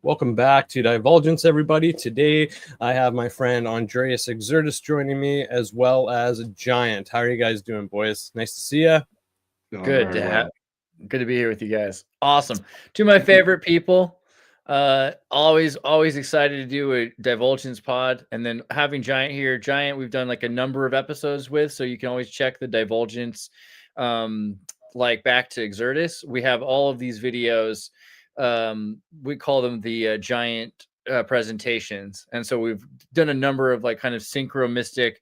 Welcome back to Divulgence, everybody. Today, I have my friend Andreas Xirtus joining me, as well as Giant. How are you guys doing, boys? Nice to see you. Good to be here with you guys. Awesome. Two of my favorite people. Always excited to do a Divulgence pod, and then having Giant here. Giant, we've done like a number of episodes with, so you can always check the Divulgence, like back to Xirtus. We have all of these videos. We call them the Giant presentations, and so we've done a number of like kind of synchromystic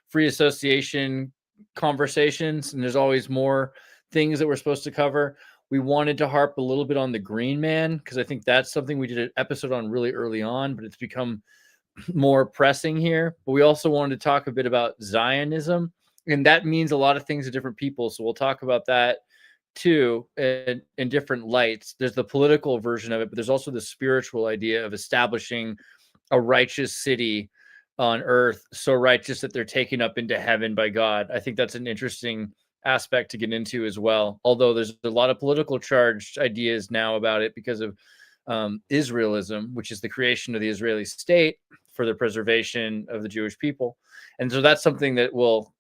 free association conversations, and there's always more things that we're supposed to cover. We wanted to harp a little bit on the Green Man because I think that's something we did an episode on really early on, but it's become more pressing here. But we also wanted to talk a bit about Zionism, and that means a lot of things to different people. So we'll talk about that too in different lights. There's the political version of it, but there's also the spiritual idea of establishing a righteous city on earth, so righteous that they're taken up into heaven by God. I think that's an interesting aspect to get into as well, although there's a lot of political charged ideas now about it because of Israelism, which is the creation of the Israeli state for the preservation of the Jewish people. And so that's something that we'll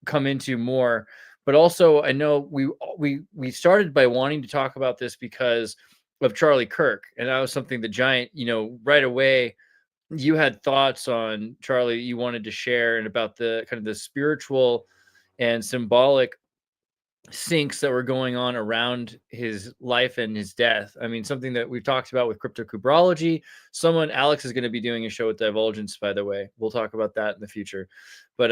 come into more. But also, I know we started by wanting to talk about this because of Charlie Kirk, and that was something the Giant, right away, you had thoughts on Charlie you wanted to share, and about the kind of the spiritual and symbolic syncs that were going on around his life and his death. I mean, something that we've talked about with cryptocubrology. Alex is going to be doing a show with Divulgence, by the way. We'll talk about that in the future. But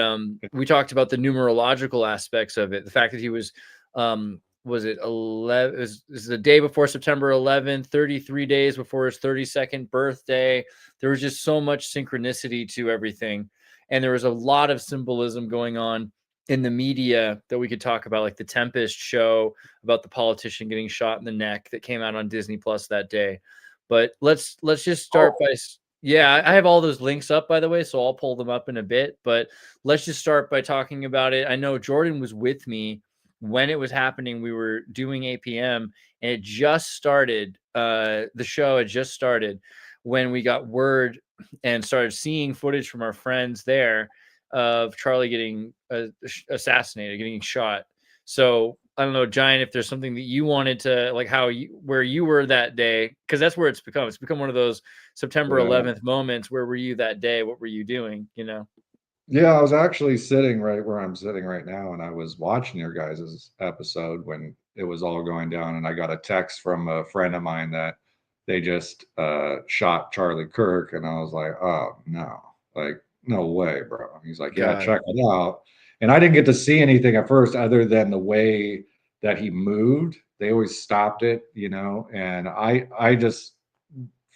we talked about the numerological aspects of it. The fact that he was it 11? It was the day before September 11th, 33 days before his 32nd birthday. There was just so much synchronicity to everything. And there was a lot of symbolism going on in the media that we could talk about, like the Tempest show about the politician getting shot in the neck that came out on Disney Plus that day. But let's just start by, I have all those links up, by the way, so I'll pull them up in a bit, but let's just start by talking about it. I know Jordan was with me when it was happening. We were doing APM, and it just started, the show had just started when we got word and started seeing footage from our friends there of Charlie getting assassinated, getting shot. So I don't know, Giant, if there's something that you wanted to, like, where you were that day, because that's where it's become one of those September 11th moments. Where were you that day? What were you doing? Yeah, I was actually sitting right where I'm sitting right now, and I was watching your guys' episode when it was all going down, and I got a text from a friend of mine that they just shot Charlie Kirk, and I was like, oh no, like, no way, bro. He's like, yeah, check it out. And I didn't get to see anything at first other than the way that he moved. They always stopped it, and I just,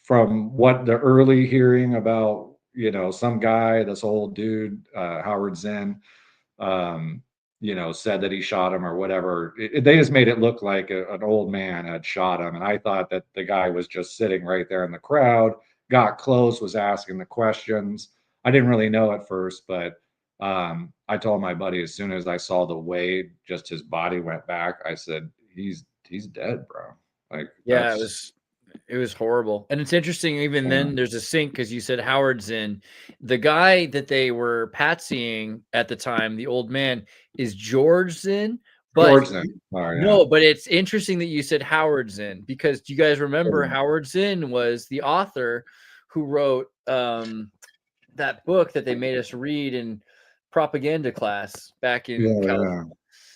from what the early hearing about, some guy, this old dude, Howard Zinn, said that he shot him or whatever. They just made it look like an old man had shot him. And I thought that the guy was just sitting right there in the crowd, got close, was asking the questions. I didn't really know at first, but I told my buddy as soon as I saw the way just his body went back, I said, he's dead, bro. Like, yeah, it was horrible. And it's interesting, even then there's a sync, because you said Howard Zinn. The guy that they were patsying at the time, the old man, is George Zinn. But no, but it's interesting that you said Howard Zinn, because do you guys remember Howard Zinn was the author who wrote that book that they made us read in propaganda class back in California.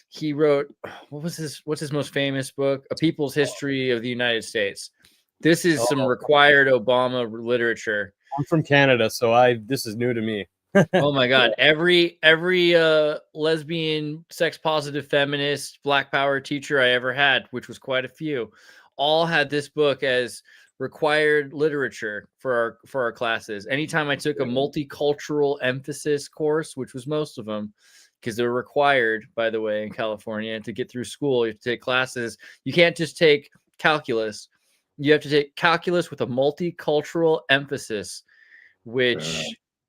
He wrote, what's his most famous book? A People's History of the United States. This is some required Obama literature. I'm from Canada, so this is new to me. Oh my God. Every lesbian, sex positive, feminist, Black Power teacher I ever had, which was quite a few, all had this book as required literature for our classes. Anytime I took a multicultural emphasis course, which was most of them, because they're required, by the way, in California, to get through school, you have to take classes. You can't just take calculus. You have to take calculus with a multicultural emphasis, which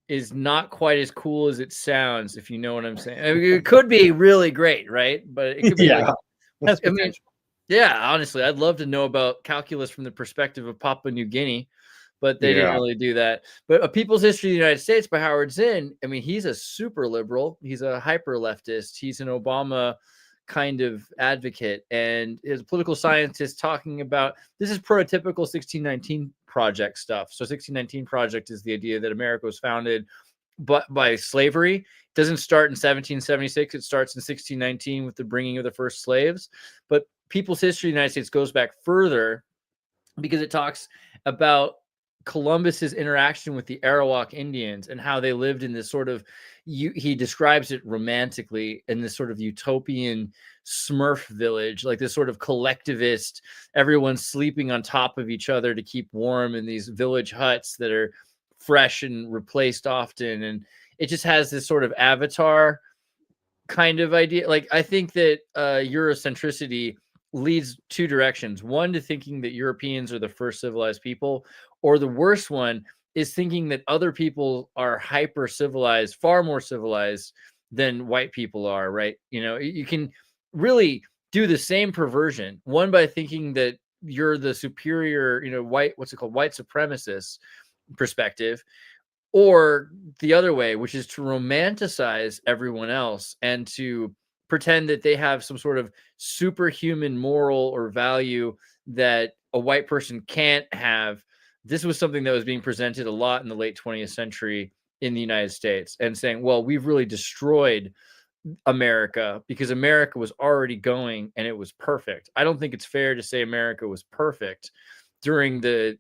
is not quite as cool as it sounds, if you know what I'm saying. I mean, it could be really great, right? But it could be Yeah, honestly, I'd love to know about calculus from the perspective of Papua New Guinea, but they didn't Yeah. really do that. But A People's History of the United States by Howard Zinn, I mean, he's a super liberal. He's a hyper leftist. He's an Obama kind of advocate, and his political scientist talking about this is prototypical 1619 project stuff. So 1619 project is the idea that America was founded by slavery. It doesn't start in 1776. It starts in 1619 with the bringing of the first slaves. But People's History of the United States goes back further because it talks about Columbus's interaction with the Arawak Indians and how they lived in this sort of, he describes it romantically in this sort of utopian Smurf village, like this sort of collectivist, everyone's sleeping on top of each other to keep warm in these village huts that are fresh and replaced often. And it just has this sort of avatar kind of idea. Like, I think that Eurocentricity leads two directions. One, to thinking that Europeans are the first civilized people, or the worst one is thinking that other people are hyper civilized, far more civilized than white people are, right? You know, you can really do the same perversion. One, by thinking that you're the superior, you know, white, what's it called, white supremacist perspective, or the other way, which is to romanticize everyone else and to pretend that they have some sort of superhuman moral or value that a white person can't have. This was something that was being presented a lot in the late 20th century in the United States, and saying, well, we've really destroyed America because America was already going and it was perfect. I don't think it's fair to say America was perfect during the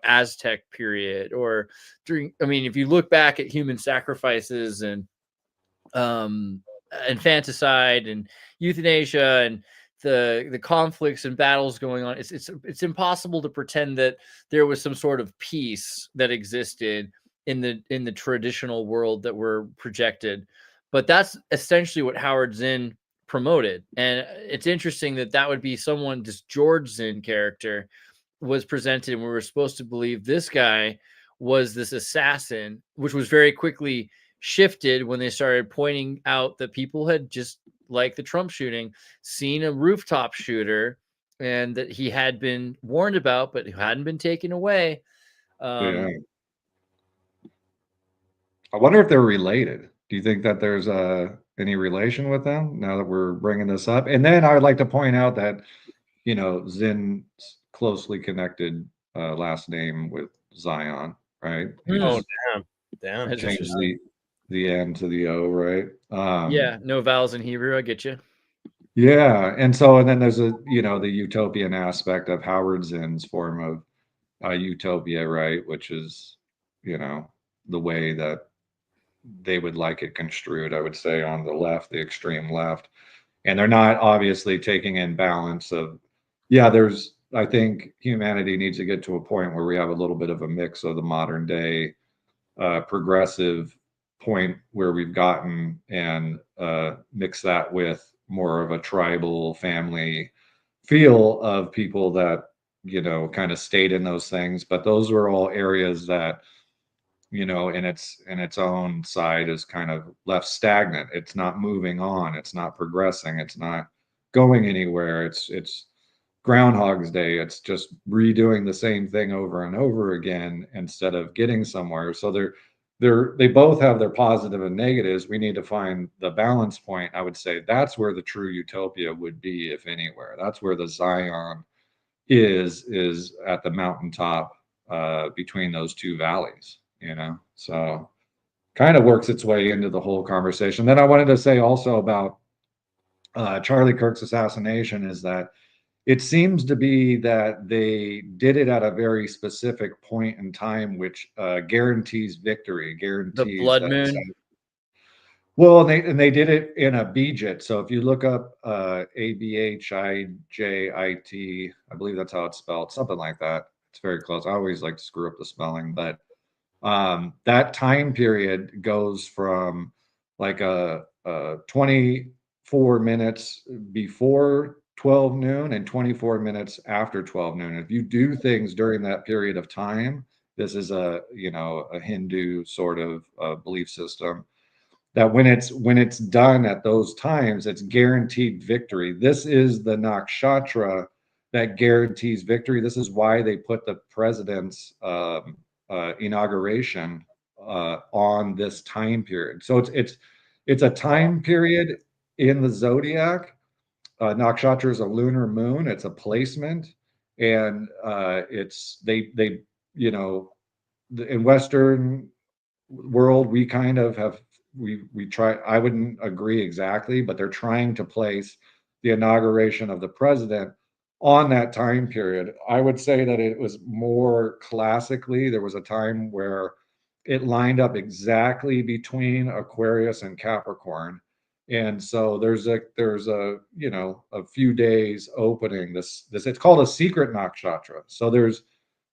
Aztec period, or during, I mean, if you look back at human sacrifices and infanticide and euthanasia and the conflicts and battles going on, it's impossible to pretend that there was some sort of peace that existed in the traditional world that we're projected. But that's essentially what Howard Zinn promoted. And it's interesting that that would be someone, this George Zinn character was presented, and we were supposed to believe this guy was this assassin, which was very quickly shifted when they started pointing out that people had, just like the Trump shooting, seen a rooftop shooter and that he had been warned about but hadn't been taken away. Yeah. I wonder if they're related. Do you think that there's any relation with them now that we're bringing this up? And then I would like to point out that, you know, Zinn's closely connected last name with Zion, right? Oh, He's damn. changed the N to the O, right? Yeah, no vowels in Hebrew. I get you. Yeah, and so, and then there's a, you know, the utopian aspect of Howard Zinn's form of utopia, right? Which is, you know, the way that they would like it construed, I would say, on the left, the extreme left. And they're not obviously taking in balance of, yeah, there's, I think humanity needs to get to a point where we have a little bit of a mix of the modern day progressive point where we've gotten, and mix that with more of a tribal family feel of people that, you know, kind of stayed in those things. But those are all areas that, you know, in its own side is kind of left stagnant. It's not moving on. It's not progressing. It's not going anywhere. It's Groundhog's Day. It's just redoing the same thing over and over again instead of getting somewhere. So they both have their positive and negatives. We need to find the balance point. I would say that's where the true utopia would be, if anywhere. That's where the Zion is at the mountaintop between those two valleys, you know. So kind of works its way into the whole conversation. Then I wanted to say also about Charlie Kirk's assassination is that it seems to be that they did it at a very specific point in time, which guarantees victory, The guarantees blood that moon. well, they did it in a BJIT. So if you look up ABHIJIT, I believe that's how it's spelled, something like that. It's very close. I always like to screw up the spelling, but that time period goes from like a 24 minutes before 12 noon and 24 minutes after 12 noon. If you do things during that period of time, this is a, you know, a Hindu sort of belief system. that when it's done at those times, it's guaranteed victory. This is the nakshatra that guarantees victory. This is why they put the president's inauguration on this time period. So it's a time period in the zodiac. Nakshatra is a lunar moon. It's a placement, and it's they you know in Western world we kind of have we try. I wouldn't agree exactly, but they're trying to place the inauguration of the president on that time period. I would say that it was more classically, there was a time where it lined up exactly between Aquarius and Capricorn. And so there's a a few days opening this it's called a secret nakshatra. So there's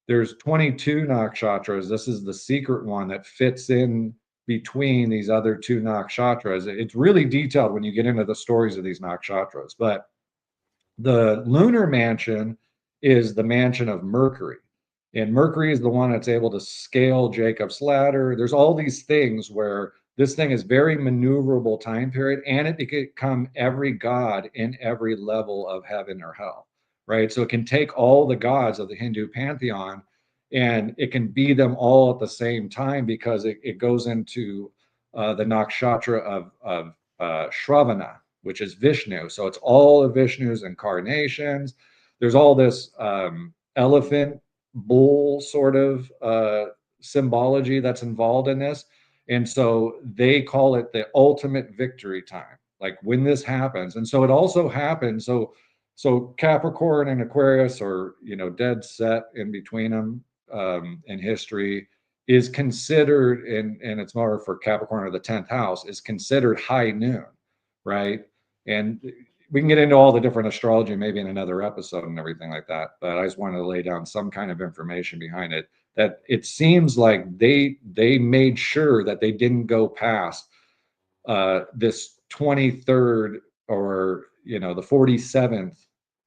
22 nakshatras. This is the secret one that fits in between these other two nakshatras. It's really detailed when you get into the stories of these nakshatras, but the lunar mansion is the mansion of Mercury. And Mercury is the one that's able to scale Jacob's ladder. There's all these things where this thing is very maneuverable time period, and it can become every god in every level of heaven or hell, right? So it can take all the gods of the Hindu pantheon and it can be them all at the same time, because it goes into the nakshatra of Shravana, which is Vishnu. So it's all of Vishnu's incarnations. There's all this elephant bull sort of symbology that's involved in this. And so they call it the ultimate victory time, like when this happens. And so it also happens. So Capricorn and Aquarius, or dead set in between them in history, is considered, and it's more for Capricorn or the 10th house, is considered high noon, right? And we can get into all the different astrology maybe in another episode and everything like that, but I just wanted to lay down some kind of information behind it, that it seems like they made sure that they didn't go past this 23rd, or the 47th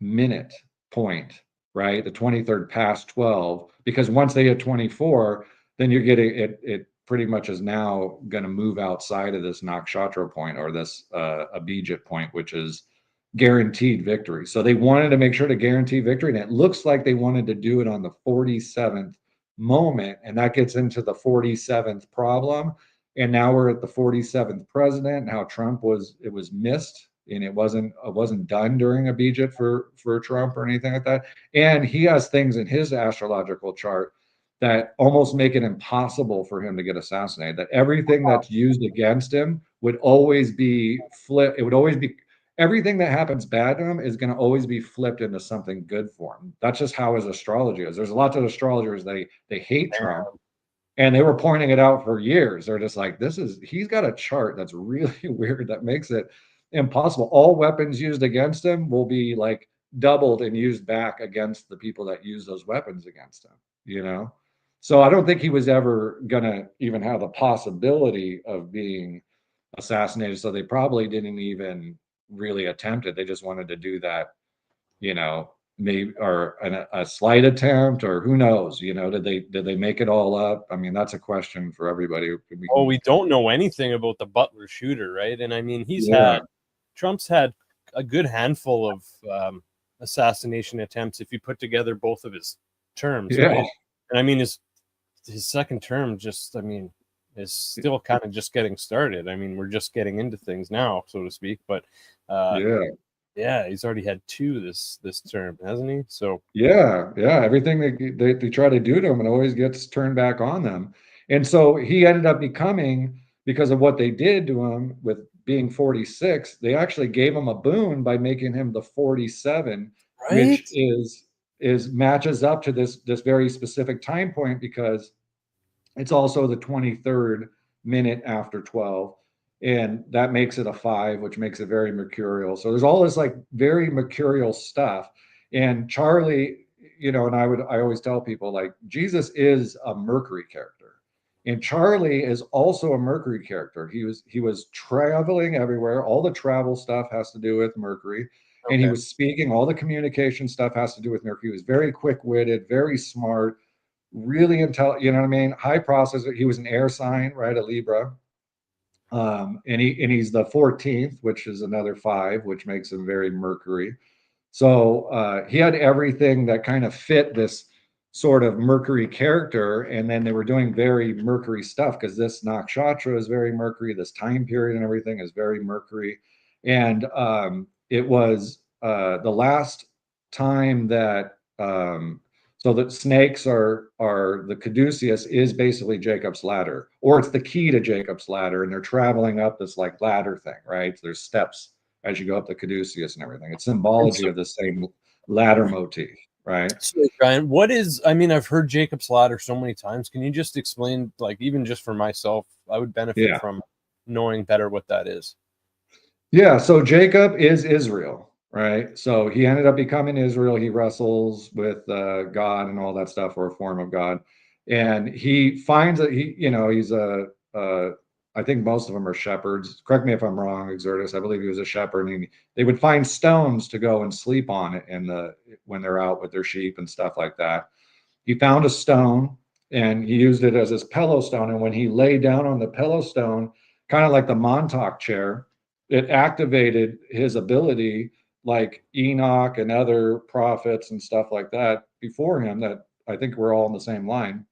minute point, right? The 23rd past 12, because once they hit 24, then you're getting it pretty much is now going to move outside of this nakshatra point, or this abhijit point, which is guaranteed victory. So they wanted to make sure to guarantee victory, and it looks like they wanted to do it on the 47th moment, and that gets into the 47th problem. And now we're at the 47th president, and how Trump was missed, and it wasn't done during abhijit for Trump or anything like that. And he has things in his astrological chart that almost make it impossible for him to get assassinated. That everything that's used against him would always be flipped. It would always be, everything that happens bad to him is going to always be flipped into something good for him. That's just how his astrology is. There's lots of astrologers, they hate Trump, and they were pointing it out for years. They're just like, he's got a chart that's really weird that makes it impossible. All weapons used against him will be like doubled and used back against the people that use those weapons against him, So I don't think he was ever going to even have the possibility of being assassinated. So they probably didn't even really attempt it. They just wanted to do that, maybe, or a slight attempt, or who knows, did they make it all up? I mean, that's a question for everybody. We don't know anything about the Butler shooter, right? And I mean, Trump's had a good handful of assassination attempts if you put together both of his terms, right? And I mean, his second term is still kind of just getting started. I mean, we're just getting into things now, so to speak, but he's already had two this term, hasn't he? So everything they try to do to him, it always gets turned back on them. And so he ended up becoming, because of what they did to him with being 46, they actually gave him a boon by making him the 47, right? Which is matches up to this very specific time point, because it's also the 23rd minute after 12. And that makes it a 5, which makes it very mercurial. So there's all this like very mercurial stuff. And Charlie, and I always tell people, like, Jesus is a Mercury character, and Charlie is also a Mercury character. He was traveling everywhere. All the travel stuff has to do with Mercury. Okay. And he was speaking. All the communication stuff has to do with Mercury. He was very quick-witted, very smart, really intelligent. You know what I mean? High processor. He was an air sign, right? A Libra. And he's the 14th, which is another 5, which makes him very Mercury. So he had everything that kind of fit this sort of Mercury character, and then they were doing very Mercury stuff because this nakshatra is very Mercury, this time period and everything is very Mercury. And it was the last time that so that snakes are the caduceus is basically Jacob's ladder, or it's the key to Jacob's ladder, and they're traveling up this like ladder thing, right? So there's steps as you go up the caduceus and everything. It's symbology of the same ladder motif, right? So, Brian, what is? I mean, I've heard Jacob's ladder so many times. Can you just explain, like, even just for myself, I would benefit from knowing better what that is. Yeah. So Jacob is Israel. Right. So he ended up becoming Israel. He wrestles with God and all that stuff, or a form of God. And he finds that he's I think most of them are shepherds. Correct me if I'm wrong, Xirtus. I believe he was a shepherd. And they would find stones to go and sleep on it when they're out with their sheep and stuff like that. He found a stone and he used it as his pillow stone. And when he lay down on the pillow stone, kind of like the Montauk chair, it activated his ability, like Enoch and other prophets and stuff like that before him, that I think we're all in the same line,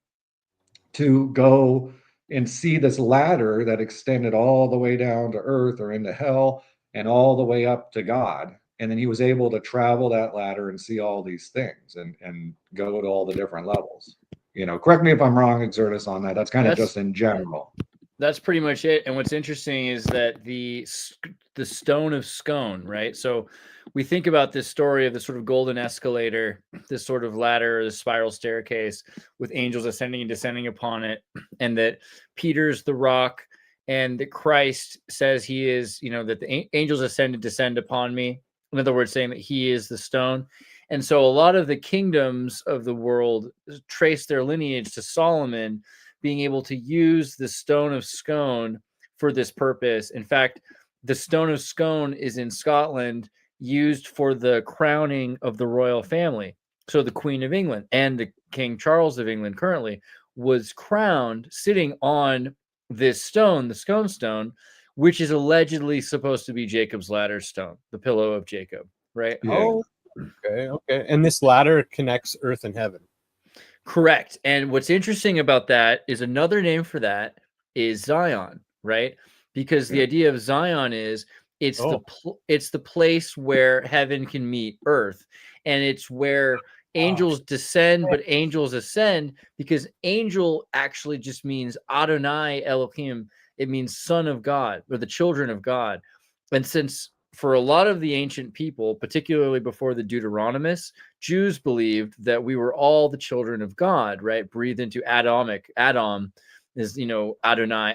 to go and see this ladder that extended all the way down to earth or into hell and all the way up to God. And then he was able to travel that ladder and see all these things and go to all the different levels. Correct me if I'm wrong, Xirtus, on that. That's kind of just in general. That's pretty much it. And what's interesting is that the stone of scone, right? So we think about this story of the sort of golden escalator, this sort of ladder, the spiral staircase with angels ascending and descending upon it, and that Peter's the rock, and that Christ says he is, that the angels ascend and descend upon me. In other words, saying that he is the stone. And so a lot of the kingdoms of the world trace their lineage to Solomon being able to use the stone of scone for this purpose. In fact, the stone of scone is in Scotland, used for the crowning of the royal family. So the Queen of England and the King Charles of England currently was crowned sitting on this stone, the scone stone, which is allegedly supposed to be Jacob's ladder stone, the pillow of Jacob, right? Yeah. Oh, okay. And this ladder connects earth and heaven. Correct. And what's interesting about that is another name for that is Zion, right? Because the idea of Zion is it's the place where heaven can meet earth, and it's where angels descend, but angels ascend, because angel actually just means Adonai Elohim. It means son of God, or the children of God. And since for a lot of the ancient people, particularly before the Deuteronomists, Jews believed that we were all the children of God, right? Breathed into Adamic. Adam is, Adonai,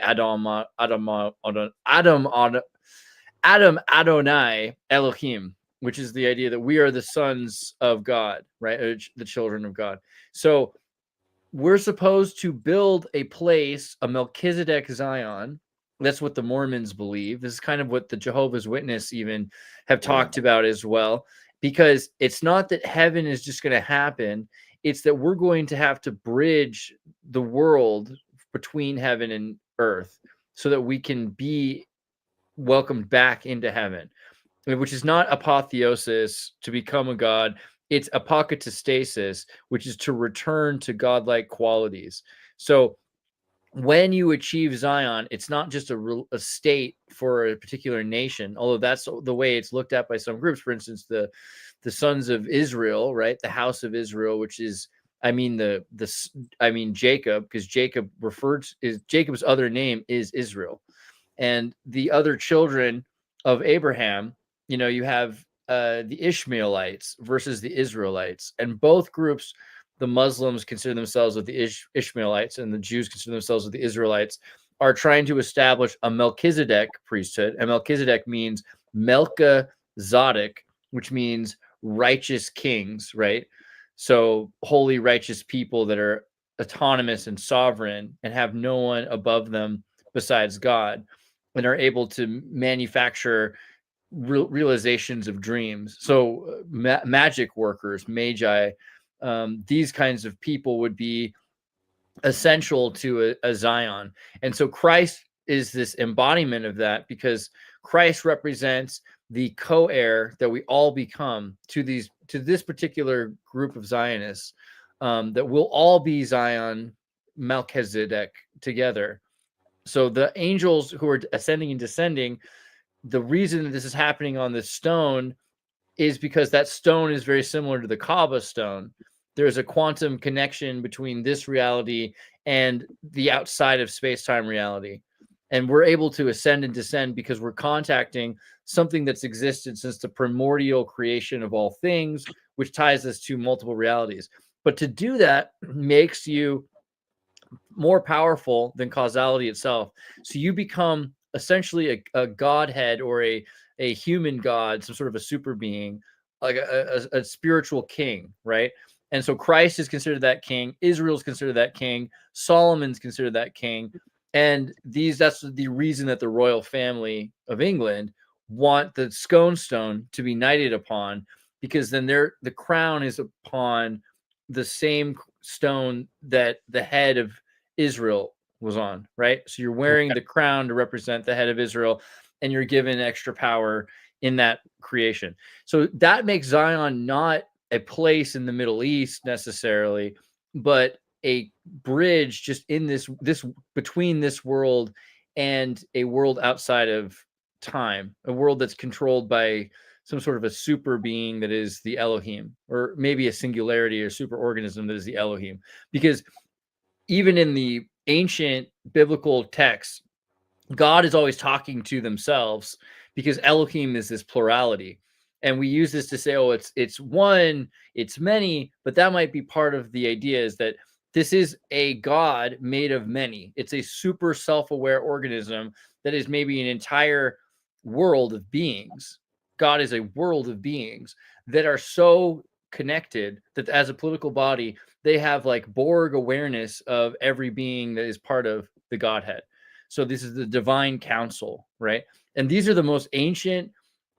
Adam Adonai Elohim, which is the idea that we are the sons of God, right? The children of God. So we're supposed to build a place, a Melchizedek Zion. That's what the Mormons believe. This is kind of what the Jehovah's Witnesses even have talked about as well, because it's not that heaven is just going to happen. It's that we're going to have to bridge the world between heaven and earth so that we can be welcomed back into heaven, which is not apotheosis, to become a god. It's apokatastasis, which is to return to godlike qualities. So when you achieve Zion, it's not just a state for a particular nation, although that's the way it's looked at by some groups. For instance, the sons of Israel, right? The house of Israel, which is, Jacob, because Jacob's other name is Israel, and the other children of Abraham. You have the Ishmaelites versus the Israelites, and both groups. The Muslims consider themselves with the Ishmaelites, and the Jews consider themselves with the Israelites, are trying to establish a Melchizedek priesthood. And Melchizedek means Melka Zadok, which means righteous kings, right? So holy, righteous people that are autonomous and sovereign and have no one above them besides God, and are able to manufacture realizations of dreams. So magic workers, magi, these kinds of people would be essential to a Zion. And so Christ is this embodiment of that, because Christ represents the co-heir that we all become to this particular group of Zionists, that will all be Zion Melchizedek together. So the angels who are ascending and descending, the reason that this is happening on this stone is because that stone is very similar to the Kaaba stone. There's a quantum connection between this reality and the outside of space-time reality. And we're able to ascend and descend because we're contacting something that's existed since the primordial creation of all things, which ties us to multiple realities. But to do that makes you more powerful than causality itself. So you become essentially a godhead, or a human god, some sort of a super being, like a spiritual king, right? And so Christ is considered that king. Israel's considered that king. Solomon's considered that king. And that's the reason that the royal family of England want the scone stone to be knighted upon, because then the crown is upon the same stone that the head of Israel was on, right? So you're wearing the crown to represent the head of Israel, and you're given extra power in that creation. So that makes Zion not a place in the Middle East necessarily, but a bridge just in this between this world and a world outside of time, a world that's controlled by some sort of a super being that is the Elohim, or maybe a singularity or super organism that is the Elohim. Because even in the ancient biblical texts, God is always talking to themselves, because Elohim is this plurality. And we use this to say, oh, it's one, it's many, but that might be part of the idea, is that this is a God made of many. It's a super self-aware organism that is maybe an entire world of beings. God is a world of beings that are so connected that as a political body, they have like Borg awareness of every being that is part of the Godhead. So this is the divine council, right? And these are the most ancient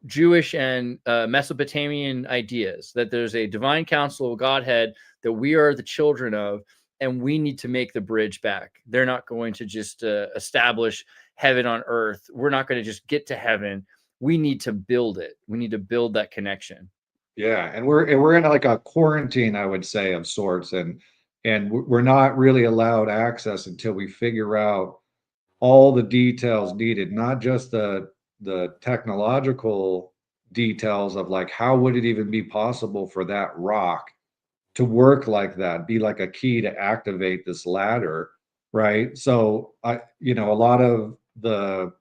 Jewish and Mesopotamian ideas, that there's a divine council of Godhead that we are the children of, and we need to make the bridge back. They're not going to just establish heaven on earth. We're not going to just get to heaven. We need to build it. We need to build that connection. Yeah, and we're in like a quarantine, I would say, of sorts, and we're not really allowed access until we figure out all the details needed, not just the technological details of like how would it even be possible for that rock to work like that, be like a key to activate this ladder, right? So a lot of the,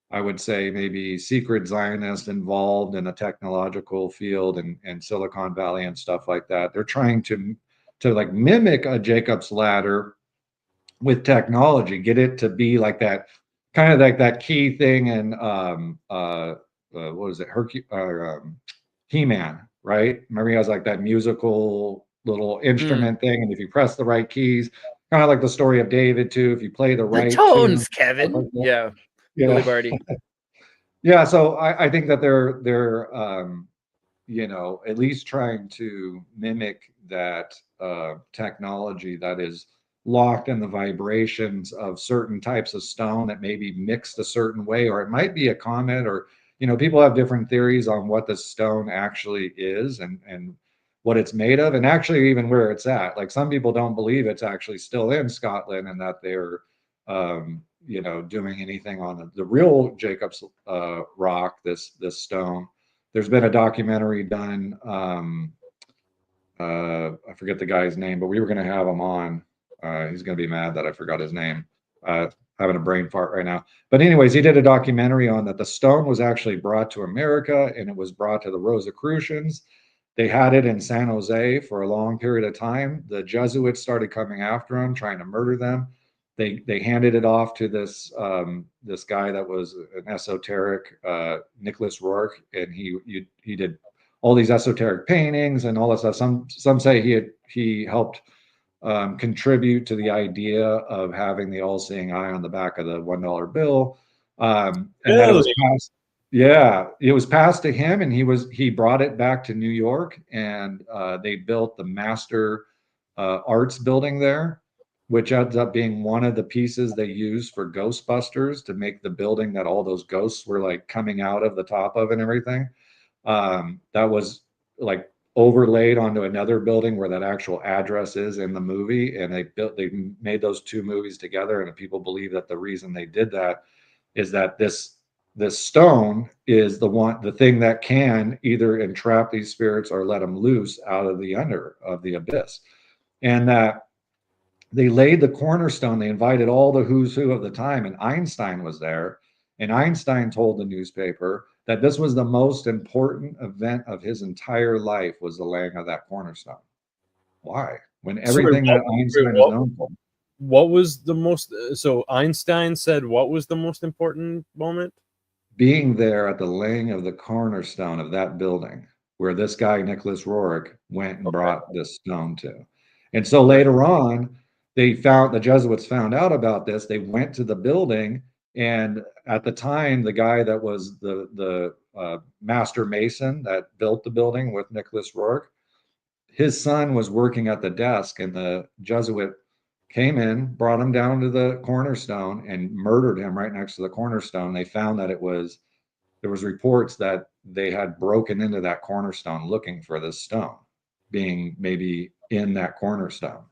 I would say, maybe secret Zionists involved in a technological field and Silicon Valley and stuff like that, they're trying to like mimic a Jacob's ladder with technology, get it to be like that, kind of like that key thing in what was it, He-Man, right? Remember he has like that musical little instrument thing, and if you press the right keys, kind of like the story of David too, if you play the right tones, tune, Kevin. Yeah. Billy Barty. Yeah, so I think that they're at least trying to mimic that technology that is locked in the vibrations of certain types of stone that may be mixed a certain way, or it might be a comet, or people have different theories on what the stone actually is and what it's made of, and actually even where it's at. Like some people don't believe it's actually still in Scotland and that they're doing anything on the real Jacob's rock, this stone. There's been a documentary done. I forget the guy's name, but we were going to have him on. He's going to be mad that I forgot his name. Having a brain fart right now. But anyways, he did a documentary on that. The stone was actually brought to America, and it was brought to the Rosicrucians. They had it in San Jose for a long period of time. The Jesuits started coming after them, trying to murder them. They handed it off to this guy that was an esoteric, Nicholas Rourke, and he did all these esoteric paintings and all that stuff. Some say he helped contribute to the idea of having the all-seeing eye on the back of the $1 bill, and that it was passed. Yeah, it was passed to him, and he brought it back to New York, and they built the Master Arts building there. which ends up being one of the pieces they used for Ghostbusters to make the building that all those ghosts were like coming out of the top of and everything. That was like overlaid onto another building where that actual address is in the movie. And they made those two movies together. And people believe that the reason they did that is that this stone is the thing that can either entrap these spirits or let them loose out of the abyss. And that they laid the cornerstone. They invited all the who's who of the time, and Einstein was there. And Einstein told the newspaper that this was the most important event of his entire life, was the laying of that cornerstone. Why? When everything that Einstein is known for. What was the most? So Einstein said, what was the most important moment? Being there at the laying of the cornerstone of that building, where this guy Nicholas Roerich went and brought this stone to. And so later on, the Jesuits found out about this. They went to the building, and at the time, the guy that was the master mason that built the building with Nicholas Roerich, his son was working at the desk, and the Jesuit came in, brought him down to the cornerstone, and murdered him right next to the cornerstone. They found that there was reports that they had broken into that cornerstone looking for this stone being maybe in that cornerstone.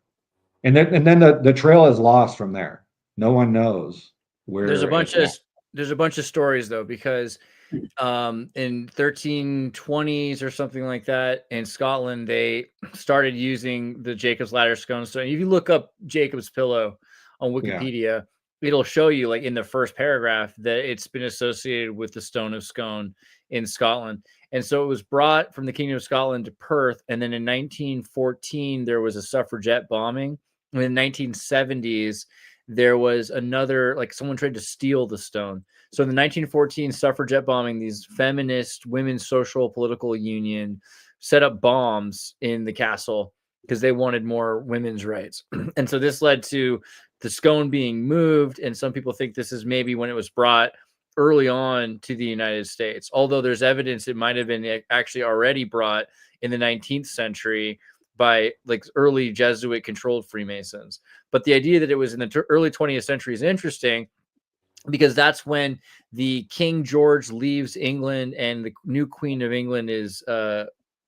And then the trail is lost from there. No one knows where. There's a bunch of stories though, because in 1320s or something like that in Scotland, they started using the Jacob's Ladder stone. So if you look up Jacob's Pillow on Wikipedia, it'll show you like in the first paragraph that it's been associated with the Stone of Scone in Scotland. And so it was brought from the Kingdom of Scotland to Perth. And then in 1914, there was a suffragette bombing. And in the 1970s, there was another, like someone tried to steal the stone. So in the 1914 suffragette bombing, these feminist women's social political union set up bombs in the castle because they wanted more women's rights. And so this led to the scone being moved. And some people think this is maybe when it was brought early on to the United States, although there's evidence it might have been actually already brought in the 19th century by like early Jesuit controlled Freemasons. But the idea that it was in the early 20th century is interesting, because that's when the King George leaves England and the new Queen of England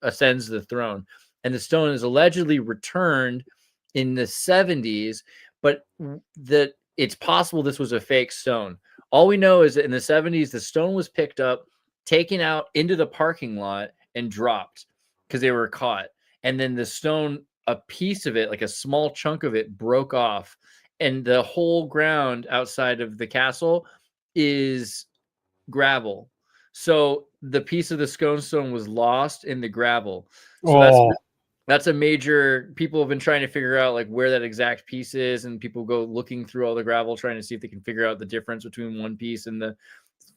ascends the throne. And the stone is allegedly returned in the 70s, but that it's possible this was a fake stone. All we know is that in the 70s, the stone was picked up, taken out into the parking lot, and dropped because they were caught. And then the stone, a piece of it, like a small chunk of it, broke off. And the whole ground outside of the castle is gravel. So the piece of the scone stone was lost in the gravel. So that's a major, people have been trying to figure out like where that exact piece is. And people go looking through all the gravel, trying to see if they can figure out the difference between one piece and the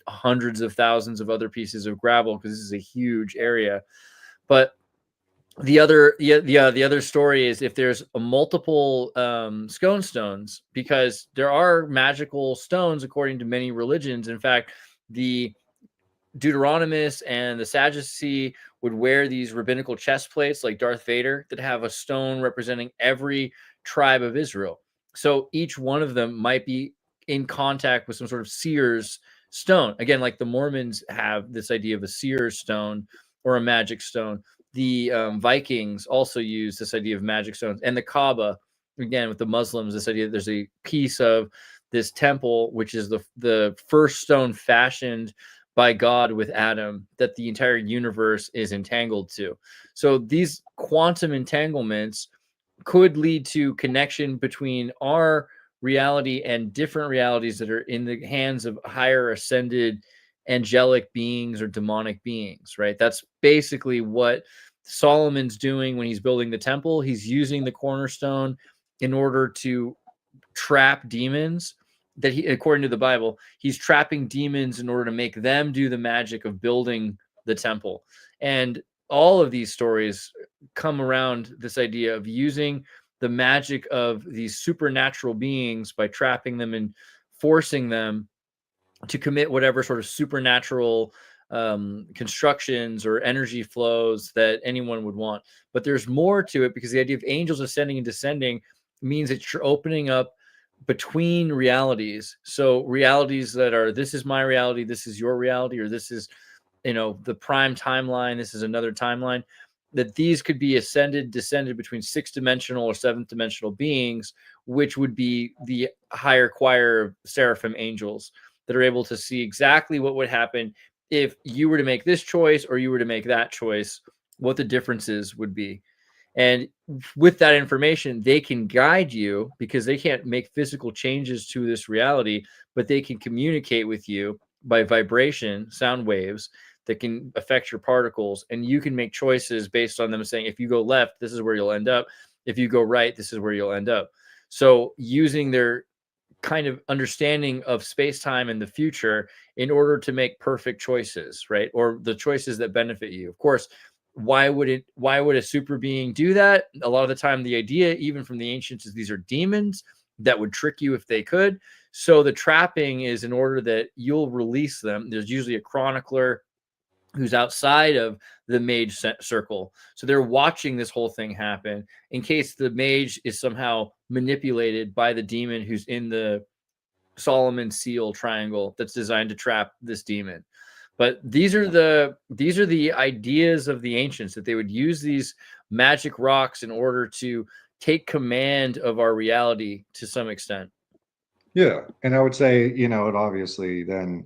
hundreds of thousands of other pieces of gravel, because this is a huge area. But the other story is if there's a multiple scone stones, because there are magical stones according to many religions. In fact, the Deuteronomists and the Sadducees would wear these rabbinical chest plates like Darth Vader that have a stone representing every tribe of Israel. So each one of them might be in contact with some sort of seer's stone. Again, like the Mormons have this idea of a seer's stone or a magic stone. The Vikings also use this idea of magic stones, and the Kaaba, again, with the Muslims, this idea that there's a piece of this temple, which is the first stone fashioned by God with Adam, that the entire universe is entangled to. So these quantum entanglements could lead to connection between our reality and different realities that are in the hands of higher ascended angelic beings or demonic beings, right? That's basically what Solomon's doing when he's building the temple. He's using the cornerstone in order to trap demons. That he, according to the Bible, he's trapping demons in order to make them do the magic of building the temple. And all of these stories come around this idea of using the magic of these supernatural beings by trapping them and forcing them to commit whatever sort of supernatural constructions or energy flows that anyone would want. But there's more to it, because the idea of angels ascending and descending means that you're opening up between realities. So realities that are, this is my reality, this is your reality, or this is, the prime timeline, this is another timeline, that these could be ascended, descended between 6-dimensional or 7th-dimensional beings, which would be the higher choir of seraphim angels that are able to see exactly what would happen if you were to make this choice or you were to make that choice, what the differences would be. And with that information, they can guide you, because they can't make physical changes to this reality, but they can communicate with you by vibration, sound waves that can affect your particles. And you can make choices based on them saying, if you go left, this is where you'll end up. If you go right, this is where you'll end up. So using their kind of understanding of space-time and the future in order to make perfect choices, right? Or the choices that benefit you. Of course, why would a super being do that? A lot of the time, the idea, even from the ancients, is these are demons that would trick you if they could. So the trapping is in order that you'll release them. There's usually a chronicler who's outside of the mage circle. So they're watching this whole thing happen in case the mage is somehow manipulated by the demon who's in the Solomon seal triangle that's designed to trap this demon. But these are the ideas of the ancients, that they would use these magic rocks in order to take command of our reality to some extent. Yeah. And I would say, it obviously then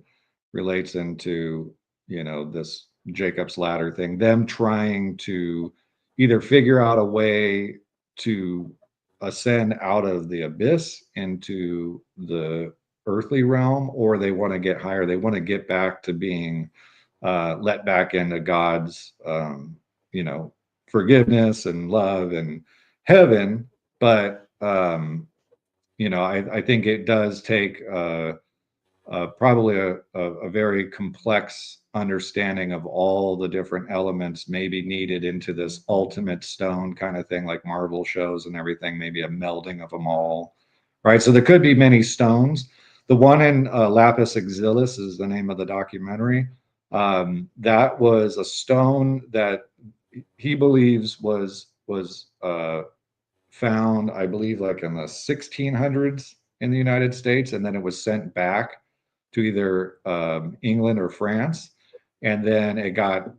relates into, this Jacob's ladder thing, them trying to either figure out a way to ascend out of the abyss into the earthly realm, or they want to get higher. They want to get back to being let back into God's, forgiveness and love and heaven. But, I think it does take probably a very complex understanding of all the different elements maybe needed into this ultimate stone kind of thing, like Marvel shows and everything, maybe a melding of them all, right? So there could be many stones. The one in Lapis Xilus is the name of the documentary. That was a stone that he believes was found, I believe, like in the 1600s in the United States, and then it was sent back to either England or France, and then it got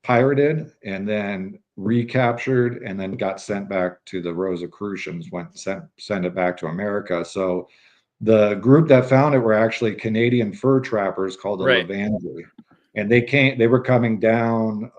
pirated and then recaptured and then got sent back to the Rosicrucians, sent it back to America. So the group that found it were actually Canadian fur trappers called the Levanti, and they were coming down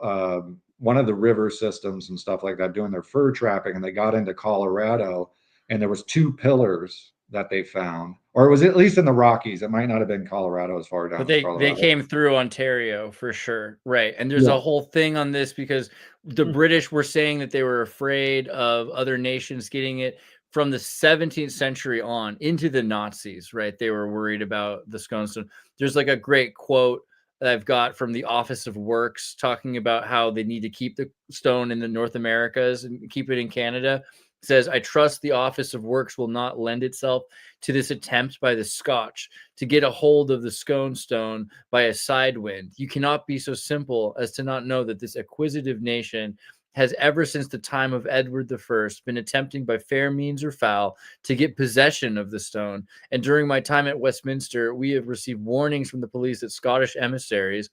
one of the river systems and stuff like that, doing their fur trapping, and they got into Colorado, and there was 2 pillars that they found, or it was at least in the Rockies. It might not have been Colorado, as far down but as Colorado. they came through Ontario for sure, right? And there's a whole thing on this because the British were saying that they were afraid of other nations getting it from the 17th century on into the Nazis, right? They were worried about the scone stone. There's like a great quote that I've got from the Office of Works talking about how they need to keep the stone in the North Americas and keep it in Canada. It says, I trust the Office of Works will not lend itself to this attempt by the Scotch to get a hold of the scone stone by a side wind. You cannot be so simple as to not know that this acquisitive nation has ever since the time of Edward I been attempting by fair means or foul to get possession of the stone. And during my time at Westminster, we have received warnings from the police that Scottish emissaries.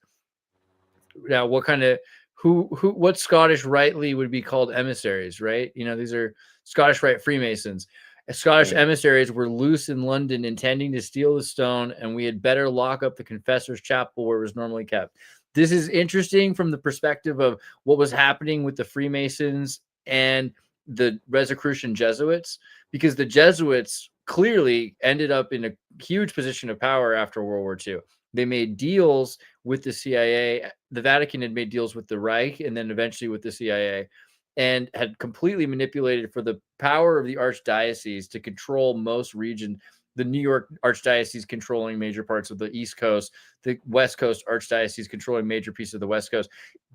Now, what Scottish rightly would be called emissaries, right? These are Scottish Rite Freemasons. Scottish emissaries were loose in London intending to steal the stone, and we had better lock up the confessor's chapel where it was normally kept. This is interesting from the perspective of what was happening with the Freemasons and the Rosicrucian Jesuits, because the Jesuits clearly ended up in a huge position of power after World War II. They made deals with the CIA. The Vatican had made deals with the Reich and then eventually with the CIA, and had completely manipulated for the power of the archdiocese to control most regions. The New York Archdiocese controlling major parts of the East Coast, the West Coast Archdiocese controlling major pieces of the West Coast,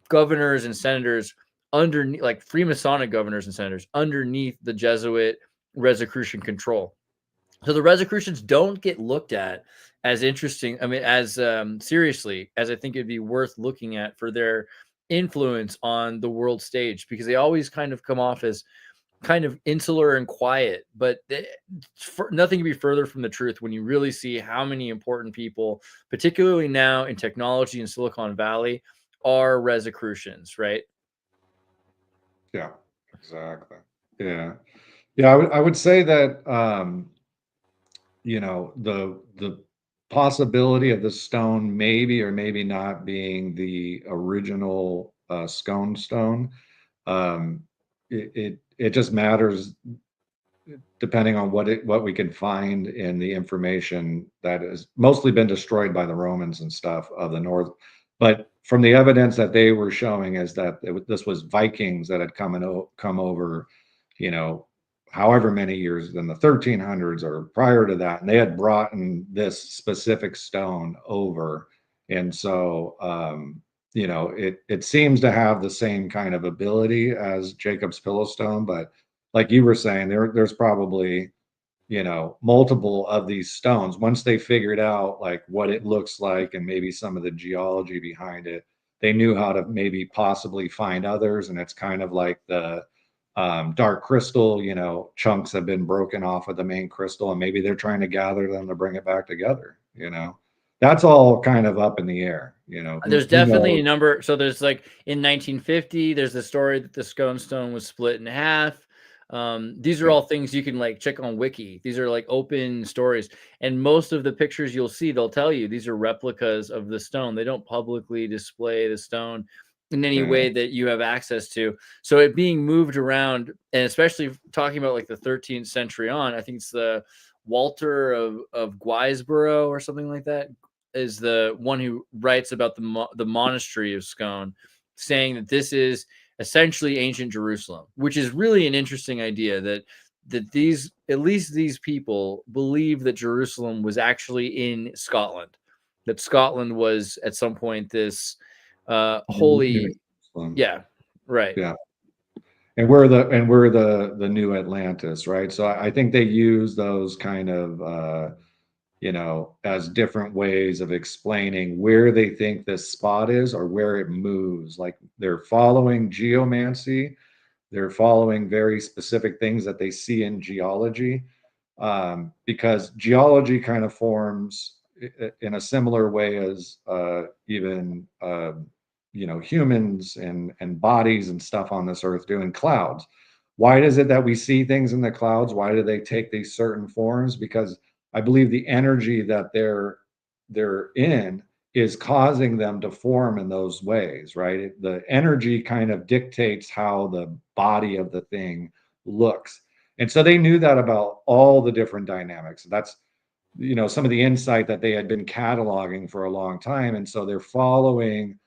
governors and senators underneath, like Freemasonic governors and senators underneath the Jesuit Rosicrucian control. So the Rosicrucians don't get looked at as interesting, as seriously as I think it'd be worth looking at for their influence on the world stage, because they always kind of come off as kind of insular and quiet, but nothing can be further from the truth when you really see how many important people, particularly now in technology in Silicon Valley, are Rosicrucians, right? Yeah, exactly. Yeah. Yeah, I would say that the possibility of the stone maybe or maybe not being the original scone stone, um, it just matters depending on what we can find in the information that has mostly been destroyed by the Romans and stuff of the north. But from the evidence that they were showing is that this was Vikings that had come over, you know, however many years in the 1300s or prior to that, and they had brought in this specific stone over, and so it seems to have the same kind of ability as Jacob's Pillow Stone, but like you were saying, there's probably, multiple of these stones. Once they figured out like what it looks like and maybe some of the geology behind it, they knew how to maybe possibly find others. And it's kind of like the dark crystal, chunks have been broken off of the main crystal, and maybe they're trying to gather them to bring it back together. That's all kind of up in the air. There's definitely a number. So there's like in 1950, there's the story that the scone stone was split in half. These are all things you can like check on Wiki. These are like open stories, and most of the pictures you'll see, they'll tell you these are replicas of the stone. They don't publicly display the stone in any way that you have access to. So it being moved around, and especially talking about like the 13th century on, I think it's the Walter of Guisborough or something like that is the one who writes about the monastery of Scone, saying that this is essentially ancient Jerusalem, which is really an interesting idea that these, at least these people, believe that Jerusalem was actually in Scotland, that Scotland was at some point this holy, yeah, right, yeah. And we're the new Atlantis, right? So I think they use those kind of as different ways of explaining where they think this spot is or where it moves. Like they're following geomancy, they're following very specific things that they see in geology, because geology kind of forms in a similar way as even humans and bodies and stuff on this earth do in clouds. Why is it that we see things in the clouds? Why do they take these certain forms? Because I believe the energy that they're in is causing them to form in those ways, right? The energy kind of dictates how the body of the thing looks. And so they knew that about all the different dynamics. That's, some of the insight that they had been cataloging for a long time. And so they're following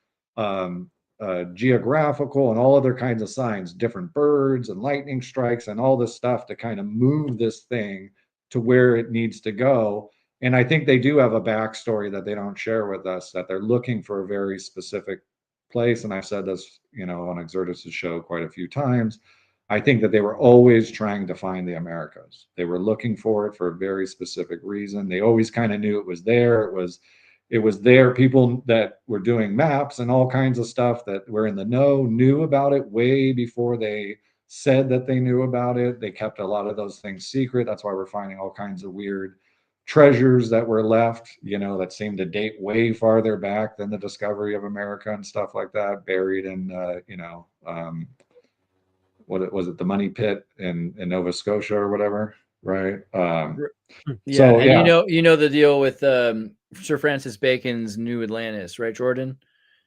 geographical and all other kinds of signs, different birds and lightning strikes and all this stuff to kind of move this thing to where it needs to go. And I think they do have a backstory that they don't share with us, that they're looking for a very specific place. And I've said this, on Xirtus' show quite a few times. I think that they were always trying to find the Americas. They were looking for it for a very specific reason. They always kind of knew it was there. It was there. People that were doing maps and all kinds of stuff that were in the know knew about it way before they said that they knew about it. They kept a lot of those things secret. That's why we're finding all kinds of weird treasures that were left, that seem to date way farther back than the discovery of America and stuff like that, buried in, what was it, the money pit in Nova Scotia or whatever, right? Yeah, and you know the deal with Sir Francis Bacon's New Atlantis, right, Jordan?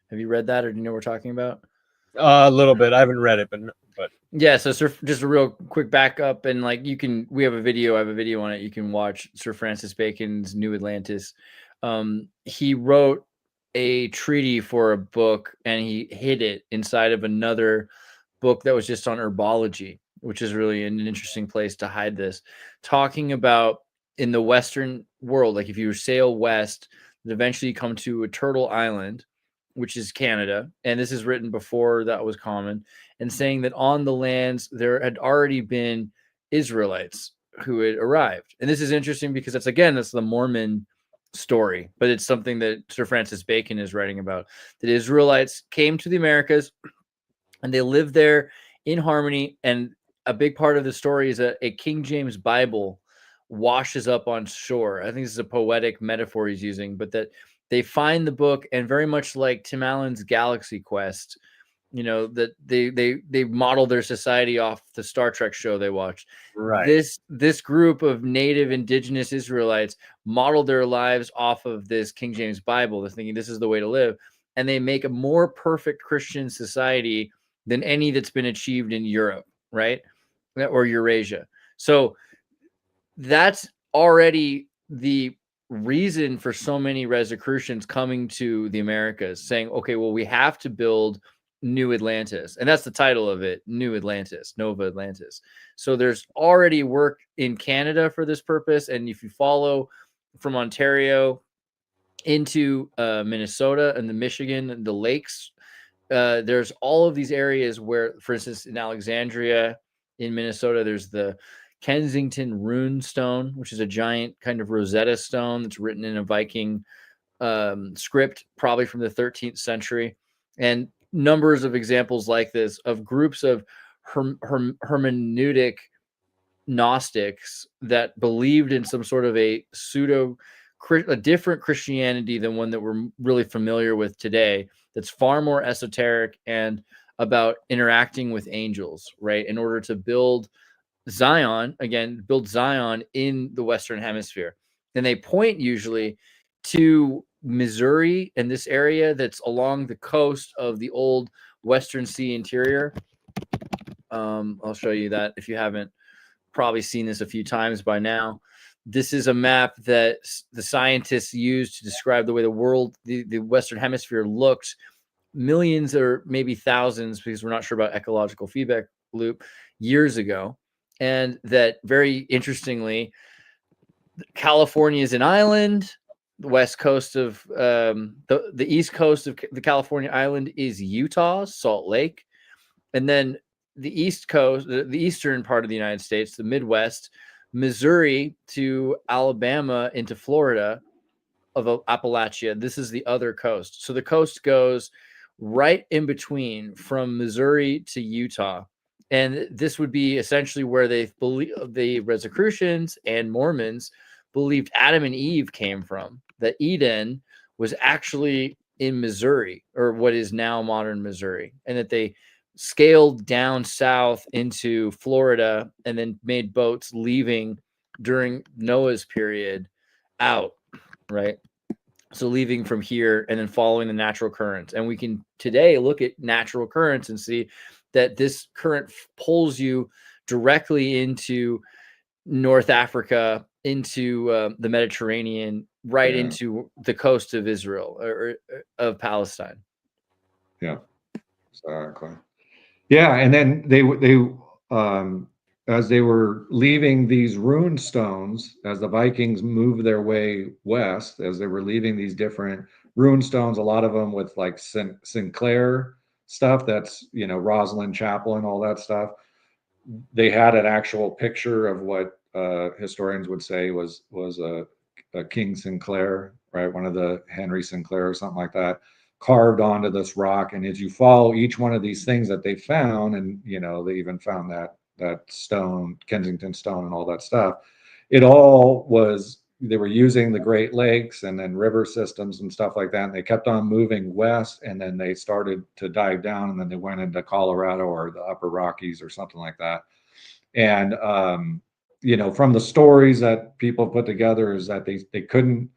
Have you read that, or do you know what we're talking about? A little bit. I haven't read it, but yeah. So just a real quick backup, and like we have a video. I have a video on it. You can watch Sir Francis Bacon's New Atlantis. He wrote a treaty for a book, and he hid it inside of another book that was just on herbology, which is really an interesting place to hide this, talking about in the Western world, like if you sail west, eventually you come to a turtle island, which is Canada. And this is written before that was common, and saying that on the lands there had already been Israelites who had arrived. And this is interesting because that's the Mormon story, but it's something that Sir Francis Bacon is writing about, that Israelites came to the Americas and they lived there in harmony. And a big part of the story is a King James Bible washes up on shore. I think this is a poetic metaphor he's using, but that they find the book, and very much like Tim Allen's Galaxy Quest, you know, that they model their society off the Star Trek show they watched. Right. This group of native indigenous Israelites modeled their lives off of this King James Bible. They're thinking this is the way to live, and they make a more perfect Christian society than any that's been achieved in Europe, right? Or Eurasia. So that's already the reason for so many Rosicrucians coming to the Americas, saying, okay, well, we have to build New Atlantis. And that's the title of it, New Atlantis, Nova Atlantis. So there's already work in Canada for this purpose. And if you follow from Ontario into Minnesota and the Michigan and the lakes, there's all of these areas where, for instance, in Alexandria in Minnesota, there's the Kensington Rune Stone, which is a giant kind of Rosetta Stone that's written in a Viking script, probably from the 13th century. And numbers of examples like this of groups of hermeneutic Gnostics that believed in some sort of a different Christianity than one that we're really familiar with today, that's far more esoteric and about interacting with angels, right? In order to build Zion, again, build Zion in the Western Hemisphere. And they point usually to Missouri and this area that's along the coast of the old Western Sea interior. I'll show you that if you haven't probably seen this a few times by now. This is a map that the scientists used to describe the way the world, the Western Hemisphere looked millions or maybe thousands, because we're not sure about ecological feedback loop, years ago. And that, very interestingly, California is an island. The west coast of the east coast of the California island is Utah, Salt Lake. And then the east coast, the eastern part of the United States, the Midwest, Missouri to Alabama into Florida of Appalachia. This is the other coast. So the coast goes right in between from Missouri to Utah. And this would be essentially where they believe the Rosicrucians and Mormons believed Adam and Eve came from, that Eden was actually in Missouri, or what is now modern Missouri, and that they scaled down south into Florida and then made boats leaving during Noah's period out, right? So leaving from here and then following the natural currents. And we can today look at natural currents and see that this current pulls you directly into North Africa, into the Mediterranean, right into the coast of Israel or of Palestine. Yeah, exactly. Yeah, and then they as they were leaving these rune stones, as the Vikings moved their way west, as they were leaving these different rune stones, a lot of them with like Sinclair stuff, that's, you know, Rosalind Chapel and all that stuff. They had an actual picture of what historians would say was a King Sinclair, right? One of the Henry Sinclair or something like that, carved onto this rock. And as you follow each one of these things that they found, and, you know, they even found that stone, Kensington stone and all that stuff, it all was, they were using the Great Lakes and then river systems and stuff like that. And they kept on moving west, and then they started to dive down, and then they went into Colorado or the Upper Rockies or something like that. And, you know, from the stories that people put together is that they couldn't,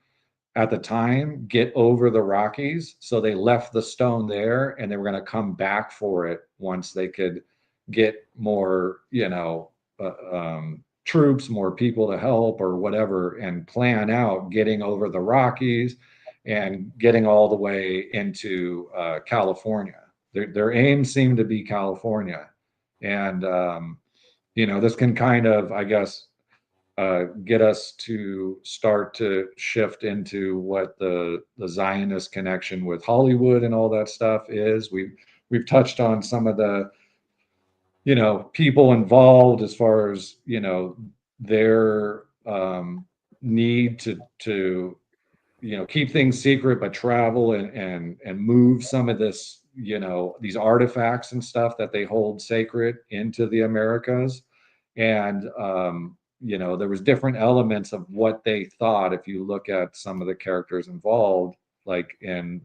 at the time, get over the Rockies. So they left the stone there, and they were going to come back for it once they could get more, you know, troops, more people to help or whatever, and plan out getting over the Rockies and getting all the way into California. Their aim seemed to be California. And, you know, this can kind of, I guess, get us to start to shift into what the Zionist connection with Hollywood and all that stuff is. We've touched on some of the, you know, people involved as far as, you know, their need to, you know, keep things secret, but travel and move some of this, you know, these artifacts and stuff that they hold sacred into the Americas. And, you know, there was different elements of what they thought. If you look at some of the characters involved, like in,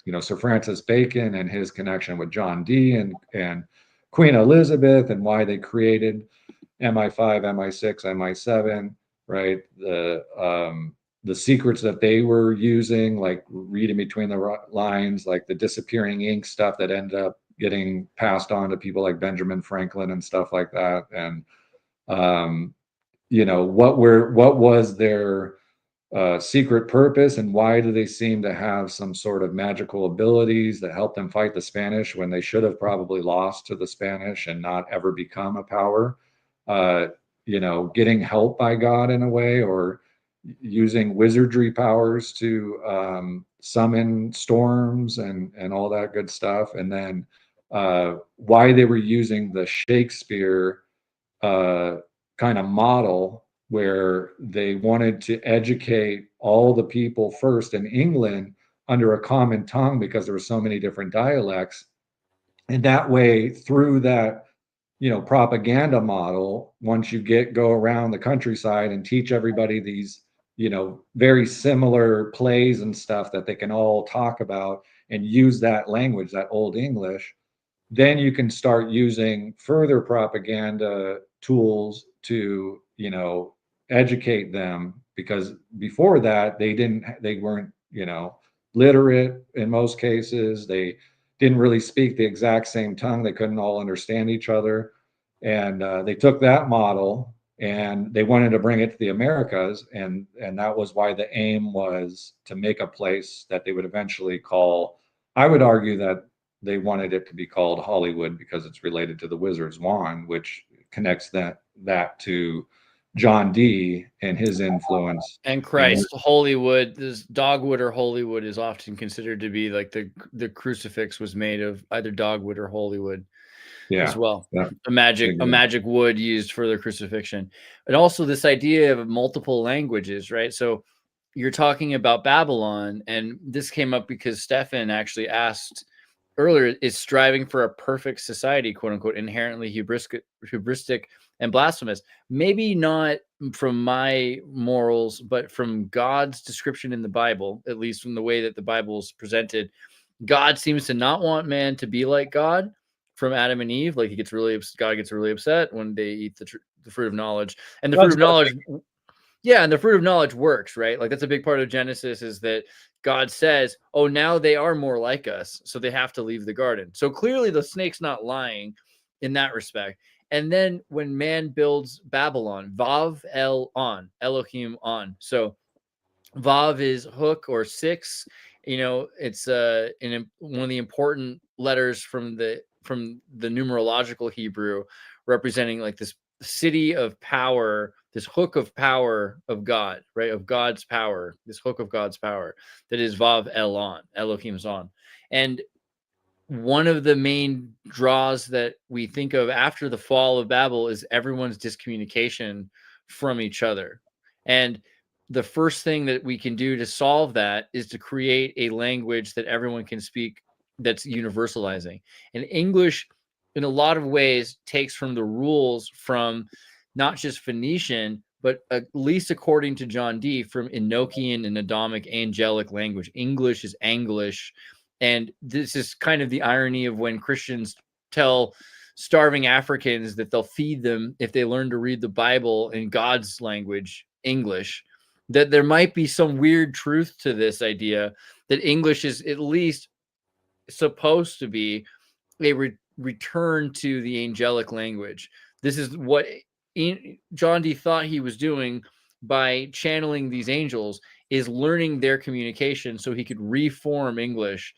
you know, Sir Francis Bacon and his connection with John Dee and Queen Elizabeth, and why they created MI5, MI6, MI7, right? The secrets that they were using, like reading between the lines, like the disappearing ink stuff that ended up getting passed on to people like Benjamin Franklin and stuff like that. And, you know, what was their secret purpose, and why do they seem to have some sort of magical abilities that help them fight the Spanish when they should have probably lost to the Spanish and not ever become a power? You know, getting help by God in a way, or using wizardry powers to summon storms and all that good stuff. And then why they were using the Shakespeare kind of model, where they wanted to educate all the people first in England under a common tongue, because there were so many different dialects. And that way, through that, you know, propaganda model, once you go around the countryside and teach everybody these, you know, very similar plays and stuff that they can all talk about, and use that language, that Old English, then you can start using further propaganda tools to, you know, educate them. Because before that, they weren't, you know, literate in most cases. They didn't really speak the exact same tongue. They couldn't all understand each other. And they took that model and they wanted to bring it to the Americas. And that was why the aim was to make a place that they would eventually call, I would argue that they wanted it to be called Hollywood, because it's related to the wizard's wand, which connects that to John Dee and his influence. And Christ, Holywood, this dogwood or Holywood is often considered to be like the crucifix was made of either dogwood or Holywood. Yeah, as well. Yeah. A magic wood used for the crucifixion. And also this idea of multiple languages, right? So you're talking about Babylon, and this came up because Stefan actually asked earlier, is striving for a perfect society, quote unquote, inherently hubristic and blasphemous? Maybe not from my morals, but from God's description in the Bible, at least from the way that the Bible is presented. God seems to not want man to be like God from Adam and Eve. Like God gets really upset when they eat the fruit of knowledge, and the fruit of knowledge. Yeah, and the fruit of knowledge works, right? Like that's a big part of Genesis, is that God says, oh, now they are more like us, so they have to leave the garden. So clearly the snake's not lying in that respect. And then when man builds Babylon, Vav El On, Elohim On. So Vav is hook or six. You know, it's one of the important letters from the numerological Hebrew, representing like this city of power, this hook of power of God, right? Of God's power, this hook of God's power that is Vav El On, Elohim's On. And one of the main draws that we think of after the fall of Babel is everyone's discommunication from each other. And the first thing that we can do to solve that is to create a language that everyone can speak, that's universalizing. And English, in a lot of ways, takes from the rules from not just Phoenician, but at least according to John Dee, from Enochian and Adamic angelic language. English is Anglish. And this is kind of the irony of when Christians tell starving Africans that they'll feed them if they learn to read the Bible in God's language, English, that there might be some weird truth to this idea that English is at least supposed to be a return to the angelic language. This is what John Dee thought he was doing by channeling these angels, is learning their communication so he could reform English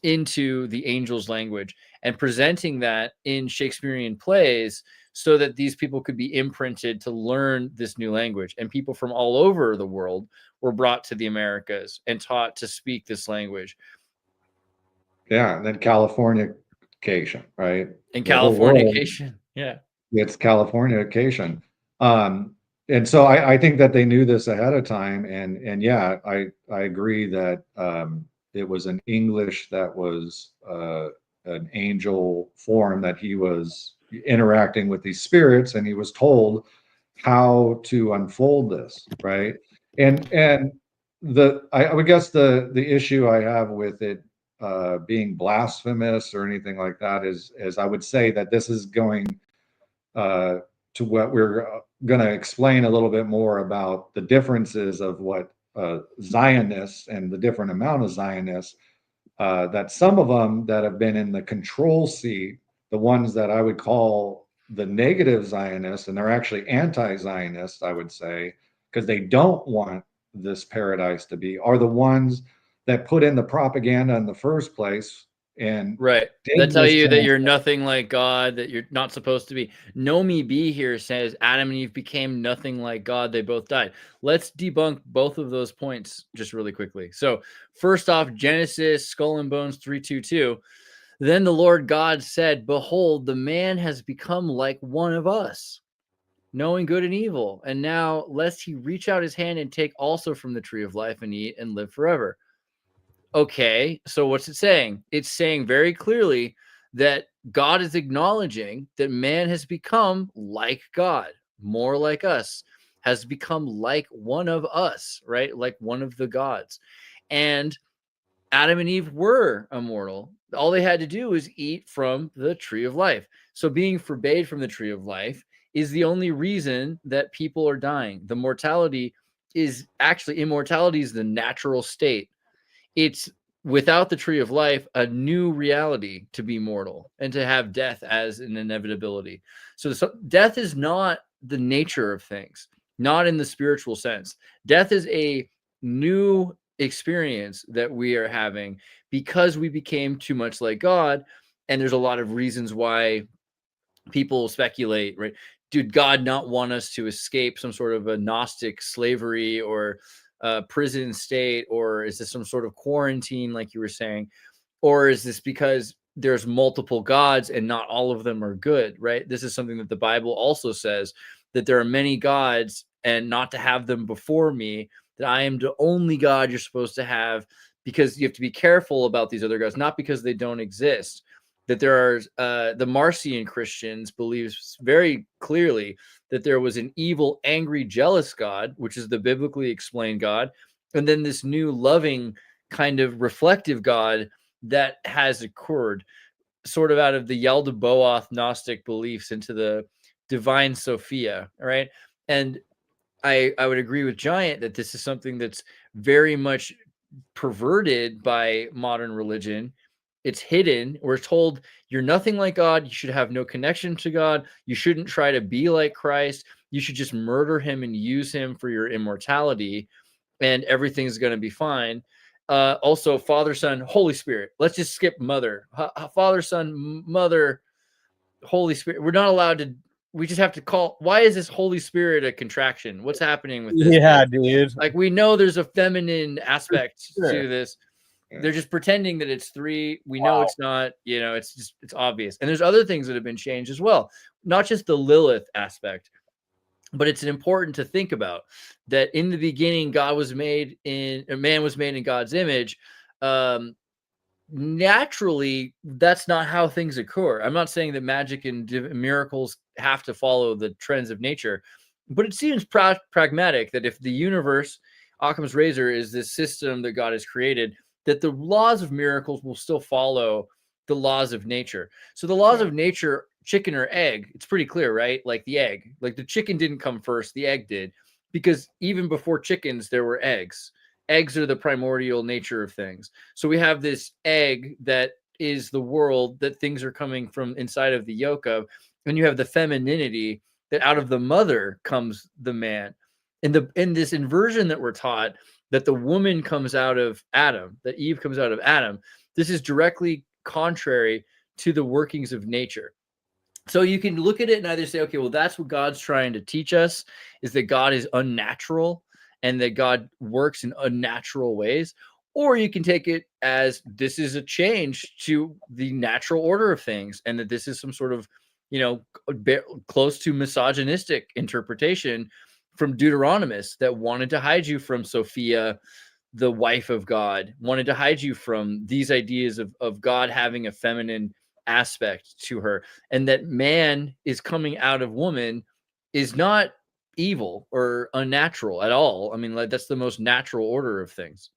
into the angels' language and presenting that in Shakespearean plays so that these people could be imprinted to learn this new language. And people from all over the world were brought to the Americas and taught to speak this language. Yeah, and then Californication, right? And Californication, yeah. It's Californication. And so I think that they knew this ahead of time. And yeah, I agree that it was an English that was an angel form, that he was interacting with these spirits, and he was told how to unfold this, right? And I would guess the issue I have with it being blasphemous or anything like that is I would say that this is going to what we're going to explain a little bit more about the differences of what Zionists and the different amount of Zionists, that some of them that have been in the control seat, the ones that I would call the negative Zionists, and they're actually anti-Zionist, I would say, because they don't want this paradise to be, are the ones that put in the propaganda in the first place. And right, that tell you that you're nothing like God, that you're not supposed to be. Know Me Be here says Adam and Eve became nothing like God. They both died. Let's debunk both of those points just really quickly. So first off, Genesis Skull and Bones 3:22. Then the Lord God said, behold, the man has become like one of us, knowing good and evil. And now lest he reach out his hand and take also from the tree of life and eat and live forever. Okay, so what's it saying? It's saying very clearly that God is acknowledging that man has become like God, more like us, has become like one of us, right? Like one of the gods. And Adam and Eve were immortal. All they had to do was eat from the tree of life. So being forbade from the tree of life is the only reason that people are dying. The mortality is actually, immortality is the natural state. It's without the tree of life, a new reality to be mortal and to have death as an inevitability. So death is not the nature of things, not in the spiritual sense. Death is a new experience that we are having because we became too much like God. And there's a lot of reasons why people speculate, right? Did God not want us to escape some sort of a Gnostic slavery or prison state, or is this some sort of quarantine, like you were saying, or is this because there's multiple gods and not all of them are good, right? This is something that the Bible also says, that there are many gods and not to have them before me, that I am the only God you're supposed to have, because you have to be careful about these other gods, not because they don't exist. That there are the Marcion Christians believes very clearly that there was an evil, angry, jealous God, which is the biblically explained God, and then this new loving kind of reflective God that has occurred sort of out of the Yaldabaoth Gnostic beliefs into the divine Sophia, right? And I would agree with Giant that this is something that's very much perverted by modern religion. It's hidden. We're told you're nothing like God. You should have no connection to God. You shouldn't try to be like Christ. You should just murder him and use him for your immortality, and everything's going to be fine. Also, Father, Son, Holy Spirit. Let's just skip Mother. Father, Son, Mother, Holy Spirit. We're not allowed to. We just have to call. Why is this Holy Spirit a contraction? What's happening with this? Yeah, dude. Like, we know there's a feminine aspect to this. They're just pretending that it's three. We know it's not, it's obvious. And there's other things that have been changed as well. Not just the Lilith aspect, but it's important to think about that in the beginning, man was made in God's image. Naturally, that's not how things occur. I'm not saying that magic and miracles have to follow the trends of nature, but it seems pragmatic that if the universe, Occam's razor, is this system that God has created, that the laws of miracles will still follow the laws of nature. So the laws of nature, chicken or egg, it's pretty clear, right? Like the egg, like the chicken didn't come first, the egg did, because even before chickens, there were eggs. Eggs are the primordial nature of things. So we have this egg that is the world that things are coming from inside of the yolk of, and you have the femininity that out of the mother comes the man. In this inversion that we're taught, that the woman comes out of Adam, that Eve comes out of Adam, this is directly contrary to the workings of nature. So you can look at it and either say, okay, well, that's what God's trying to teach us, is that God is unnatural and that God works in unnatural ways. Or you can take it as this is a change to the natural order of things, and that this is some sort of, close to misogynistic interpretation from Deuteronomists that wanted to hide you from Sophia, the wife of God, wanted to hide you from these ideas of God having a feminine aspect to her, and that man is coming out of woman is not evil or unnatural at all. I mean, like, that's the most natural order of things.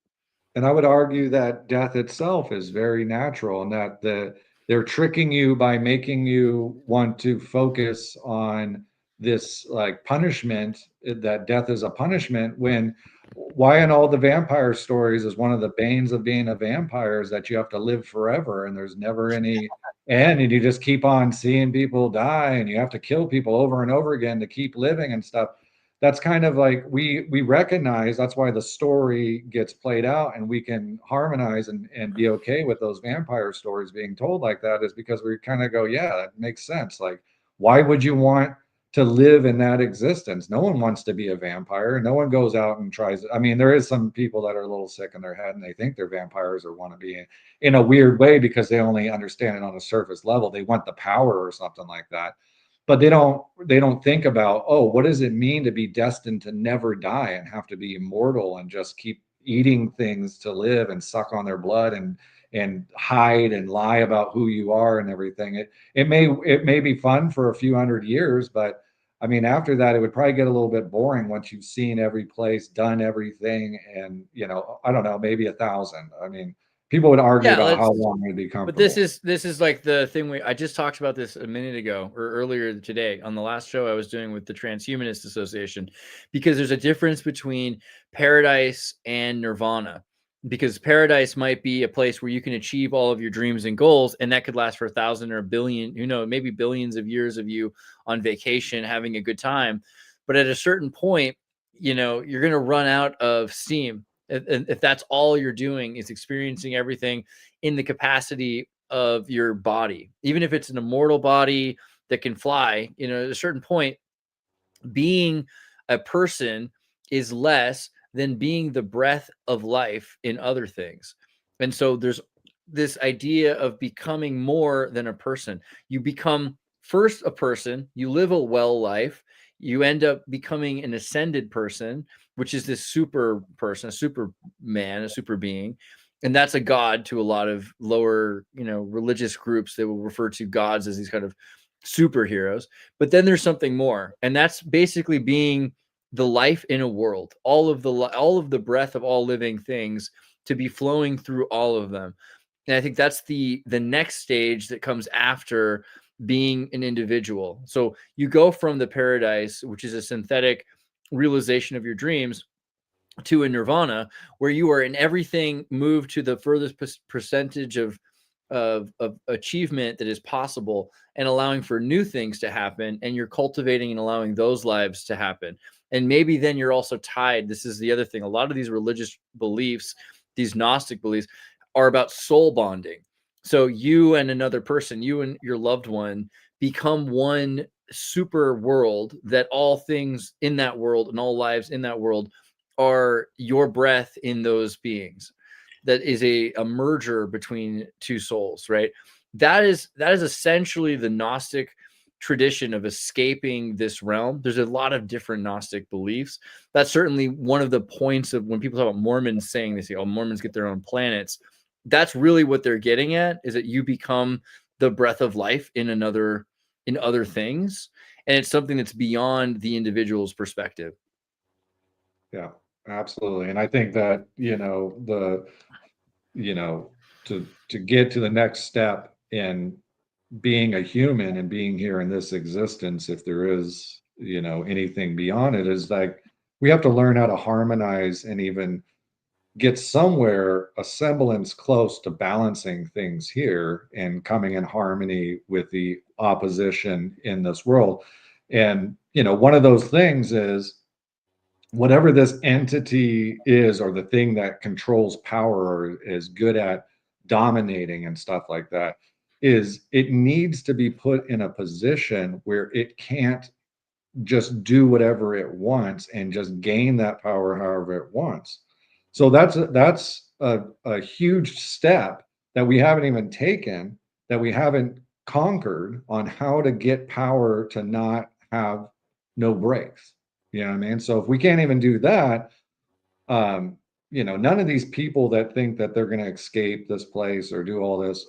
And I would argue that death itself is very natural, and that they're tricking you by making you want to focus on this like punishment, that death is a punishment, when why in all the vampire stories is one of the banes of being a vampire is that you have to live forever and there's never any end, and you just keep on seeing people die and you have to kill people over and over again to keep living and stuff. That's kind of like we recognize that's why the story gets played out, and we can harmonize and be okay with those vampire stories being told like that, is because we kind of go, yeah, that makes sense. Like, why would you want to live in that existence? No one wants to be a vampire. No one goes out and tries. I mean, there is some people that are a little sick in their head and they think they're vampires or want to be in a weird way because they only understand it on a surface level. They want the power or something like that, but they don't think about, oh, what does it mean to be destined to never die and have to be immortal and just keep eating things to live and suck on their blood and hide and lie about who you are and everything. It may be fun for a few hundred years, but I mean, after that, it would probably get a little bit boring once you've seen every place, done everything, and I don't know, maybe 1,000. I mean, people would argue about how long it'd be comfortable. But this is like the thing I just talked about this a minute ago or earlier today on the last show I was doing with the Transhumanist Association, because there's a difference between paradise and nirvana. Because paradise might be a place where you can achieve all of your dreams and goals, and that could last for 1,000 or a billion, maybe billions of years of you on vacation having a good time. But at a certain point, you're going to run out of steam. If that's all you're doing is experiencing everything in the capacity of your body, even if it's an immortal body that can fly, at a certain point, being a person is less than being the breath of life in other things. And so there's this idea of becoming more than a person. You become first a person, you live a well life, you end up becoming an ascended person, which is this super person, a superman, a super being. And that's a god to a lot of lower, religious groups that will refer to gods as these kind of superheroes. But then there's something more, and that's basically being the life in a world, all of the breath of all living things to be flowing through all of them. And I think that's the next stage that comes after being an individual. So you go from the paradise, which is a synthetic realization of your dreams, to a nirvana where you are in everything moved to the furthest percentage of achievement that is possible, and allowing for new things to happen, and you're cultivating and allowing those lives to happen. And maybe then you're also tied. This is the other thing. A lot of these religious beliefs, these Gnostic beliefs, are about soul bonding. So you and another person, you and your loved one, become one super world, that all things in that world and all lives in that world are your breath in those beings. That is a merger between two souls, right? That is essentially the Gnostic tradition of escaping this realm. There's a lot of different Gnostic beliefs. That's certainly one of the points of when people talk about Mormons saying they say, oh, Mormons get their own planets. That's really what they're getting at, is that you become the breath of life in other things. And it's something that's beyond the individual's perspective. Yeah, absolutely. And I think that, to get to the next step in being a human and being here in this existence, if there is, anything beyond it, is like we have to learn how to harmonize and even get somewhere a semblance close to balancing things here and coming in harmony with the opposition in this world. And, one of those things is whatever this entity is, or the thing that controls power or is good at dominating and stuff like that, is it needs to be put in a position where it can't just do whatever it wants and just gain that power however it wants. So that's a huge step that we haven't even taken, that we haven't conquered, on how to get power to not have no breaks. You know what I mean? So if we can't even do that, none of these people that think that they're going to escape this place or do all this,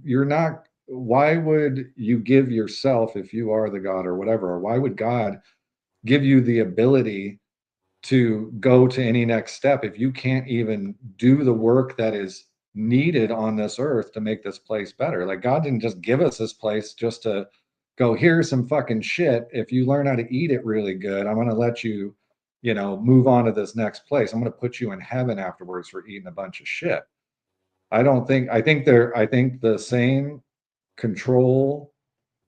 you're not. Why would you give yourself, if you are the God or whatever, or why would God give you the ability to go to any next step if you can't even do the work that is needed on this earth to make this place better? Like, God didn't just give us this place just to go, here's some fucking shit. If you learn how to eat it really good, I'm going to let you, move on to this next place. I'm going to put you in heaven afterwards for eating a bunch of shit. I think the same control,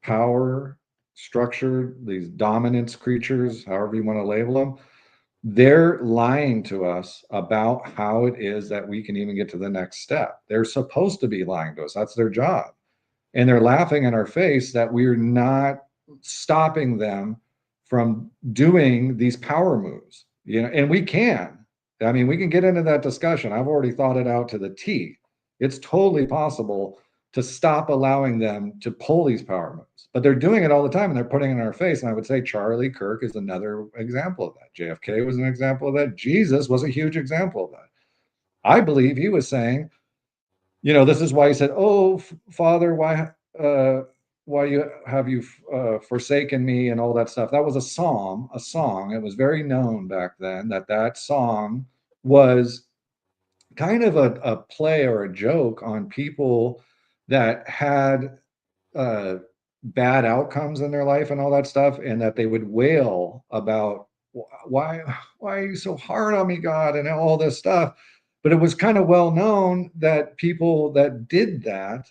power, structure, these dominance creatures, however you want to label them, they're lying to us about how it is that we can even get to the next step. They're supposed to be lying to us. That's their job. And they're laughing in our face that we're not stopping them from doing these power moves. And we can. I mean, we can get into that discussion. I've already thought it out to the T. It's totally possible to stop allowing them to pull these power moves. But they're doing it all the time, and they're putting it in our face. And I would say Charlie Kirk is another example of that. JFK was an example of that. Jesus was a huge example of that. I believe he was saying, this is why he said, "Oh, Father, why have you forsaken me?" and all that stuff. That was a song. It was very known back then that song was kind of a play or a joke on people that had bad outcomes in their life and all that stuff, and that they would wail about, why are you so hard on me, God, and all this stuff. But it was kind of well known that people that did that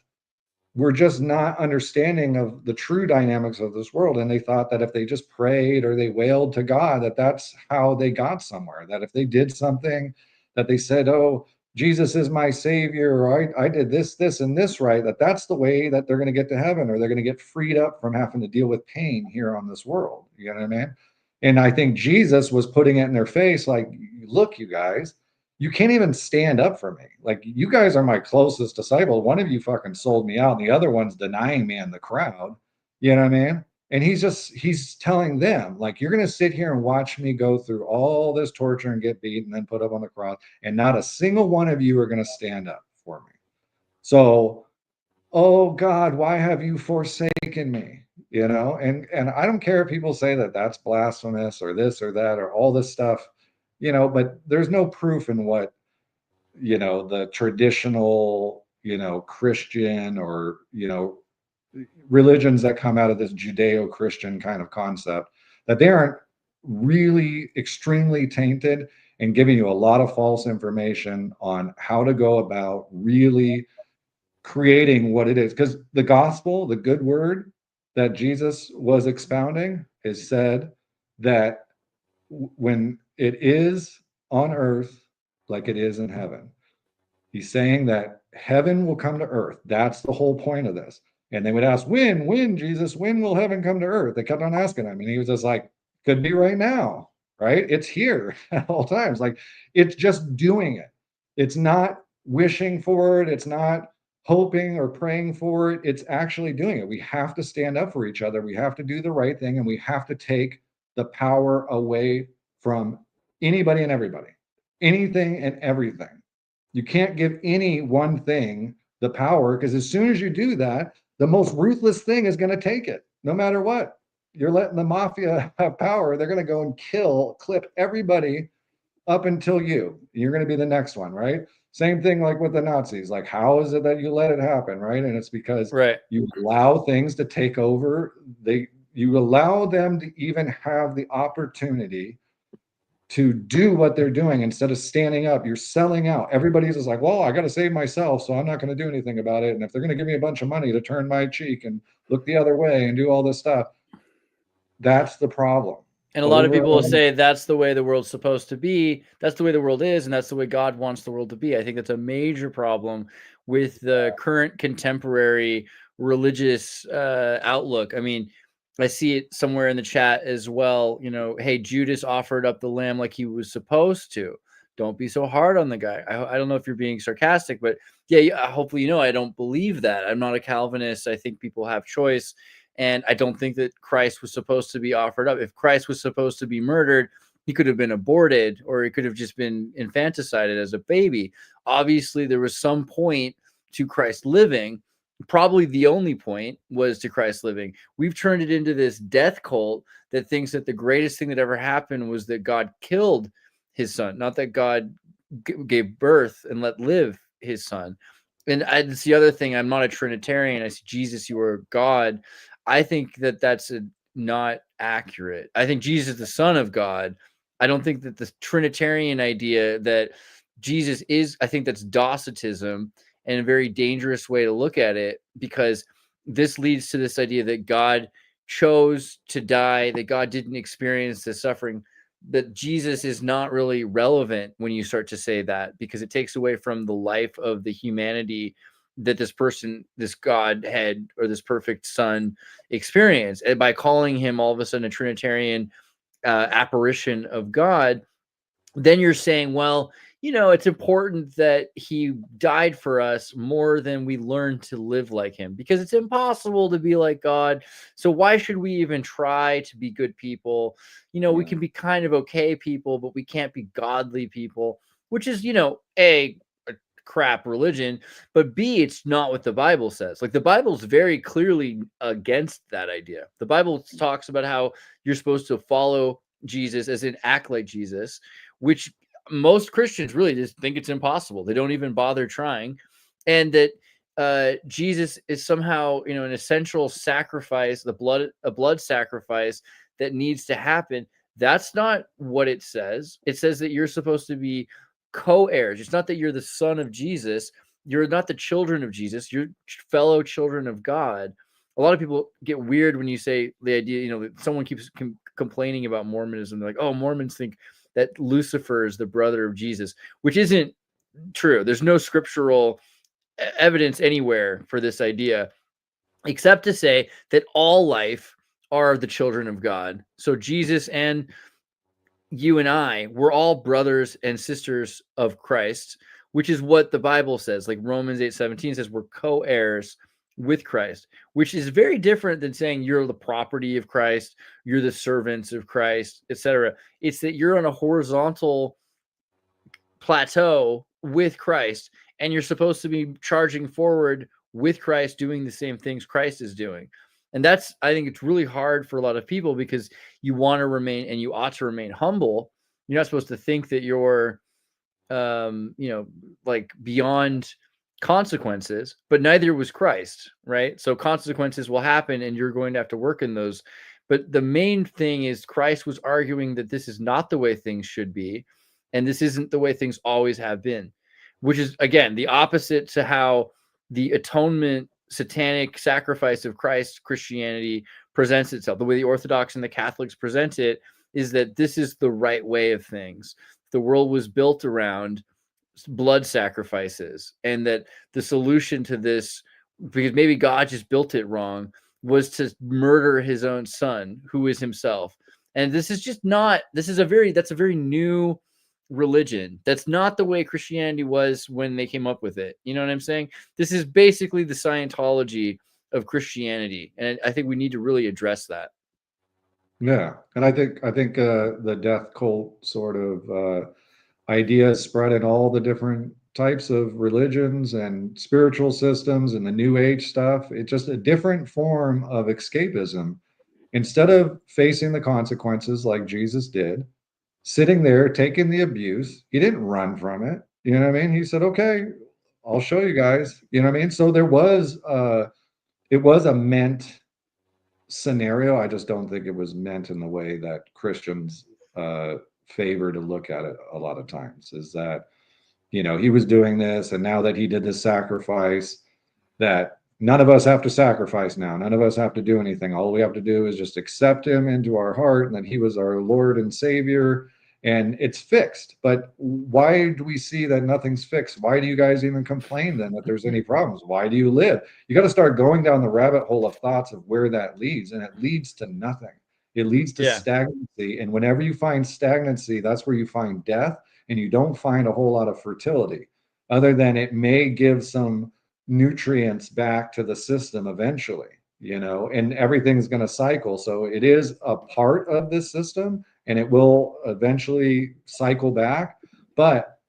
were just not understanding of the true dynamics of this world. And they thought that if they just prayed or they wailed to God, that's how they got somewhere. That if they did something, that they said, "Oh, Jesus is my savior," or I did this, and this right, that's the way that they're going to get to heaven, or they're going to get freed up from having to deal with pain here on this world. You know what I mean? And I think Jesus was putting it in their face, like, look, you guys, you can't even stand up for me. Like, you guys are my closest disciple. One of you fucking sold me out, and the other one's denying me in the crowd. You know what I mean? And he's telling them, like, you're going to sit here and watch me go through all this torture and get beat and then put up on the cross, and not a single one of you are going to stand up for me. So, oh God, why have you forsaken me? And I don't care if people say that that's blasphemous or this or that or all this stuff, but there's no proof in what, the traditional, Christian or, religions that come out of this Judeo-Christian kind of concept, that they aren't really extremely tainted and giving you a lot of false information on how to go about really creating what it is. Because the gospel, the good word that Jesus was expounding, is said that when it is on earth like it is in heaven, he's saying that heaven will come to earth. That's the whole point of this. And they would ask, when, Jesus, when will heaven come to earth? They kept on asking him. And he was just like, could be right now, right? It's here at all times. Like, it's just doing it. It's not wishing for it. It's not hoping or praying for it. It's actually doing it. We have to stand up for each other. We have to do the right thing. And we have to take the power away from anybody and everybody, anything and everything. You can't give any one thing the power, because as soon as you do that, the most ruthless thing is going to take it, no matter what. You're letting the mafia have power. They're going to go and clip everybody up until you're going to be the next one, right? Same thing like with the Nazis. Like, how is it that you let it happen, right? And it's because you allow things to take over. You allow them to even have the opportunity to do what they're doing instead of standing up. You're selling out. Everybody's just like, well, I got to save myself, so I'm not going to do anything about it. And if they're going to give me a bunch of money to turn my cheek and look the other way and do all this stuff, that's the problem. And a lot of people will say that's the way the world's supposed to be. That's the way the world is, and that's the way God wants the world to be. I think that's a major problem with the current contemporary religious outlook. I mean, I see it somewhere in the chat as well. Hey, Judas offered up the lamb like he was supposed to. Don't be so hard on the guy. I don't know if you're being sarcastic, but yeah, hopefully I don't believe that. I'm not a Calvinist. I think people have choice. And I don't think that Christ was supposed to be offered up. If Christ was supposed to be murdered, He could have been aborted, or he could have just been infanticided as a baby. Obviously, there was some point to Christ living. Probably the only point was to Christ living. We've turned it into this death cult that thinks that the greatest thing that ever happened was that God killed his son, not that God gave birth and let live his son. And it's the other thing. I'm not a Trinitarian. I say, Jesus, you are God. I think that that's not accurate. I think Jesus is the Son of God. I don't think that the Trinitarian idea that Jesus is, I think that's Docetism, and a very dangerous way to look at it, because this leads to this idea that God chose to die, that God didn't experience the suffering, that Jesus is not really relevant when you start to say that, because it takes away from the life of the humanity that this person, this Godhead, or this perfect son experienced. And by calling him all of a sudden a Trinitarian apparition of God, then you're saying, well, you know, it's important that he died for us more than we learn to live like him, because it's impossible to be like God. So why should we even try to be good people? You know, we can be kind of okay people, but we can't be godly people, which is, you know, a crap religion, but B, it's not what the Bible says. Like, the Bible's very clearly against that idea. The Bible talks about how you're supposed to follow Jesus, as in act like Jesus, which most Christians really just think it's impossible. They don't even bother trying. And that Jesus is somehow, you know, an essential sacrifice, a blood sacrifice that needs to happen. That's not what it says. It says that you're supposed to be co-heirs. It's not that you're the son of Jesus. You're not the children of Jesus. You're fellow children of God. A lot of people get weird when you say the idea, you know, that someone keeps complaining about Mormonism. They're like, oh, Mormons think that Lucifer is the brother of Jesus, which isn't true. There's no scriptural evidence anywhere for this idea, except to say that all life are the children of God. So Jesus and you and I, we're all brothers and sisters of Christ, which is what the Bible says. Like Romans 8:17 says, we're co-heirs with Christ, which is very different than saying you're the property of Christ, you're the servants of Christ, etc. It's that you're on a horizontal plateau with Christ, and you're supposed to be charging forward with Christ, doing the same things Christ is doing. And that's, I think it's really hard for a lot of people, because you want to remain, and you ought to remain humble. You're not supposed to think that you're, you know, like beyond consequences, but neither was Christ, right? So consequences will happen, and you're going to have to work in those. But the main thing is Christ was arguing that this is not the way things should be, and this isn't the way things always have been, which is, again, the opposite to how the atonement, satanic sacrifice of Christ Christianity presents itself. The way the Orthodox and the Catholics present it is that this is the right way of things. The world was built around blood sacrifices, and that the solution to this, because maybe God just built it wrong, was to murder his own son, who is himself. And this is just not, that's a very new religion. That's not the way Christianity was when they came up with it. You know what I'm saying? This is basically the Scientology of Christianity, and I think we need to really address that. Yeah, and I think the death cult sort of idea is spread in all the different types of religions and spiritual systems and the New Age stuff. It's just a different form of escapism. Instead of facing the consequences like Jesus did, sitting there taking the abuse, he didn't run from it. You know what I mean? He said, "Okay, I'll show you guys." You know what I mean? So there was it was a meant scenario. I just don't think it was meant in the way that Christians favor to look at it a lot of times, is that, you know, he was doing this, and now that he did this sacrifice, that none of us have to sacrifice now. None of us have to do anything. All we have to do is just accept him into our heart, and that he was our Lord and Savior, and it's fixed. But why do we see that nothing's fixed? Why do you guys even complain then that there's any problems? Why do you live? You got to start going down the rabbit hole of thoughts of where that leads, and it leads to nothing. It leads to stagnancy. And whenever you find stagnancy, that's where you find death, and you don't find a whole lot of fertility, other than it may give some nutrients back to the system eventually, you know, and everything's going to cycle. So it is a part of this system, and it will eventually cycle back. But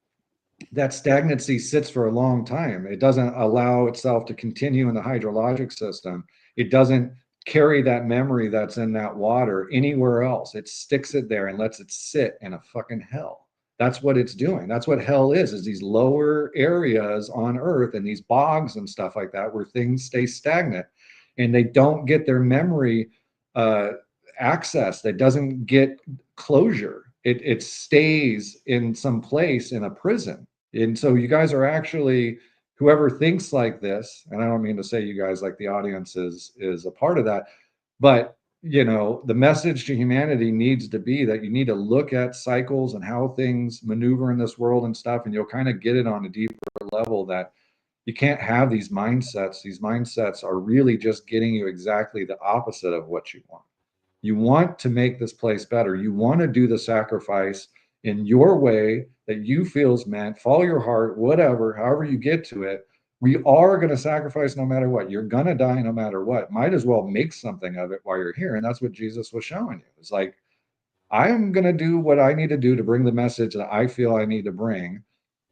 that stagnancy sits for a long time. It doesn't allow itself to continue in the hydrologic system. It doesn't carry that memory that's in that water anywhere else. It sticks it there and lets it sit in a fucking hell. That's what it's doing. That's what hell is these lower areas on earth and these bogs and stuff like that where things stay stagnant and they don't get their memory access. That doesn't get closure. It stays in some place in a prison. And so you guys are actually, whoever thinks like this, and I don't mean to say you guys, like the audience is a part of that, but you know, the message to humanity needs to be that you need to look at cycles and how things maneuver in this world and stuff, and you'll kind of get it on a deeper level that you can't have these mindsets. These mindsets are really just getting you exactly the opposite of what you want. You want to make this place better. You want to do the sacrifice in your way that you feel is meant. Follow your heart, whatever, however you get to it. We are going to sacrifice no matter what. You're going to die no matter what. Might as well make something of it while you're here. And that's what Jesus was showing you. It's like, I'm going to do what I need to do to bring the message that I feel I need to bring.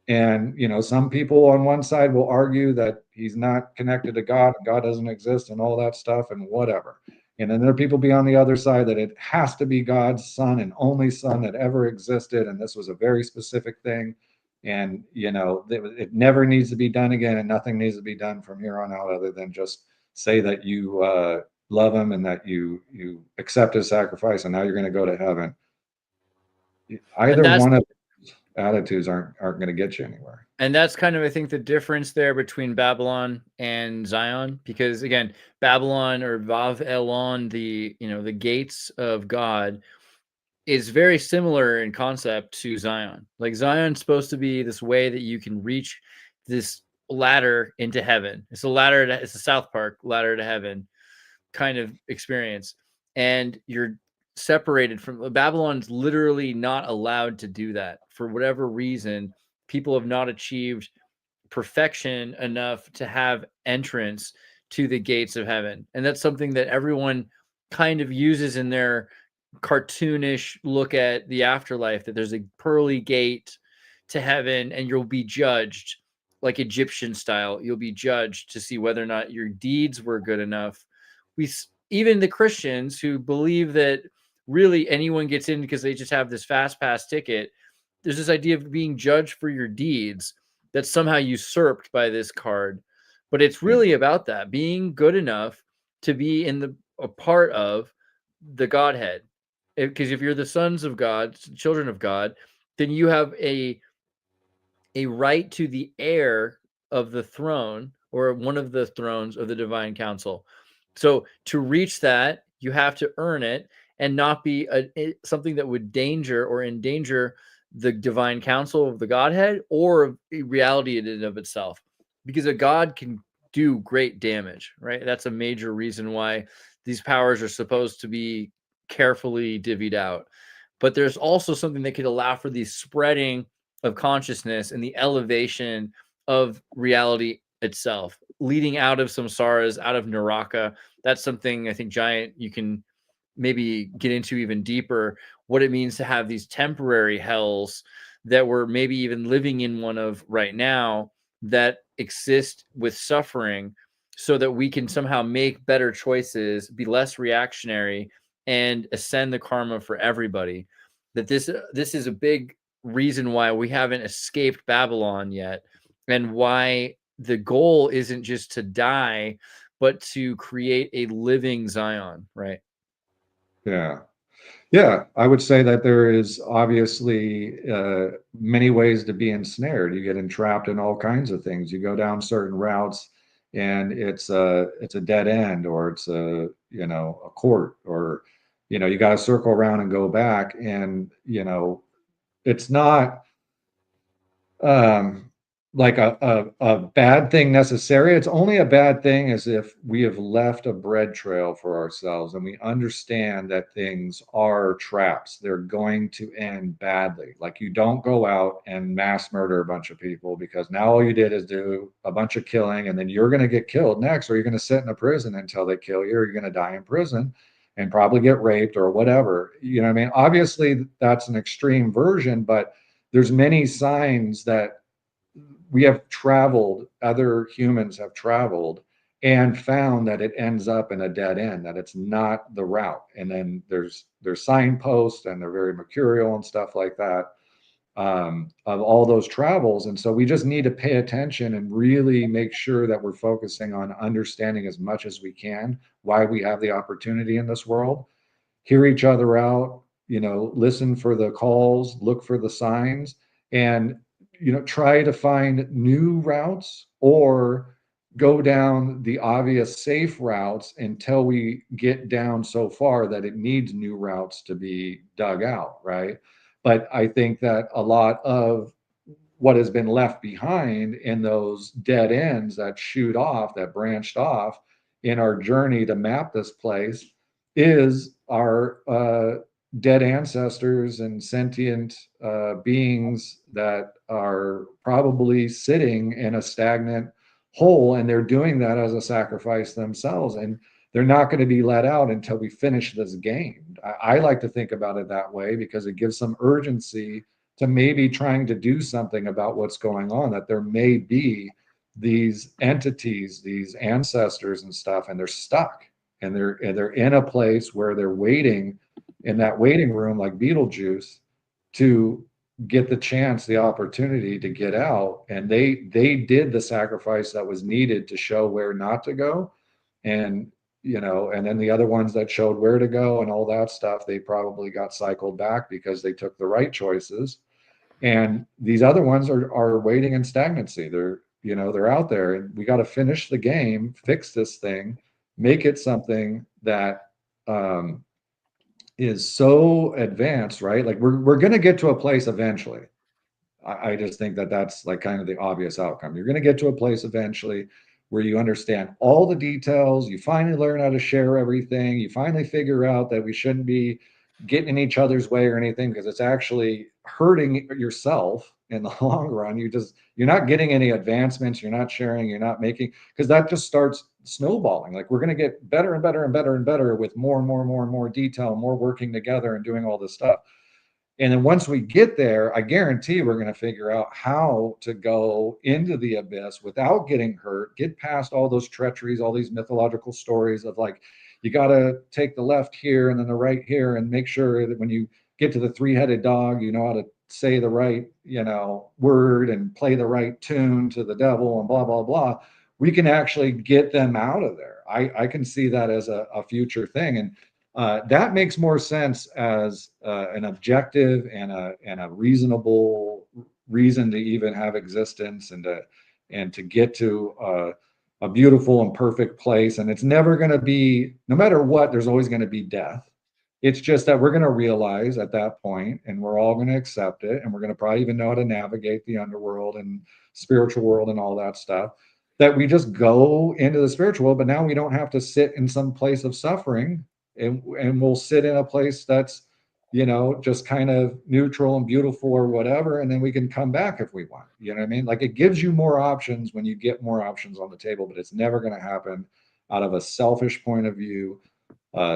And, you know, some people on one side will argue that he's not connected to God, God doesn't exist and all that stuff and whatever. And then there are people be on the other side that it has to be God's son and only son that ever existed. And this was a very specific thing. And, you know, it never needs to be done again. And nothing needs to be done from here on out other than just say that you love him and that you accept his sacrifice. And now you're going to go to heaven. Either one of these attitudes aren't going to get you anywhere. And that's kind of, I think, the difference there between Babylon and Zion, because again, Babylon or Vav Elon, the gates of God, is very similar in concept to Zion. Like Zion's supposed to be this way that you can reach this ladder into heaven. It's a ladder. It's a South Park ladder to heaven kind of experience, and you're separated from Babylon's literally not allowed to do that for whatever reason. People have not achieved perfection enough to have entrance to the gates of heaven. And that's something that everyone kind of uses in their cartoonish look at the afterlife, that there's a pearly gate to heaven and you'll be judged like Egyptian style. You'll be judged to see whether or not your deeds were good enough. Even the Christians who believe that really anyone gets in because they just have this fast pass ticket, there's this idea of being judged for your deeds that's somehow usurped by this card. But it's really about that, being good enough to be in a part of the Godhead. Because if you're the sons of God, children of God, then you have a right to the heir of the throne or one of the thrones of the divine council. So to reach that, you have to earn it and not be something that would endanger the divine counsel of the Godhead or reality in and of itself, because a God can do great damage, right? That's a major reason why these powers are supposed to be carefully divvied out. But there's also something that could allow for the spreading of consciousness and the elevation of reality itself, leading out of samsaras, out of Naraka. That's something I think, Giant, you can maybe get into even deeper, what it means to have these temporary hells that we're maybe even living in one of right now that exist with suffering, so that we can somehow make better choices, be less reactionary, and ascend the karma for everybody. That this is a big reason why we haven't escaped Babylon yet, and why the goal isn't just to die, but to create a living Zion, right? Yeah, I would say that there is obviously many ways to be ensnared. You get entrapped in all kinds of things. You go down certain routes and it's a dead end, or it's a court, or you got to circle around and go back, and it's not like a bad thing necessarily. It's only a bad thing as if we have left a bread trail for ourselves and we understand that things are traps. They're going to end badly. Like, you don't go out and mass murder a bunch of people, because now all you did is do a bunch of killing, and then you're going to get killed next, or you're going to sit in a prison until they kill you, or you're going to die in prison. and probably get raped or whatever. You know what I mean? Obviously, that's an extreme version, but there's many signs that we have traveled, other humans have traveled and found that it ends up in a dead end, that it's not the route. And then there's signposts, and they're very mercurial and stuff like that, of all those travels. And so we just need to pay attention and really make sure that we're focusing on understanding as much as we can why we have the opportunity in this world, hear each other out, you know, listen for the calls, look for the signs, and, you know, try to find new routes or go down the obvious safe routes until we get down so far that it needs new routes to be dug out, right? But I think that a lot of what has been left behind in those dead ends that shoot off, that branched off in our journey to map this place, is our dead ancestors and sentient beings that are probably sitting in a stagnant hole, and they're doing that as a sacrifice themselves, and they're not going to be let out until we finish this game. I like to think about it that way because it gives some urgency to maybe trying to do something about what's going on, that there may be these entities, these ancestors and stuff, and they're stuck, and they're in a place where they're waiting in that waiting room like Beetlejuice to get the chance, the opportunity to get out. And they did the sacrifice that was needed to show where not to go. And, you know, and then the other ones that showed where to go and all that stuff, they probably got cycled back because they took the right choices. And these other ones are waiting in stagnancy. They're, you know, they're out there, and we got to finish the game, fix this thing, make it something that is so advanced, right? Like we're going to get to a place eventually. I just think that that's like kind of the obvious outcome. You're going to get to a place eventually where you understand all the details. You finally learn how to share everything. You finally figure out that we shouldn't be getting in each other's way or anything, because it's actually hurting yourself in the long run. You're not getting any advancements. You're not sharing. You're not making, because that just starts snowballing. Like we're going to get better and better and better and better with more and more and more and more detail, more working together and doing all this stuff. And then once we get there, I guarantee we're going to figure out how to go into the abyss without getting hurt, get past all those treacheries, all these mythological stories of like, you got to take the left here and then the right here, and make sure that when you get to the three-headed dog, you know how to say the right, you know, word and play the right tune to the devil and blah, blah, blah. We can actually get them out of there. I can see that as a future thing. And that makes more sense as an objective and a reasonable reason to even have existence, and to get to a beautiful and perfect place. And it's never going to be, no matter what, there's always going to be death. It's just that we're going to realize at that point, and we're all going to accept it, and we're going to probably even know how to navigate the underworld and spiritual world and all that stuff, that we just go into the spiritual world. But now we don't have to sit in some place of suffering, and we'll sit in a place that's, you know, just kind of neutral and beautiful or whatever, and then we can come back if we want. You know what I mean? Like it gives you more options when you get more options on the table, but it's never going to happen out of a selfish point of view,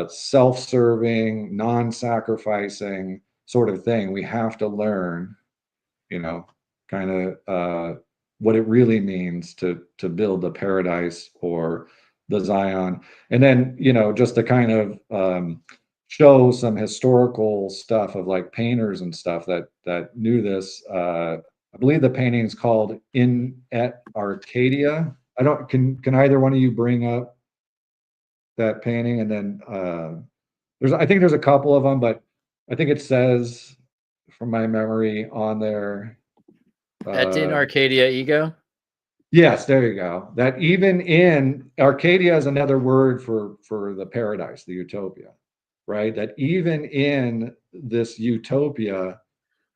self-serving, non-sacrificing sort of thing. We have to learn, you know, kind of what it really means to build the paradise or the Zion. And then, you know, just to kind of show some historical stuff of like painters and stuff that knew this. I believe the painting is called In et Arcadia. I don't, can either one of you bring up that painting? And then I think there's a couple of them, but I think it says from my memory on there. That's in Arcadia Ego? Yes, there you go. That even in Arcadia is another word for the paradise, the utopia, right? That even in this utopia,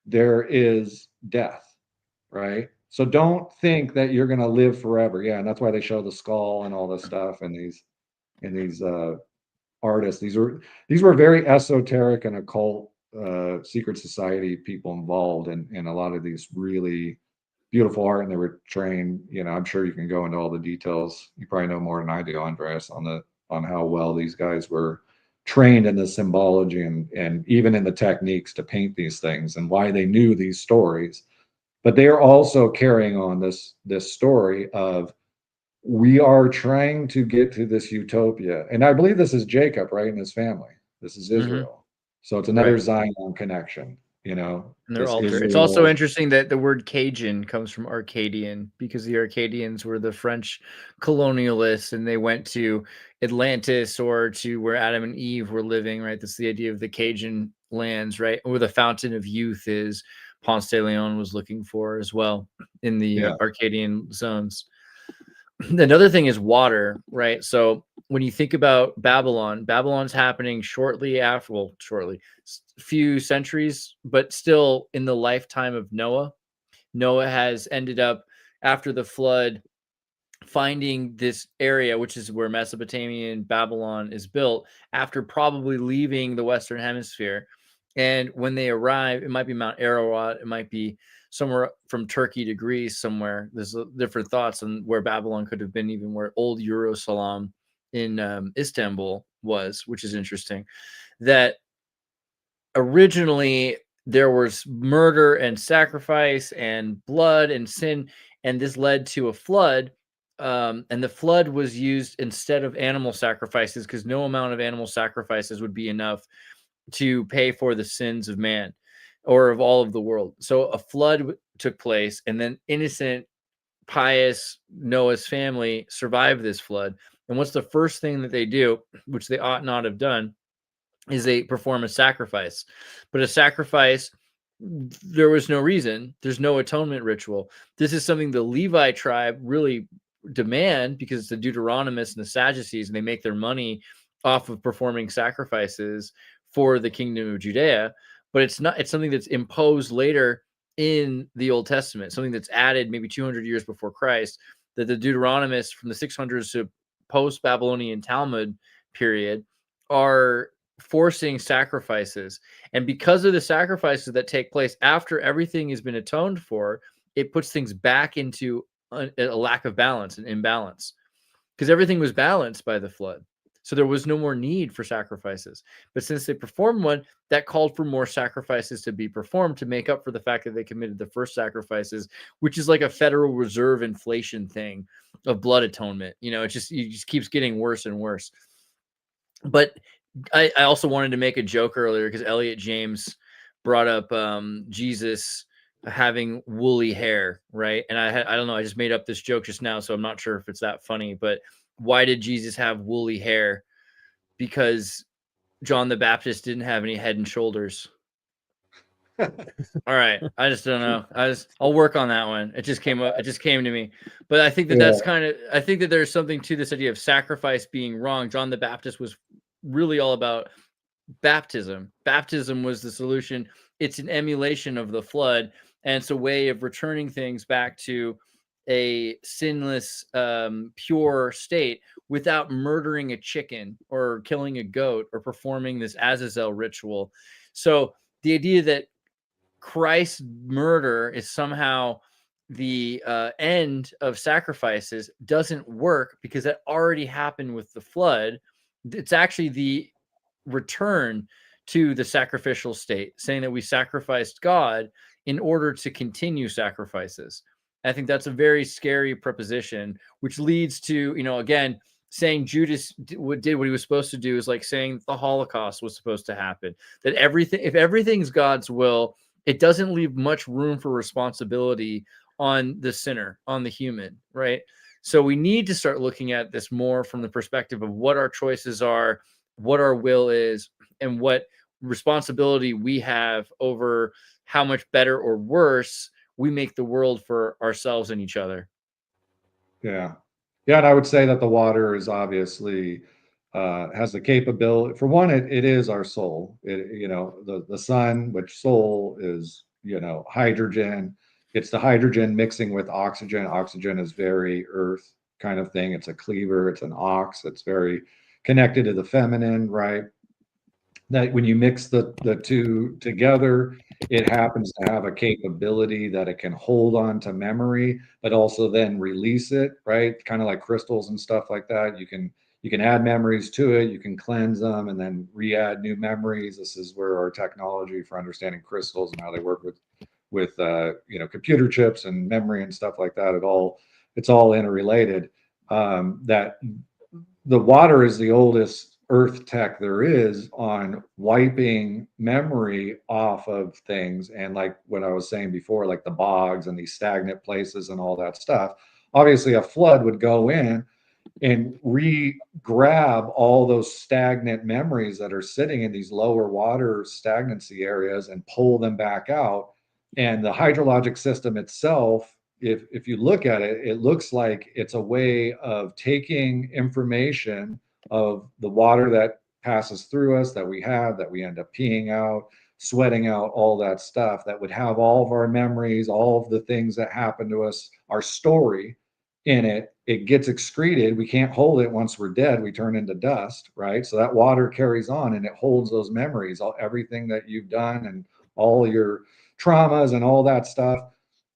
there is death, right? So don't think that you're going to live forever. Yeah, and that's why they show the skull and all this stuff, and these artists. These were very esoteric and occult, secret society people involved in a lot of these really beautiful art, and they were trained. You know, I'm sure you can go into all the details. You probably know more than I do, Andreas, on how well these guys were trained in the symbology and even in the techniques to paint these things and why they knew these stories. But they are also carrying on this story of, we are trying to get to this utopia. And I believe this is Jacob, right? And his family. This is Israel. So it's another Zion connection, you know. And their altar. It's also interesting that the word Cajun comes from Arcadian, because the Arcadians were the French colonialists, and they went to Atlantis or to where Adam and Eve were living, right? That's the idea of the Cajun lands, right? Where the fountain of youth is, Ponce de Leon was looking for as well in the Arcadian zones. Another thing is water, right? So when you think about Babylon, Babylon's happening shortly after, well, few centuries, but still in the lifetime of Noah. Noah has ended up, after the flood, finding this area, which is where Mesopotamian Babylon is built, after probably leaving the Western Hemisphere. And when they arrive, it might be Mount Ararat, it might be somewhere from Turkey to Greece somewhere. There's different thoughts on where Babylon could have been, even where old Jerusalem in Istanbul was, which is interesting. That originally there was murder and sacrifice and blood and sin, and this led to a flood. And the flood was used instead of animal sacrifices, because no amount of animal sacrifices would be enough to pay for the sins of man or of all of the world. So a flood took place, and then innocent, pious Noah's family survived this flood. And what's the first thing that they do, which they ought not have done, is they perform a sacrifice. But a sacrifice, there was no reason. There's no atonement ritual. This is something the Levi tribe really demand, because it's the Deuteronomists and the Sadducees, and they make their money off of performing sacrifices for the kingdom of Judea. But it's something that's imposed later in the Old Testament, something that's added maybe 200 years before Christ, that the Deuteronomists from the 600s to post-Babylonian Talmud period are forcing sacrifices. And because of the sacrifices that take place after everything has been atoned for, it puts things back into a lack of balance and imbalance, because everything was balanced by the flood. So there was no more need for sacrifices. But since they performed one, that called for more sacrifices to be performed to make up for the fact that they committed the first sacrifices, which is like a Federal Reserve inflation thing of blood atonement. You know, it just keeps getting worse and worse. But I also wanted to make a joke earlier, because Elliot James brought up Jesus having woolly hair, right? And I don't know, I just made up this joke just now, so I'm not sure if it's that funny, but why did Jesus have woolly hair? Because John the Baptist didn't have any head and shoulders. All right, I just don't know. I'll work on that one. It just came up. It just came to me. But I think that that's kind of. I think that there's something to this idea of sacrifice being wrong. John the Baptist was really all about baptism. Baptism was the solution. It's an emulation of the flood, and it's a way of returning things back to a sinless, pure state without murdering a chicken or killing a goat or performing this Azazel ritual. So the idea that Christ's murder is somehow the end of sacrifices doesn't work, because that already happened with the flood. It's actually the return to the sacrificial state, saying that we sacrificed God in order to continue sacrifices. I think that's a very scary proposition, which leads to, you know, again, saying Judas did what he was supposed to do is like saying the Holocaust was supposed to happen. That if everything's God's will, it doesn't leave much room for responsibility on the sinner, on the human, right? So we need to start looking at this more from the perspective of what our choices are, what our will is, and what responsibility we have over how much better or worse we make the world for ourselves and each other. Yeah. And I would say that the water is obviously has the capability. For one, it is our soul. The sun, which soul is, hydrogen. It's the hydrogen mixing with oxygen. Oxygen is very earth kind of thing. It's a cleaver. It's an ox. It's very connected to the feminine, right? That when you mix the two together, it happens to have a capability that it can hold on to memory, but also then release it, right? Kind of like crystals and stuff like that. You you can add memories to it, you can cleanse them and then re-add new memories. This is where our technology for understanding crystals and how they work with you know, computer chips and memory and stuff like that, it's all interrelated. That the water is the oldest earth tech there is on wiping memory off of things. And like what I was saying before, like the bogs and these stagnant places and all that stuff, obviously a flood would go in and grab all those stagnant memories that are sitting in these lower water stagnancy areas and pull them back out. And the hydrologic system itself, if you look at it, it looks like it's a way of taking information of the water that passes through us, that we have, that we end up peeing out, sweating out, all that stuff that would have all of our memories, all of the things that happen to us, our story in it. It gets excreted. We can't hold it once we're dead. We turn into dust, right? So that water carries on and it holds those memories, everything that you've done and all your traumas and all that stuff.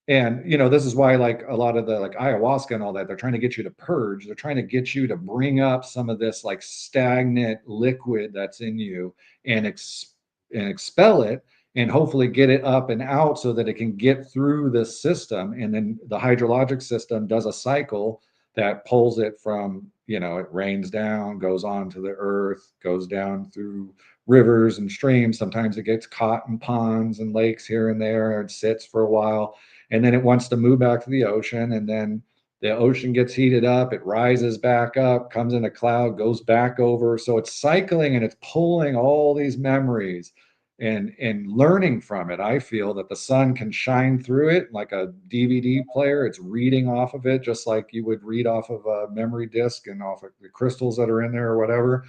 And, you know, this is why like a lot of the like ayahuasca and all that, they're trying to get you to purge. They're trying to get you to bring up some of this like stagnant liquid that's in you and expel it and hopefully get it up and out so that it can get through this system. And then the hydrologic system does a cycle that pulls it from, you know, it rains down, goes on to the earth, goes down through rivers and streams. Sometimes it gets caught in ponds and lakes here and there, and it sits for a while. And then it wants to move back to the ocean. And then the ocean gets heated up, it rises back up, comes in a cloud, goes back over. So it's cycling and it's pulling all these memories and learning from it. I feel that the sun can shine through it like a DVD player. It's reading off of it just like you would read off of a memory disk and off of the crystals that are in there or whatever.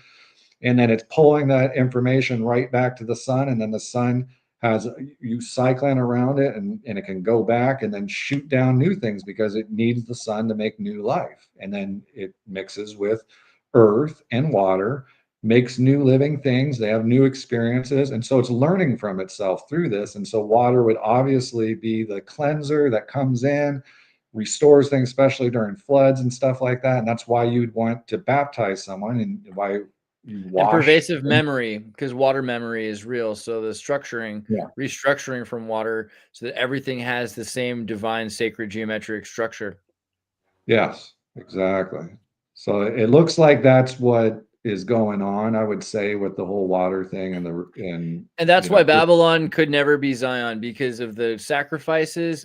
And then it's pulling that information right back to the sun. And then the sun has you cycling around it and it can go back and then shoot down new things because it needs the sun to make new life. And then it mixes with earth and water, makes new living things. They have new experiences. And so it's learning from itself through this. And so water would obviously be the cleanser that comes in, restores things, especially during floods and stuff like that. And that's why you'd want to baptize someone and why you wash. And pervasive memory, because water memory is real. So the restructuring from water so that everything has the same divine sacred geometric structure. Yes, exactly. So it looks like that's what is going on, I would say, with the whole water thing and that's why Babylon could never be Zion, because of the sacrifices.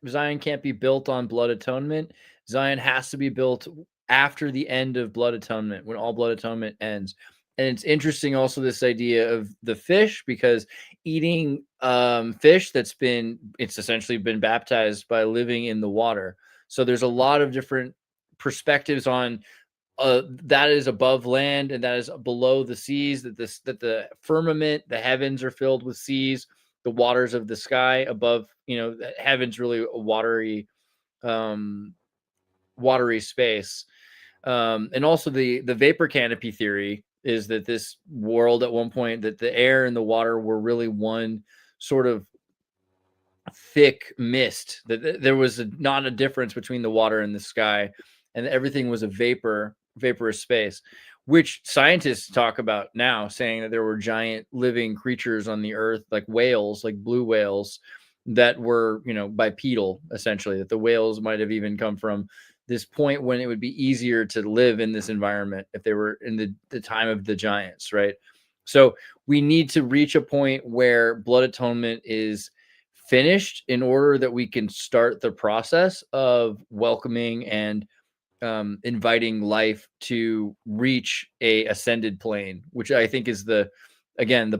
Zion can't be built on blood atonement. Zion has to be built after the end of blood atonement, when all blood atonement ends. And it's interesting also this idea of the fish, because eating fish it's essentially been baptized by living in the water. So there's a lot of different perspectives on that is above land and that is below the seas, that the firmament, the heavens are filled with seas, the waters of the sky above, you know, the heaven's really a watery space. And also the vapor canopy theory is that this world at one point, that the air and the water were really one sort of thick mist, that there was not a difference between the water and the sky, and everything was a vaporous space, which scientists talk about now, saying that there were giant living creatures on the earth, like whales, like blue whales, that were, you know, bipedal, essentially, that the whales might have even come from this point when it would be easier to live in this environment if they were in the time of the giants, right? So we need to reach a point where blood atonement is finished in order that we can start the process of welcoming and inviting life to reach a ascended plane, which I think is the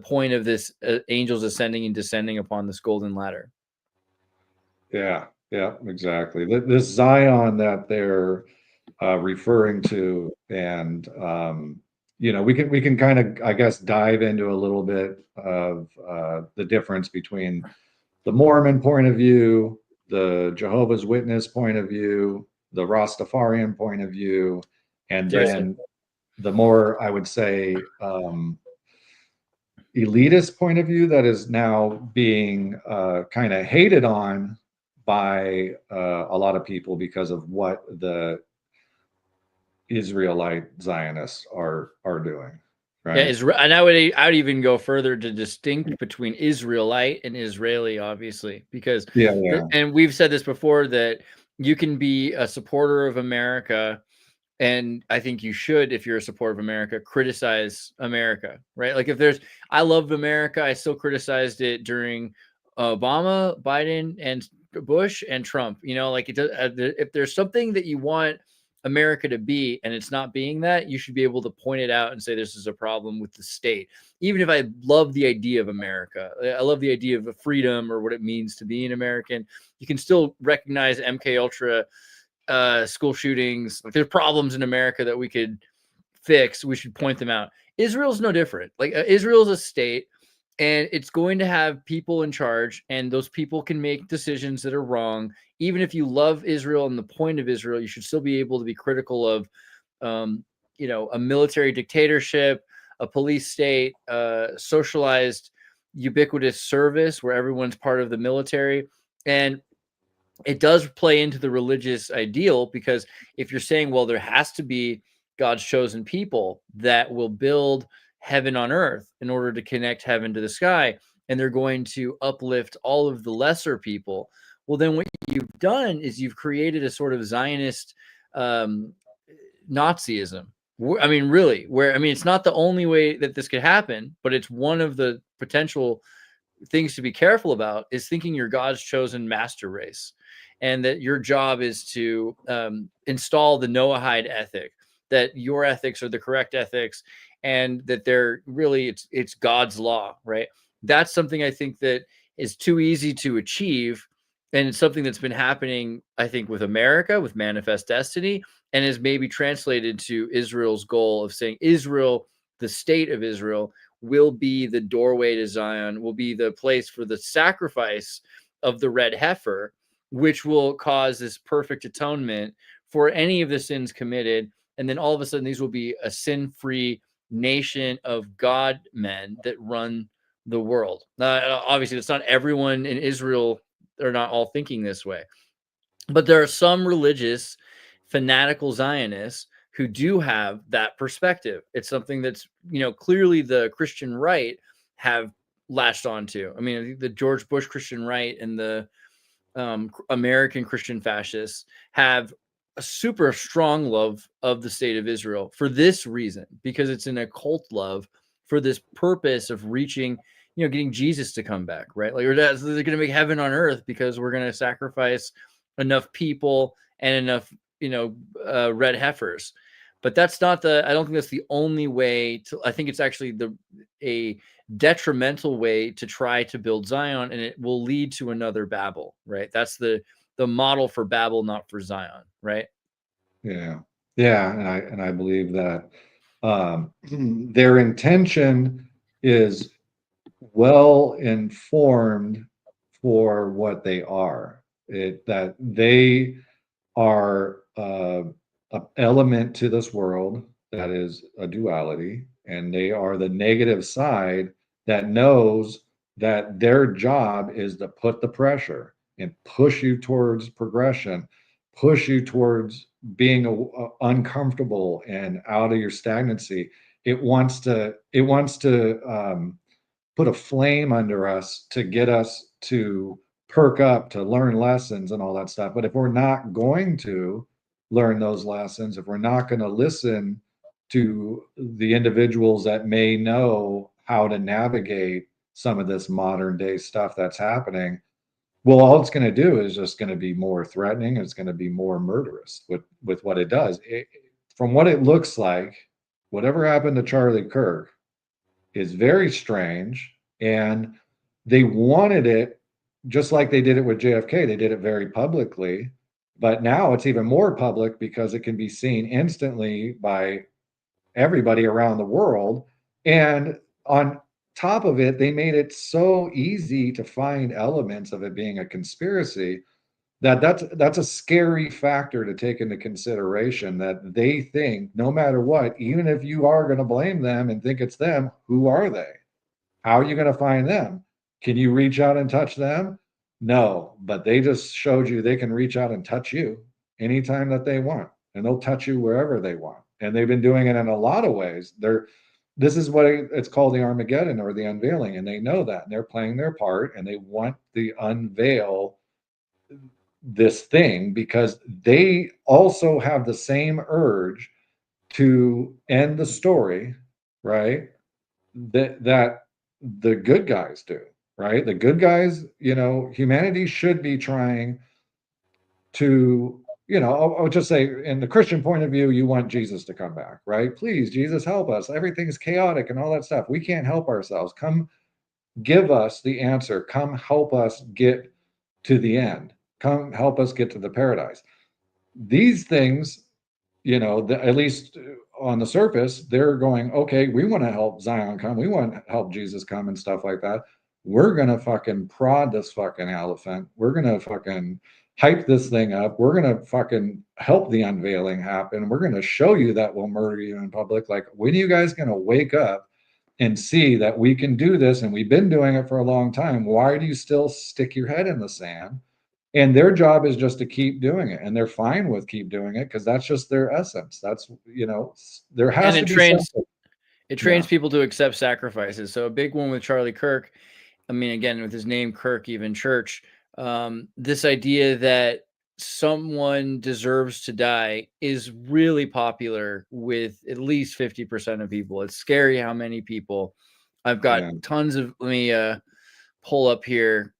point of this angels ascending and descending upon this golden ladder. Yeah, exactly. This Zion that they're referring to, and you know, we can kind of, I guess, dive into a little bit of the difference between the Mormon point of view, the Jehovah's Witness point of view, the Rastafarian point of view, and then the more, I would say, elitist point of view that is now being kind of hated on by a lot of people because of what the Israelite Zionists are doing. Yeah, Right. and I would even go further to distinct between Israelite and Israeli, obviously, because and we've said this before, that you can be a supporter of America, and I think you should, if you're a supporter of America, criticize America, right? Like I loved America, I still criticized it during Obama, Biden, and Bush and Trump. You know, like if there's something that you want America to be and it's not being that, you should be able to point it out and say this is a problem with the state. Even if I love the idea of America, I love the idea of freedom or what it means to be an American, you can still recognize MK Ultra school shootings. Like, there's problems in America that we could fix. We should point them out. Israel's no different. Like Israel's a state, and it's going to have people in charge, and those people can make decisions that are wrong. Even if you love Israel and the point of Israel, you should still be able to be critical of, you know, a military dictatorship, a police state, socialized, ubiquitous service where everyone's part of the military. And it does play into the religious ideal, because if you're saying, well, there has to be God's chosen people that will build heaven on earth in order to connect heaven to the sky, and they're going to uplift all of the lesser people, well, then what you've done is you've created a sort of Zionist Nazism. I mean, really, it's not the only way that this could happen, but it's one of the potential things to be careful about, is thinking you're God's chosen master race, and that your job is to install the Noahide ethic, that your ethics are the correct ethics, and that they're really, it's God's law, right? That's something I think that is too easy to achieve, and it's something that's been happening, I think, with America, with Manifest Destiny, and is maybe translated to Israel's goal of saying Israel, the state of Israel, will be the doorway to Zion, will be the place for the sacrifice of the red heifer, which will cause this perfect atonement for any of the sins committed. And then all of a sudden, these will be a sin-free nation of God men that run the world. Obviously, it's not everyone in Israel. They're not all thinking this way. But there are some religious, fanatical Zionists who do have that perspective. It's something that's, you know, clearly the Christian right have latched onto. I mean, I think the George Bush Christian right and the American Christian fascists have a super strong love of the state of Israel for this reason, because it's an occult love for this purpose of reaching, you know, getting Jesus to come back, right? Like, they're going to make heaven on earth because we're going to sacrifice enough people and enough, you know, red heifers. But that's not I don't think that's the only way to, I think it's actually a detrimental way to try to build Zion, and it will lead to another Babel, right? That's the model for Babel, not for Zion, right? Yeah. And I believe that their intention is well informed for what they are. That they are an element to this world that is a duality, and they are the negative side that knows that their job is to put the pressure and push you towards progression, push you towards being uncomfortable and out of your stagnancy. It wants to put a flame under us to get us to perk up, to learn lessons and all that stuff. But if we're not going to learn those lessons, if we're not going to listen to the individuals that may know how to navigate some of this modern day stuff that's happening, well, all it's going to do is just going to be more threatening. It's going to be more murderous with what it does. From what it looks like, whatever happened to Charlie Kirk is very strange, and they wanted it just like they did it with JFK. They did it very publicly, but now it's even more public because it can be seen instantly by everybody around the world. And on top of it, they made it so easy to find elements of it being a conspiracy that's a scary factor to take into consideration, that they think no matter what, even if you are going to blame them and think it's them, who are they? How are you going to find them? Can you reach out and touch them? No, but they just showed you they can reach out and touch you anytime that they want. and they'll touch you wherever they want. And they've been doing it in a lot of ways. This is what it's called, the Armageddon or the unveiling, and they know that, and they're playing their part, and they want to unveil this thing because they also have the same urge to end the story, right? That the good guys do, right? The good guys, humanity should be trying to, I'll just say, in the Christian point of view, you want Jesus to come back, right? Please, Jesus, help us. Everything's chaotic and all that stuff. We can't help ourselves. Come give us the answer. Come help us get to the end. Come help us get to the paradise. These things, at least on the surface, they're going, okay, we want to help Zion come. We want to help Jesus come and stuff like that. We're going to fucking prod this fucking elephant. We're going to fucking hype this thing up. We're going to fucking help the unveiling happen. We're going to show you that we'll murder you in public. Like, when are you guys going to wake up and see that we can do this? And we've been doing it for a long time. Why do you still stick your head in the sand? And their job is just to keep doing it, and they're fine with keep doing it because that's just their essence. That's, there has to be something. It trains people to accept sacrifices. So a big one with Charlie Kirk, I mean, again, with his name Kirk, even church, this idea that someone deserves to die is really popular with at least 50% of people. It's scary how many people. I've got tons of, let me pull up here.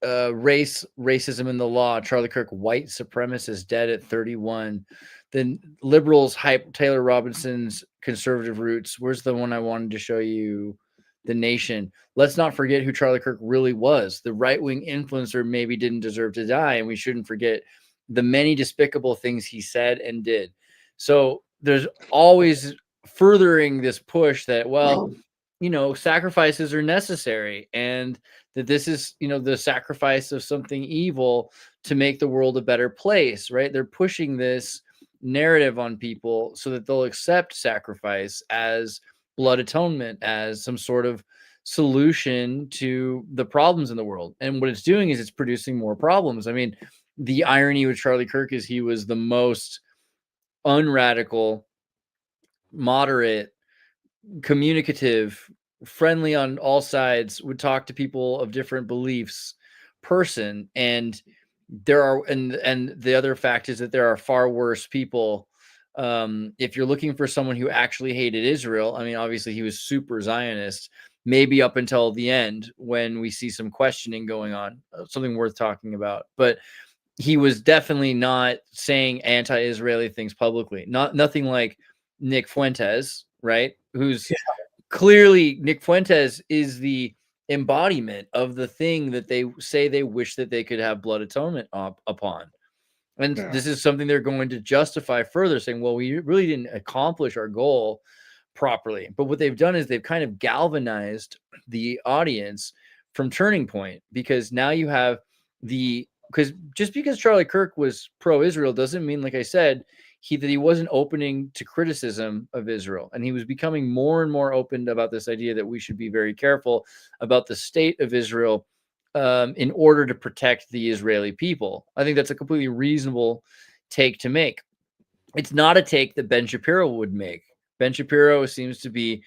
Racism in the law. Charlie Kirk, white supremacist, dead at 31. Then liberals hype Taylor Robinson's conservative roots. Where's the one I wanted to show you? The Nation. Let's not forget who Charlie Kirk really was. The right-wing influencer maybe didn't deserve to die, and we shouldn't forget the many despicable things he said and did. So there's always furthering this push that, well, sacrifices are necessary, and that this is, the sacrifice of something evil to make the world a better place, right? They're pushing this narrative on people so that they'll accept sacrifice as blood atonement, as some sort of solution to the problems in the world. And what it's doing is it's producing more problems. I mean, the irony with Charlie Kirk is he was the most unradical, moderate, communicative, friendly on all sides, would talk to people of different beliefs person. And there are, and the other fact is that there are far worse people. If you're looking for someone who actually hated Israel, I mean, obviously he was super Zionist, maybe up until the end when we see some questioning going on, something worth talking about. But he was definitely not saying anti-Israeli things publicly. Nothing like Nick Fuentes, right? Who's clearly, Nick Fuentes is the embodiment of the thing that they say they wish that they could have blood atonement upon. And this is something they're going to justify further, saying, well, we really didn't accomplish our goal properly. But what they've done is they've kind of galvanized the audience from Turning Point, because now you have because just because Charlie Kirk was pro-Israel doesn't mean, like I said, that he wasn't opening to criticism of Israel. And he was becoming more and more open about this idea that we should be very careful about the state of Israel in order to protect the Israeli people. I think that's a completely reasonable take to make. It's not a take that Ben Shapiro would make. Ben Shapiro seems to be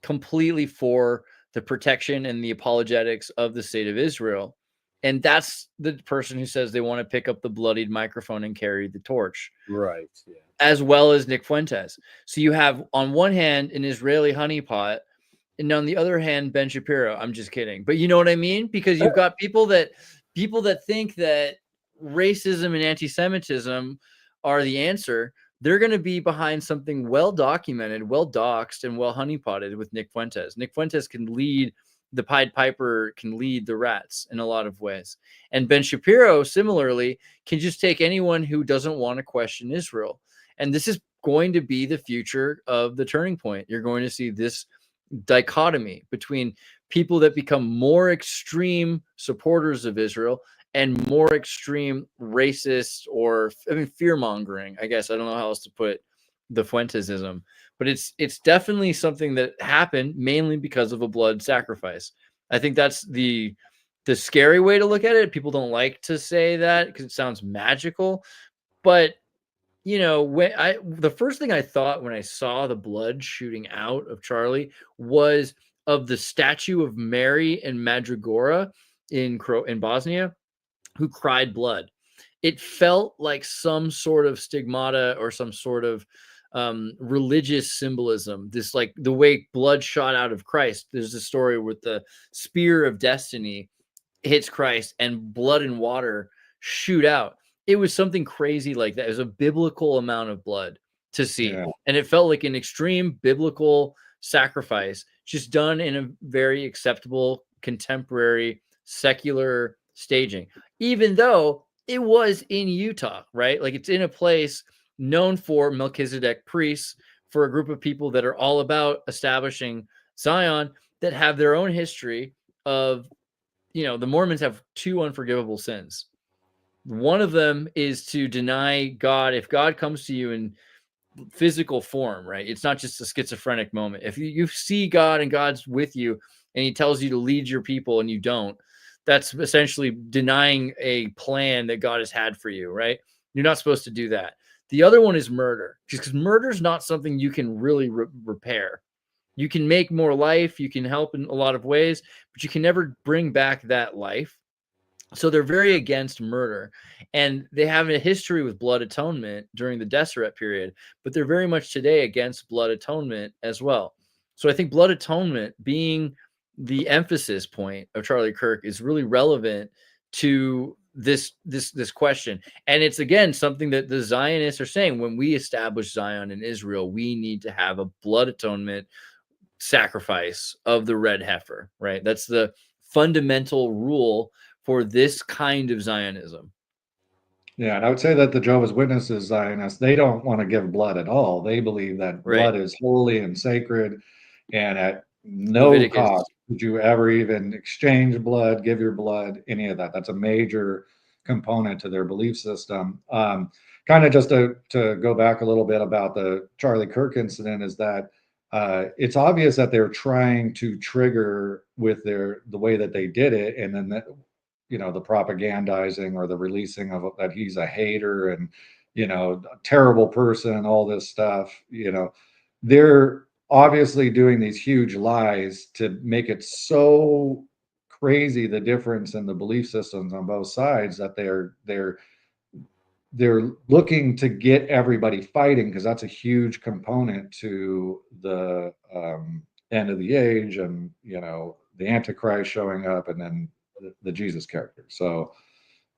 completely for the protection and the apologetics of the state of Israel. And that's the person who says they want to pick up the bloodied microphone and carry the torch. Right. Yeah. As well as Nick Fuentes. So you have, on one hand, an Israeli honeypot, and on the other hand, Ben Shapiro. I'm just kidding. But you know what I mean? Because you've got people that think that racism and anti-Semitism are the answer. They're going to be behind something well documented, well doxed, and well honeypotted with Nick Fuentes. Nick Fuentes can lead the Pied Piper, can lead the rats in a lot of ways. And Ben Shapiro, similarly, can just take anyone who doesn't want to question Israel. And this is going to be the future of the Turning Point. You're going to see this dichotomy between people that become more extreme supporters of Israel and more extreme racist or, fear-mongering, I guess. I don't know how else to put the Fuentesism. But it's definitely something that happened mainly because of a blood sacrifice. I think that's the scary way to look at it. People don't like to say that because it sounds magical. But you know, the first thing I thought when I saw the blood shooting out of Charlie was of the statue of Mary and Madrigora in Bosnia, who cried blood. It felt like some sort of stigmata or some sort of religious symbolism. This, like the way blood shot out of Christ. There's a story with the spear of destiny hits Christ and blood and water shoot out. It was something crazy like that. It was a biblical amount of blood to see. Yeah. And it felt like an extreme biblical sacrifice, just done in a very acceptable, contemporary, secular staging, even though it was in Utah, right? Like it's in a place known for Melchizedek priests, for a group of people that are all about establishing Zion, that have their own history of, you know, the Mormons have two unforgivable sins. One of them is to deny God. If God comes to you in physical form, right? It's not just a schizophrenic moment. If you see God and God's with you and he tells you to lead your people and you don't, that's essentially denying a plan that God has had for you, right? You're not supposed to do that. The other one is murder, just because murder is not something you can really repair. You can make more life, you can help in a lot of ways, but you can never bring back that life. So they're very against murder, and they have a history with blood atonement during the Deseret period, but they're very much today against blood atonement as well. So I think blood atonement being the emphasis point of Charlie Kirk is really relevant to this question. And it's again something that the Zionists are saying: when we establish Zion in Israel, we need to have a blood atonement sacrifice of the red heifer, right? That's the fundamental rule for this kind of Zionism. Yeah, and I would say that the Jehovah's Witnesses Zionists, they don't want to give blood at all. They believe that blood is holy and sacred, and at no cost would you ever even exchange blood, give your blood, any of that. That's a major component to their belief system. Kind of just to go back a little bit about the Charlie Kirk incident is that it's obvious that they're trying to trigger with the way that they did it, and then that, you know, the propagandizing or the releasing of that he's a hater and, you know, a terrible person, all this stuff. You know, they're obviously doing these huge lies to make it so crazy, the difference in the belief systems on both sides, that they're looking to get everybody fighting, because that's a huge component to the end of the age, and, you know, the Antichrist showing up, and then the Jesus character. So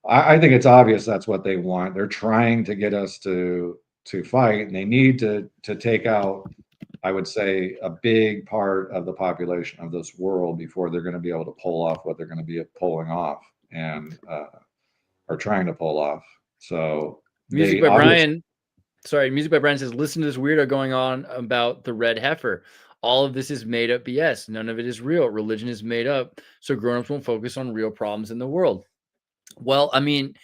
I think it's obvious that's what they want. They're trying to get us to fight, and they need to take out, I would say, a big part of the population of this world before they're going to be able to pull off what they're going to be pulling off and are trying to pull off. So Music by Brian says, listen to this weirdo going on about the red heifer. All of this is made up BS. None of it is real. Religion is made up, so grown-ups won't focus on real problems in the world. Well, I mean,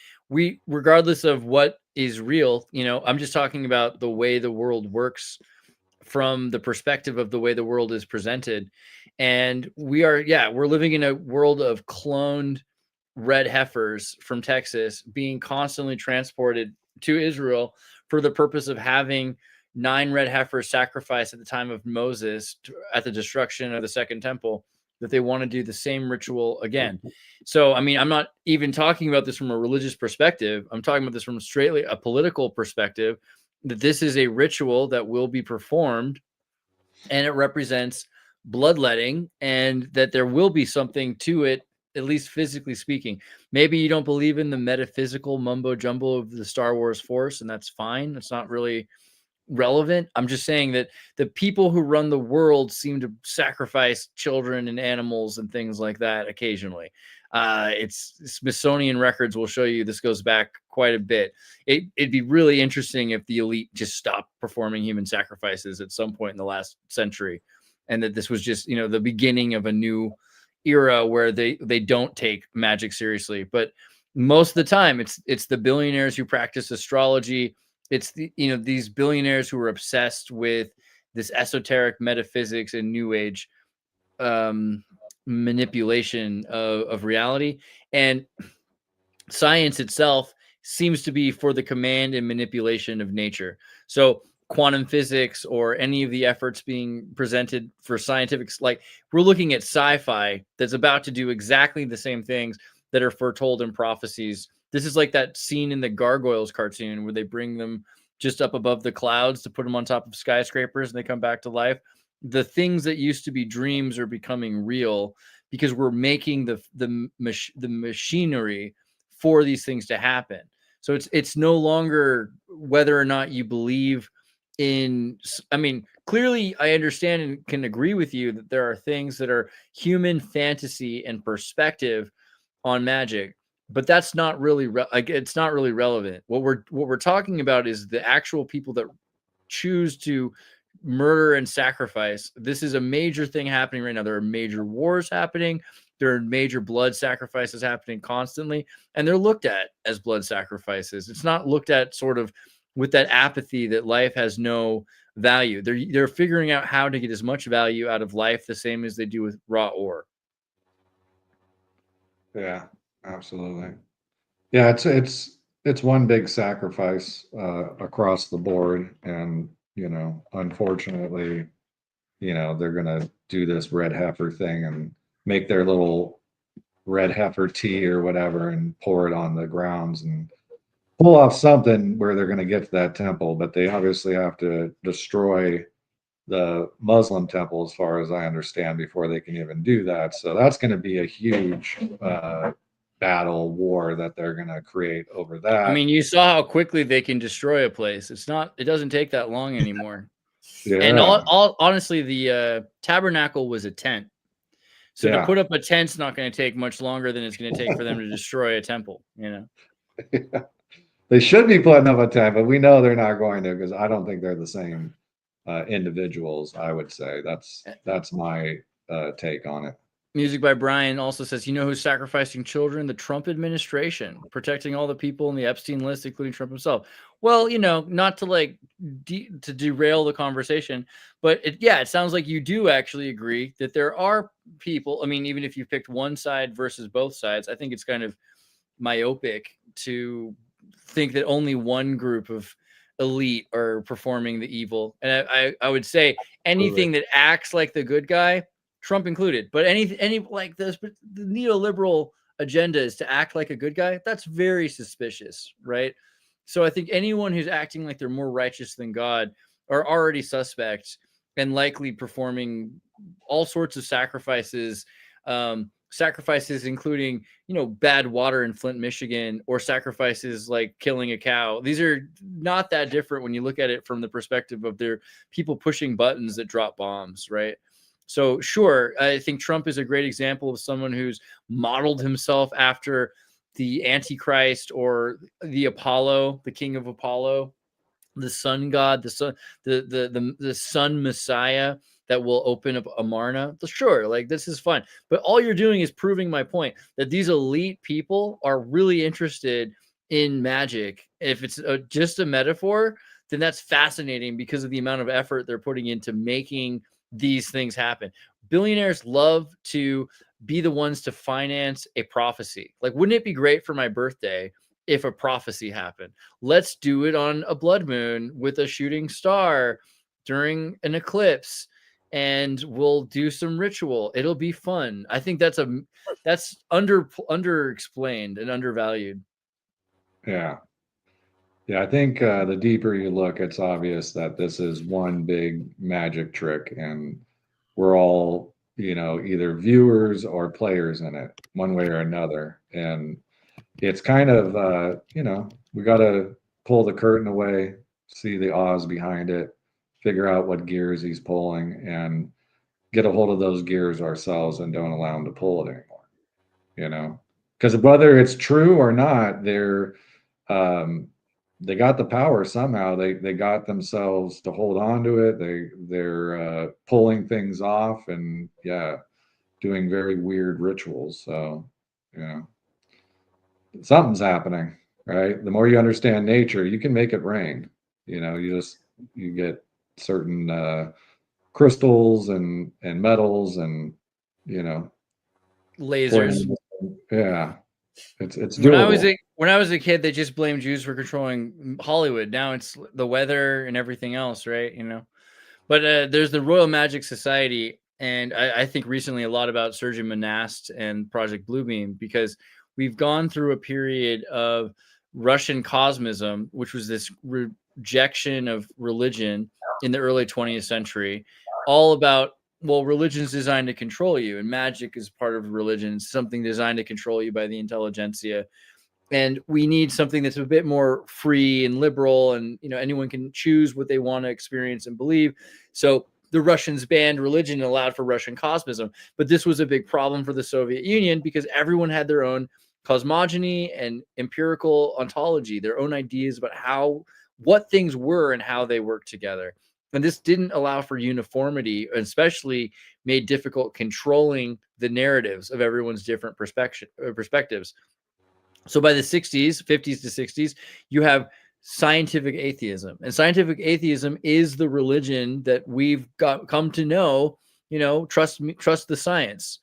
regardless of what is real, you know, I'm just talking about the way the world works from the perspective of the way the world is presented. And we're living in a world of cloned red heifers from Texas being constantly transported to Israel for the purpose of having 9 red heifers sacrificed at the time of Moses at the destruction of the Second Temple, that they want to do the same ritual again. So, I mean, I'm not even talking about this from a religious perspective. I'm talking about this from straightly a political perspective, that this is a ritual that will be performed and it represents bloodletting, and that there will be something to it, at least physically speaking. Maybe you don't believe in the metaphysical mumbo jumbo of the Star Wars Force, and that's fine. It's not really relevant. I'm just saying that the people who run the world seem to sacrifice children and animals and things like that occasionally. It's Smithsonian records will show you this goes back quite a bit. It'd be really interesting if the elite just stopped performing human sacrifices at some point in the last century, and that this was just, you know, the beginning of a new era where they don't take magic seriously. But most of the time it's the billionaires who practice astrology. It's the, you know, these billionaires who are obsessed with this esoteric metaphysics and new age manipulation of reality. And science itself seems to be for the command and manipulation of nature. So quantum physics or any of the efforts being presented for scientific, like we're looking at sci-fi that's about to do exactly the same things that are foretold in prophecies. This is like that scene in the Gargoyles cartoon where they bring them just up above the clouds to put them on top of skyscrapers and they come back to life. The things that used to be dreams are becoming real because we're making the machinery for these things to happen. So it's no longer whether or not you believe in, I mean, clearly I understand and can agree with you that there are things that are human fantasy and perspective on magic, but that's not really it's not really relevant. What we're talking about is the actual people that choose to murder and sacrifice. This is a major thing happening right now. There are major wars happening. There are major blood sacrifices happening constantly, and they're looked at as blood sacrifices. It's not looked at sort of with that apathy that life has no value. They're figuring out how to get as much value out of life, the same as they do with raw ore. Yeah, absolutely. Yeah, it's one big sacrifice across the board, and unfortunately, they're gonna do this red heifer thing and make their little red heifer tea or whatever and pour it on the grounds and pull off something where they're going to get to that temple, but they obviously have to destroy the Muslim temple, as far as I understand, before they can even do that. So that's going to be a huge battle war that they're going to create over that. I mean, you saw how quickly they can destroy a place. It doesn't take that long anymore. Yeah. And honestly, the tabernacle was a tent. So to put up a tent's not going to take much longer than it's going to take for them to destroy a temple, Yeah. They should be putting up a tent, but we know they're not going to, because I don't think they're the same individuals, I would say. That's my take on it. Music by Brian also says, who's sacrificing children? The Trump administration, protecting all the people in the Epstein list, including Trump himself. Well, not to to derail the conversation, but it sounds like you do actually agree that there are people. I mean, even if you picked one side versus both sides, I think it's kind of myopic to think that only one group of elite are performing the evil. And I would say anything that acts like the good guy, Trump included, but any like this, but the neoliberal agenda is to act like a good guy. That's very suspicious, right? So I think anyone who's acting like they're more righteous than God are already suspects and likely performing all sorts of sacrifices, sacrifices including bad water in Flint, Michigan, or sacrifices like killing a cow. These are not that different when you look at it from the perspective of their people pushing buttons that drop bombs, right? So sure, I think Trump is a great example of someone who's modeled himself after the Antichrist or the Apollo, the king of Apollo, the sun god, the sun messiah that will open up Amarna. Sure, like this is fun. But all you're doing is proving my point that these elite people are really interested in magic. If it's just a metaphor, then that's fascinating because of the amount of effort they're putting into making these things happen. Billionaires love to be the ones to finance a prophecy. Like, wouldn't it be great for my birthday if a prophecy happened? Let's do it on a blood moon with a shooting star during an eclipse, and we'll do some ritual. It'll be fun. I think that's under-explained and undervalued. Yeah. I think the deeper you look, it's obvious that this is one big magic trick, and we're all, either viewers or players in it, one way or another. And it's kind of, we got to pull the curtain away, see the Oz behind it, figure out what gears he's pulling, and get a hold of those gears ourselves and don't allow him to pull it anymore, because whether it's true or not, they got the power somehow. They got themselves to hold on to it. They're pulling things off and doing very weird rituals. So, something's happening, right? The more you understand nature, you can make it rain. You get certain crystals and metals and lasers. Yeah. It's doable. When I was a kid, they just blamed Jews for controlling Hollywood. Now it's the weather and everything else, right? But there's the Royal Magic Society, and I think recently a lot about Surgeon Monast and Project Bluebeam, because we've gone through a period of Russian cosmism, which was this rejection of religion in the early 20th century, all about, well, religion's designed to control you, and magic is part of religion, something designed to control you by the intelligentsia. And we need something that's a bit more free and liberal, and anyone can choose what they want to experience and believe. So the Russians banned religion and allowed for Russian cosmism, but this was a big problem for the Soviet Union because everyone had their own cosmogony and empirical ontology, their own ideas about what things were and how they worked together. And this didn't allow for uniformity, especially made difficult controlling the narratives of everyone's different perspectives. So by the 50s to 60s, you have scientific atheism. And scientific atheism is the religion that we've come to know, trust the science,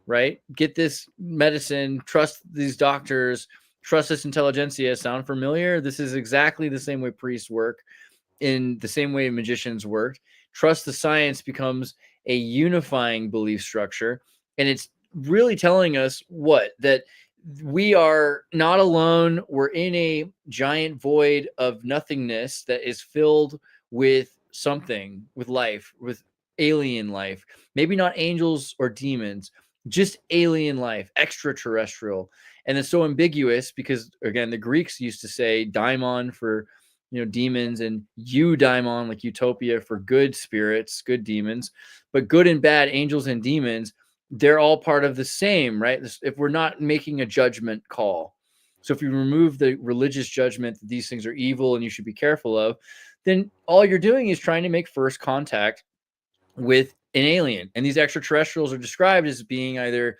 right? Get this medicine, trust these doctors, trust this intelligentsia. Sound familiar? This is exactly the same way priests work, in the same way magicians work. Trust the science becomes a unifying belief structure. And it's really telling us that we are not alone. We're in a giant void of nothingness that is filled with something, with life, with alien life. Maybe not angels or demons, just alien life, extraterrestrial. And it's so ambiguous because, again, the Greeks used to say daimon for demons, and eudaimon, like utopia, for good spirits, good demons. But good and bad, angels and demons, they're all part of the same, right? If we're not making a judgment call. So if you remove the religious judgment that these things are evil and you should be careful of, then all you're doing is trying to make first contact with an alien. And these extraterrestrials are described as being either,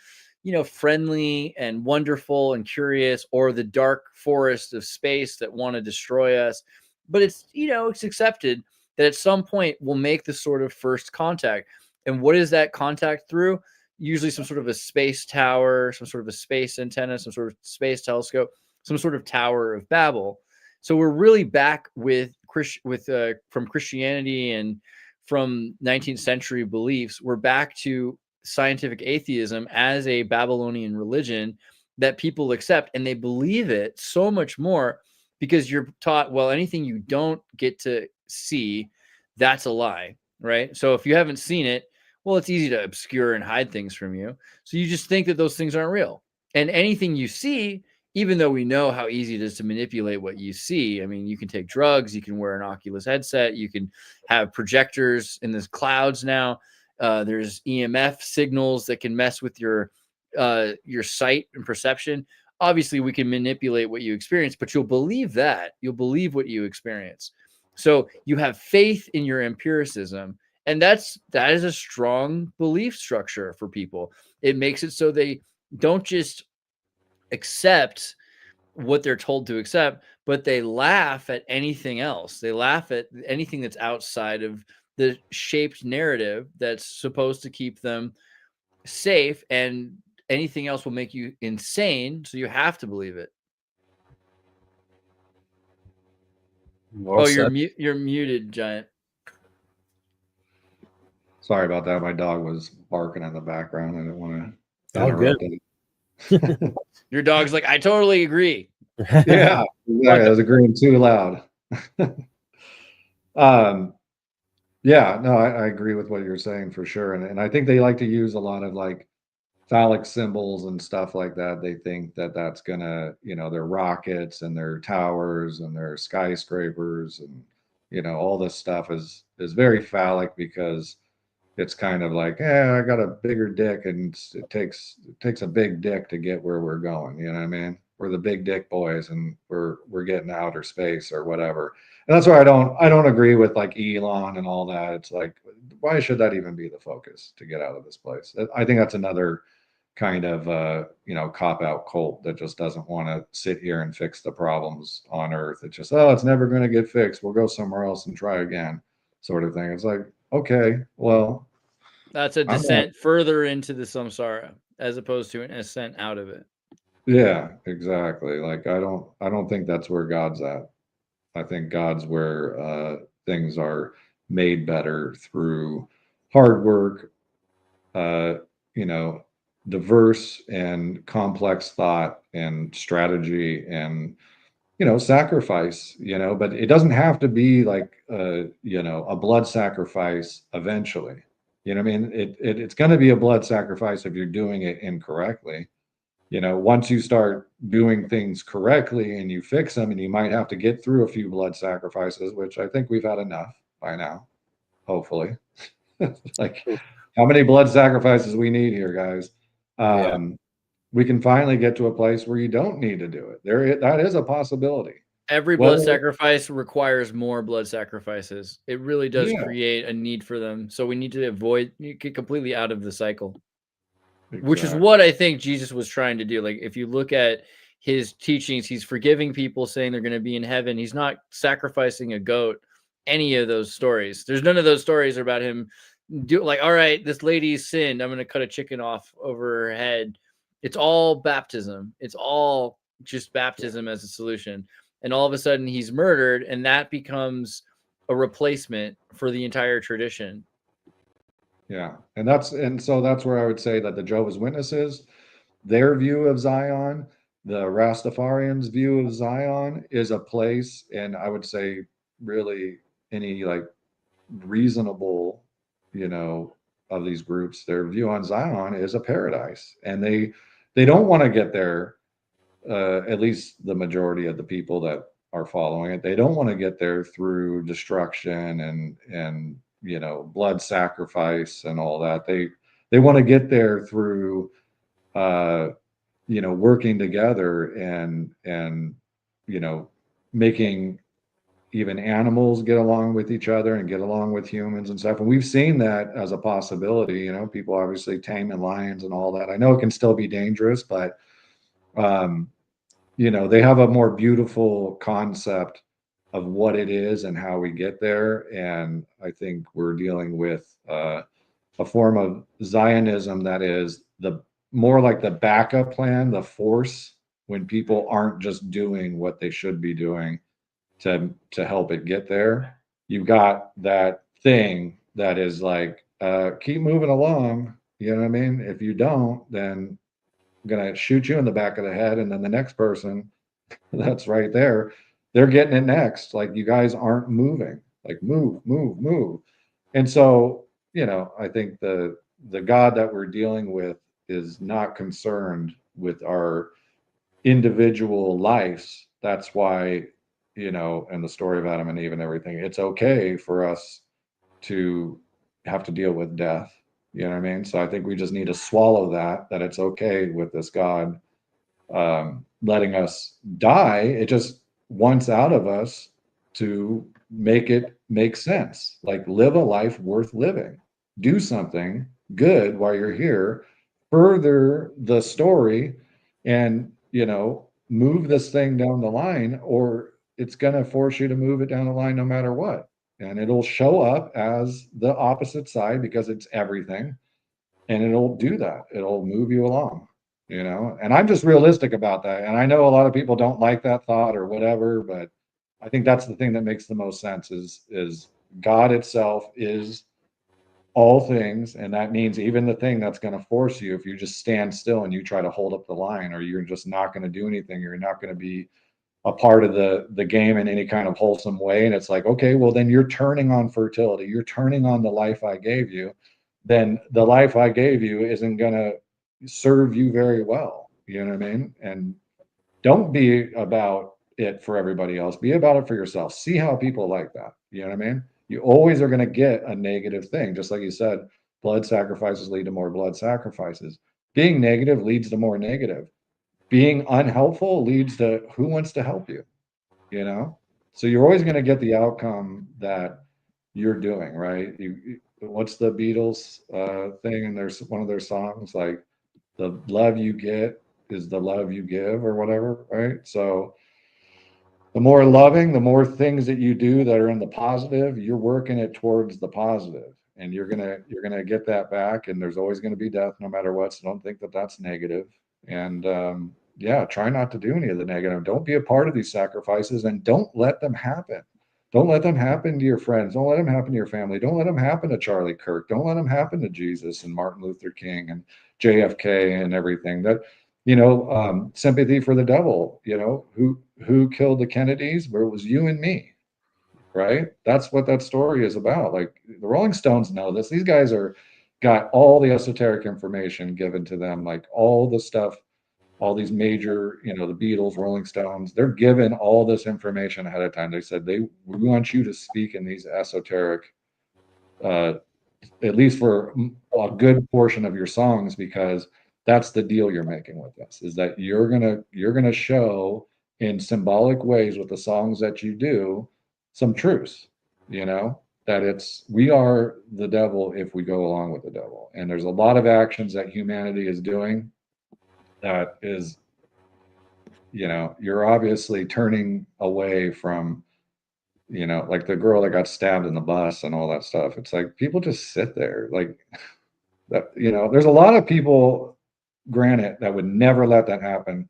friendly and wonderful and curious, or the dark forest of space that want to destroy us. But it's, it's accepted that at some point we'll make this sort of first contact. And what is that contact through? Usually some sort of a space tower, some sort of a space antenna, some sort of space telescope, some sort of Tower of Babel. So we're really back from Christianity and from 19th century beliefs. We're back to scientific atheism as a Babylonian religion that people accept, and they believe it so much more because you're taught, well, anything you don't get to see, that's a lie, right? So if you haven't seen it, well, it's easy to obscure and hide things from you. So you just think that those things aren't real. And anything you see, even though we know how easy it is to manipulate what you see, I mean, you can take drugs, you can wear an Oculus headset, you can have projectors in the clouds now. There's EMF signals that can mess with your sight and perception. Obviously, we can manipulate what you experience, but you'll believe that. You'll believe what you experience. So you have faith in your empiricism. And that is a strong belief structure for people. It makes it so they don't just accept what they're told to accept, but they laugh at anything else. They laugh at anything that's outside of the shaped narrative that's supposed to keep them safe, and anything else will make you insane. So you have to believe it. Well, you're muted, Giant. Sorry about that. My dog was barking in the background. I didn't want to interrupt it. Your dog's like, I totally agree. Yeah, exactly. I was agreeing too loud. Yeah, no, I agree with what you're saying for sure. And I think they like to use a lot of like phallic symbols and stuff like that. They think that that's gonna, their rockets and their towers and their skyscrapers and all this stuff is very phallic because it's kind of like, I got a bigger dick, and it takes a big dick to get where we're going. You know what I mean? We're the big dick boys, and we're getting outer space or whatever. And that's why I don't agree with like Elon and all that. It's like, why should that even be the focus to get out of this place? I think that's another kind of cop out cult that just doesn't want to sit here and fix the problems on Earth. It's just, it's never going to get fixed. We'll go somewhere else and try again, sort of thing. It's like, okay, well, that's a descent further into the samsara as opposed to an ascent out of it. Yeah, exactly. Like I don't think that's where God's at. I think God's where things are made better through hard work, uh, you know, diverse and complex thought and strategy and sacrifice, but it doesn't have to be like a blood sacrifice eventually. You know what I mean? It's going to be a blood sacrifice if you're doing it incorrectly. Once you start doing things correctly and you fix them, and you might have to get through a few blood sacrifices, which I think we've had enough by now, hopefully. Like, how many blood sacrifices we need here, guys? Yeah. We can finally get to a place where you don't need to do it. That is a possibility. Every blood sacrifice requires more blood sacrifices. It really does create a need for them. So we need to get completely out of the cycle. Exactly. Which is what I think Jesus was trying to do. Like, if you look at his teachings, he's forgiving people, saying they're going to be in heaven. He's not sacrificing a goat. Any of those stories. There's none of those stories about him all right, this lady sinned, I'm going to cut a chicken off over her head. It's all baptism. It's all just baptism as a solution. And all of a sudden he's murdered, and that becomes a replacement for the entire tradition. Yeah. And so that's where I would say that the Jehovah's Witnesses, their view of Zion, the Rastafarians' view of Zion is a place, and I would say really any like reasonable, of these groups, their view on Zion is a paradise. And they don't want to get there, at least the majority of the people that are following it, they don't want to get there through destruction and blood sacrifice and all that. They want to get there through working together and making even animals get along with each other and get along with humans and stuff. And we've seen that as a possibility. People obviously taming lions and all that. I know it can still be dangerous, but they have a more beautiful concept of what it is and how we get there. And I think we're dealing with a form of Zionism that is more like the backup plan, the force when people aren't just doing what they should be doing to help it get there. You've got that thing that is like, keep moving along. You know what I mean? If you don't, then I'm going to shoot you in the back of the head. And then the next person that's right there, they're getting it next. Like, you guys aren't moving, like move. And so, I think the God that we're dealing with is not concerned with our individual lives. That's why, and the story of Adam and Eve and everything, it's okay for us to have to deal with death. You know what I mean? So I think we just need to swallow that it's okay with this God letting us die. It just wants out of us to make it make sense. Like, live a life worth living. Do something good while you're here. Further the story and, move this thing down the line, or it's going to force you to move it down the line no matter what. And it'll show up as the opposite side because it's everything. And it'll do that. It'll move you along, and I'm just realistic about that. And I know a lot of people don't like that thought or whatever, but I think that's the thing that makes the most sense is God itself is all things. And that means even the thing that's going to force you, if you just stand still and you try to hold up the line, or you're just not going to do anything, you're not going to be a part of the game in any kind of wholesome way. And it's like, okay, well, then you're turning on fertility. You're turning on the life I gave you. Then the life I gave you isn't going to serve you very well. You know what I mean? And don't be about it for everybody else. Be about it for yourself. See how people like that. You know what I mean? You always are going to get a negative thing. Just like you said, blood sacrifices lead to more blood sacrifices. Being negative leads to more negative. Being unhelpful leads to who wants to help you, So you're always going to get the outcome that you're doing, right? What's the Beatles thing? And there's one of their songs, like, the love you get is the love you give, or whatever, right? So the more loving, the more things that you do that are in the positive, you're working it towards the positive, and you're gonna get that back. And there's always going to be death no matter what. So don't think that that's negative. And yeah, try not to do any of the negative. Don't be a part of these sacrifices, and don't let them happen. Don't let them happen to your friends. Don't let them happen to your family. Don't let them happen to Charlie Kirk. Don't let them happen to Jesus and Martin Luther King and JFK and everything. That, sympathy for the devil. Who killed the Kennedys? Where it was you and me, right? That's what that story is about. Like, the Rolling Stones know this. These guys got all the esoteric information given to them, like all the stuff, all these major, the Beatles, Rolling Stones, they're given all this information ahead of time. They said, we want you to speak in these esoteric, at least for a good portion of your songs, because that's the deal you're making with this, is that you're gonna show in symbolic ways with the songs that you do some truths, that we are the devil if we go along with the devil. And there's a lot of actions that humanity is doing that is, you're obviously turning away from, like the girl that got stabbed in the bus and all that stuff. It's like, people just sit there like that. There's a lot of people, granted, that would never let that happen,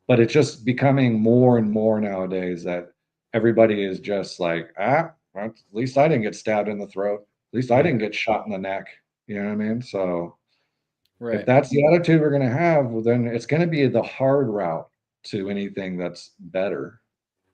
but it's just becoming more and more nowadays that everybody is just like, well, at least I didn't get stabbed in the throat. At least I didn't get shot in the neck. You know what I mean? So if that's the attitude we're going to have, well, then it's going to be the hard route to anything that's better.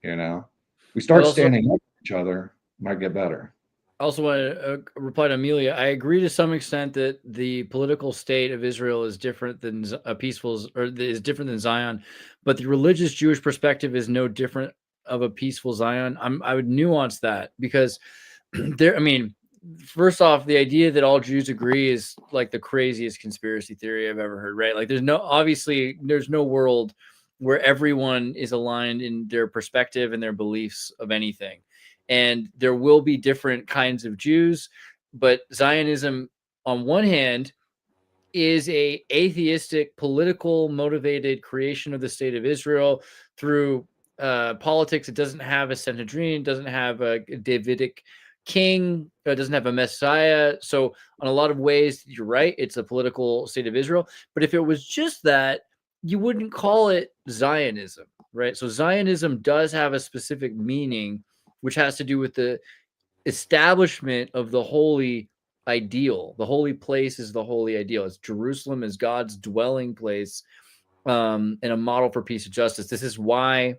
We start standing up for each other, might get better. I also want to reply to Amelia. I agree to some extent that the political state of Israel is different than is different than Zion, but the religious Jewish perspective is no different of a peaceful Zion. I would nuance that, because first off, the idea that all Jews agree is like the craziest conspiracy theory I've ever heard, right? Like, there's no world where everyone is aligned in their perspective and their beliefs of anything. And there will be different kinds of Jews, but Zionism, on one hand, is a atheistic, political motivated creation of the state of Israel through politics. It doesn't have a Sanhedrin, doesn't have a Davidic king, doesn't have a Messiah. So on a lot of ways, you're right, it's a political state of Israel. But if it was just that, you wouldn't call it Zionism, right? So Zionism does have a specific meaning, which has to do with the establishment of the holy ideal. The holy place is the holy ideal. It's Jerusalem is God's dwelling place, and a model for peace and justice. This is why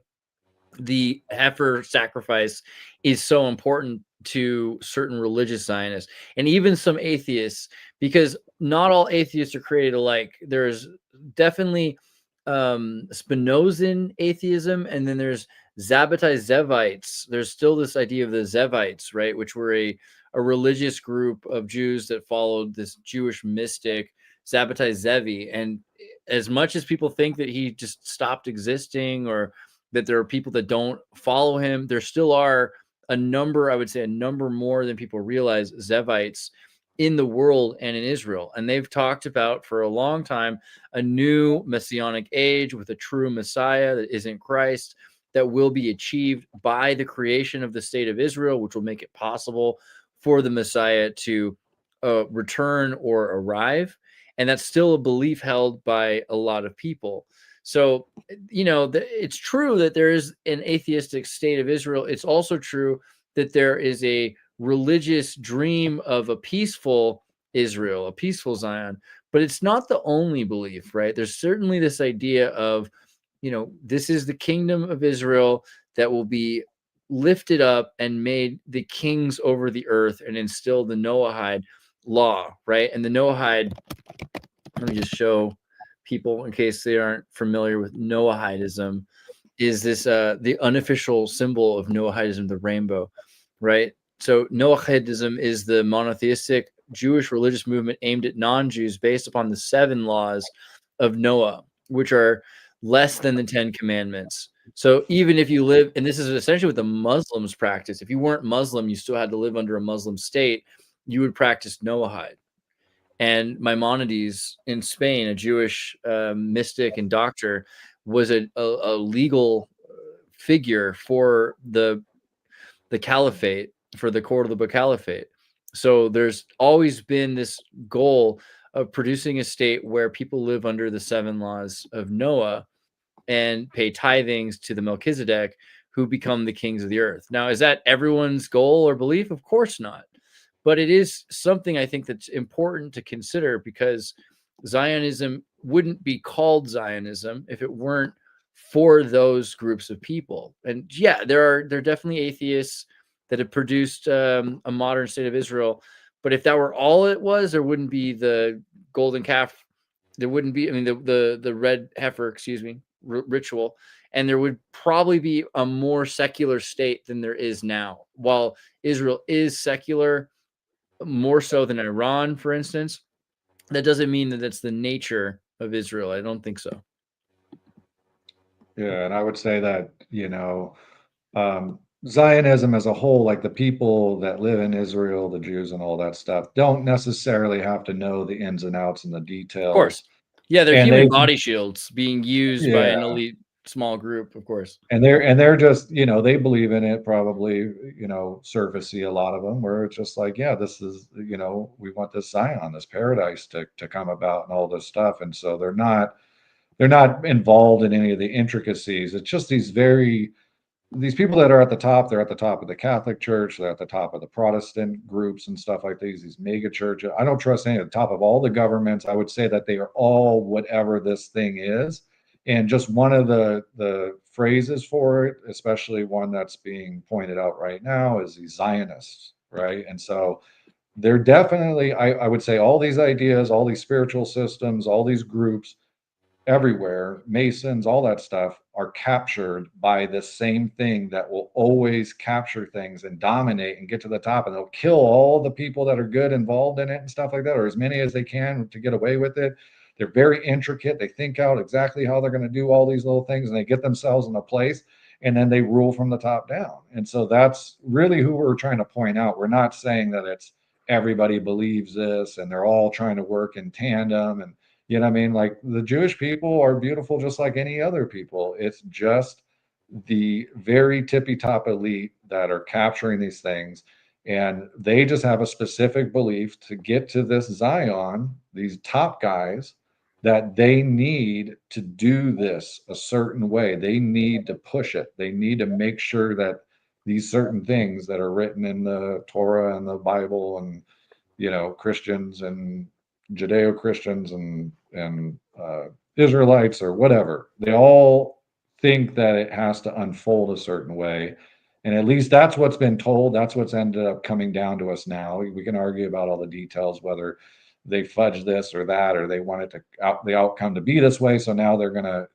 the heifer sacrifice is so important to certain religious Zionists and even some atheists, because not all atheists are created alike. There's definitely Spinozan atheism, and then there's Zabbatai Zevites. There's still this idea of the Zevites, right, which were a religious group of Jews that followed this Jewish mystic Zabbatai Zevi. And as much as people think that he just stopped existing, or that there are people that don't follow him, there still are a number, I would say a number more than people realize, Zevites in the world and in Israel. And they've talked about for a long time a new messianic age with a true Messiah that isn't Christ, that will be achieved by the creation of the state of Israel, which will make it possible for the Messiah to return or arrive. And that's still a belief held by a lot of people. So, it's true that there is an atheistic state of Israel. It's also true that there is a religious dream of a peaceful Israel, a peaceful Zion, but it's not the only belief, right? There's certainly this idea of, this is the kingdom of Israel that will be lifted up and made the kings over the earth and instill the Noahide law, right? And the Noahide, let me just show people in case they aren't familiar with Noahidism, is this the unofficial symbol of Noahidism, the rainbow, right? So Noahidism is the monotheistic Jewish religious movement aimed at non-Jews based upon the 7 laws of Noah, which are less than the 10 commandments. So even if you live, and this is essentially what the Muslims practice, if you weren't Muslim, you still had to live under a Muslim state, you would practice Noahide. And Maimonides in Spain, a Jewish mystic and doctor, was a legal figure for the caliphate, for the Cordoba Caliphate. So there's always been this goal of producing a state where people live under the 7 laws of Noah. and pay tithings to the Melchizedek, who become the kings of the earth. Now, is that everyone's goal or belief? Of course not. But it is something I think that's important to consider, because Zionism wouldn't be called Zionism if it weren't for those groups of people. And yeah, there are definitely atheists that have produced a modern state of Israel. But if that were all it was, there wouldn't be the golden calf. There wouldn't be, I mean, the red heifer, excuse me, ritual. And there would probably be a more secular state than there is now. While Israel is secular, more so than Iran, for instance, that doesn't mean that that's the nature of Israel. I don't think so. Yeah, and I would say that, Zionism as a whole, like the people that live in Israel, the Jews and all that stuff, don't necessarily have to know the ins and outs and the Of details. course. Yeah, they're And human they, body shields being used by an yeah, elite small group, of course. and they're just, they believe in it probably, surfacey, a lot of them, where it's just like, yeah, this is, we want this Zion, this paradise to come about and all this stuff. And so they're not involved in any of the intricacies. It's just these people that are at the top, they're at the top of the Catholic Church, they're at the top of the Protestant groups and stuff like these mega churches. I don't trust any at the top of all the governments. I would say that they are all whatever this thing is. And just one of the phrases for it, especially one that's being pointed out right now, is the Zionists, right? And so they're definitely, I would say, all these ideas, all these spiritual systems, all these groups everywhere, Masons, all that stuff, are captured by the same thing that will always capture things and dominate and get to the top, and they'll kill all the people that are good involved in it and stuff like that, or as many as they can to get away with it. They're very intricate. They think out exactly how they're going to do all these little things, and they get themselves in a place, and then they rule from the top down. And so that's really who we're trying to point out. We're not saying that it's everybody believes this and they're all trying to work in tandem. And you know what I mean? Like, the Jewish people are beautiful just like any other people. It's just the very tippy top elite that are capturing these things. And they just have a specific belief to get to this Zion, these top guys, that they need to do this a certain way. They need to push it. They need to make sure that these certain things that are written in the Torah and the Bible and, Christians and Judeo-Christians and Israelites or whatever, they all think that it has to unfold a certain way. And at least that's what's been told. That's what's ended up coming down to us now. We can argue about all the details, whether they fudge this or that, or they want it the outcome to be this way. So now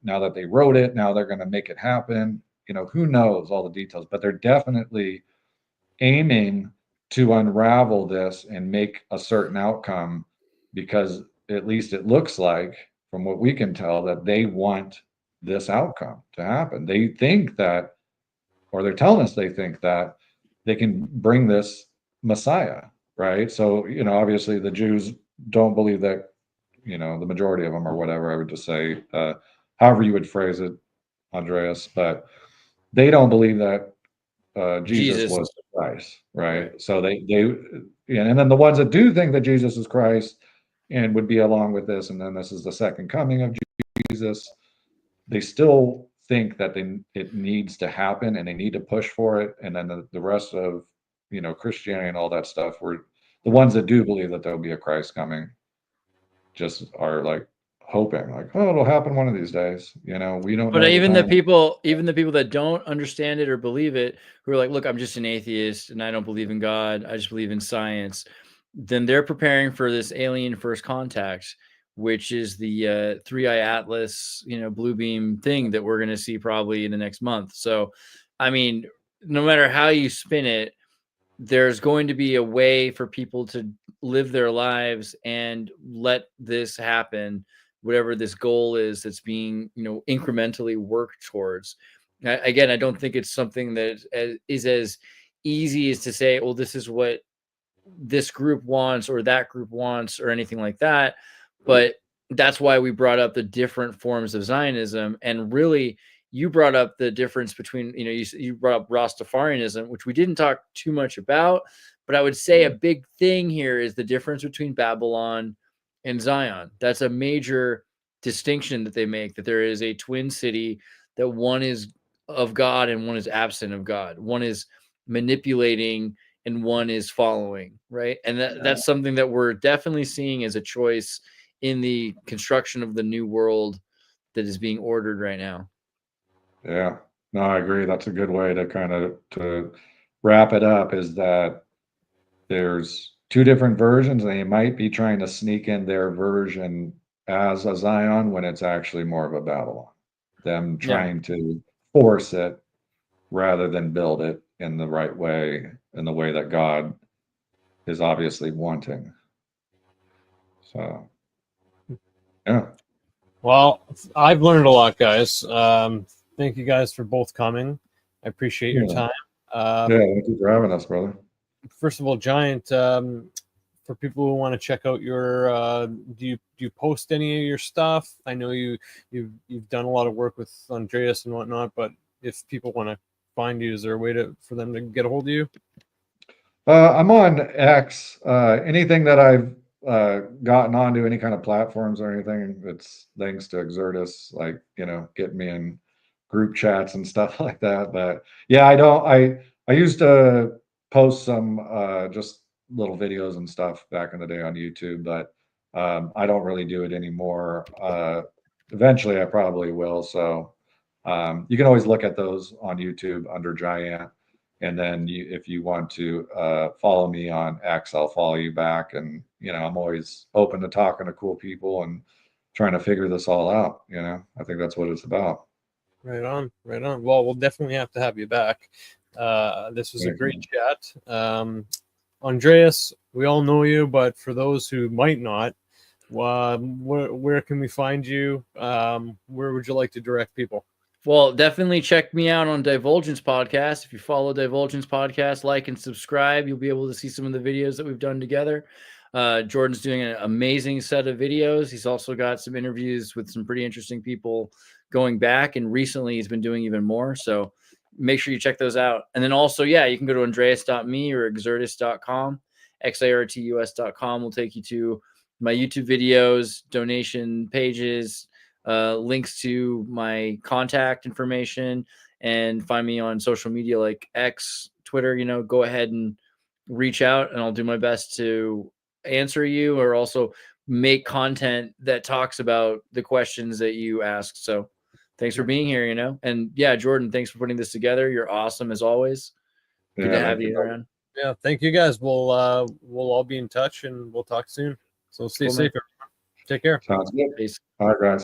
now that they wrote it, now they're gonna make it happen. Who knows all the details, but they're definitely aiming to unravel this and make a certain outcome, because at least it looks like, from what we can tell, that they want this outcome to happen. They think that, or they're telling us they think that they can bring this Messiah, right? So, obviously the Jews don't believe that, the majority of them or whatever, I would just say, however you would phrase it, Andreas, but they don't believe that Jesus was Christ, right? So and then the ones that do think that Jesus is Christ and would be along with this, and then this is the second coming of Jesus, they still think that it needs to happen and they need to push for it. And then the rest of, Christianity and all that stuff, were the ones that do believe that there'll be a Christ coming, just are like hoping, like, oh, it'll happen one of these days. We don't But know even the the people that don't understand it or believe it, who are like, look, I'm just an atheist and I don't believe in God, I just believe in science, then they're preparing for this alien first contact, which is the three-eye atlas, blue beam thing that we're going to see probably in the next month. So, I mean, no matter how you spin it, there's going to be a way for people to live their lives and let this happen, whatever this goal is that's being, incrementally worked towards. Again, I don't think it's something that is as easy as to say, well, this is what this group wants or that group wants or anything like that. But that's why we brought up the different forms of Zionism. And really, you brought up the difference between, you brought up Rastafarianism, which we didn't talk too much about, but I would say a big thing here is the difference between Babylon and Zion. That's a major distinction that they make, that there is a twin city, that one is of God and one is absent of God. One is manipulating and one is following, right? And that's something that we're definitely seeing as a choice in the construction of the new world that is being ordered right now. Yeah, no, I agree. That's a good way to kind of to wrap it up, is that there's two different versions, and they might be trying to sneak in their version as a Zion when it's actually more of a Babylon. Them trying to force it rather than build it in the right way, in the way that God is obviously wanting. So, yeah. Well, I've learned a lot, guys. Thank you guys for both coming. I appreciate your time. Yeah, thank you for having us, brother. First of all, Giant, for people who want to check out your, do you post any of your stuff? I know you've done a lot of work with Andreas and whatnot, but if people want to find you, is there a way for them to get a hold of you? I'm on X. Anything that I've gotten onto any kind of platforms or anything, it's thanks to Xirtus, like, getting me in group chats and stuff like that. But yeah, I used to post some just little videos and stuff back in the day on YouTube, but I don't really do it anymore. Eventually I probably will. So you can always look at those on YouTube under Giant. And then if you want to follow me on X, I'll follow you back. And, I'm always open to talking to cool people and trying to figure this all out. I think that's what it's about. Right on, right on. Well, we'll definitely have to have you back. This was a great chat. Andreas, we all know you, but for those who might not, where can we find you? Where would you like to direct people? Well, definitely check me out on Divulgence Podcast. If you follow Divulgence Podcast, like and subscribe, you'll be able to see some of the videos that we've done together. Jordan's doing an amazing set of videos. He's also got some interviews with some pretty interesting people going back, and recently he's been doing even more. So make sure you check those out. And then also, you can go to andreas.me or xirtus.com, xirtus.com will take you to my YouTube videos, donation pages, links to my contact information, and find me on social media like X, Twitter. Go ahead and reach out, and I'll do my best to answer you, or also make content that talks about the questions that you asked. So thanks for being here, and Jordan, thanks for putting this together. You're awesome as always. Good to have you around. Yeah, thank you guys. We'll all be in touch, and we'll talk soon. So stay safe, everyone. Take care. Sounds good. Peace. All right, guys.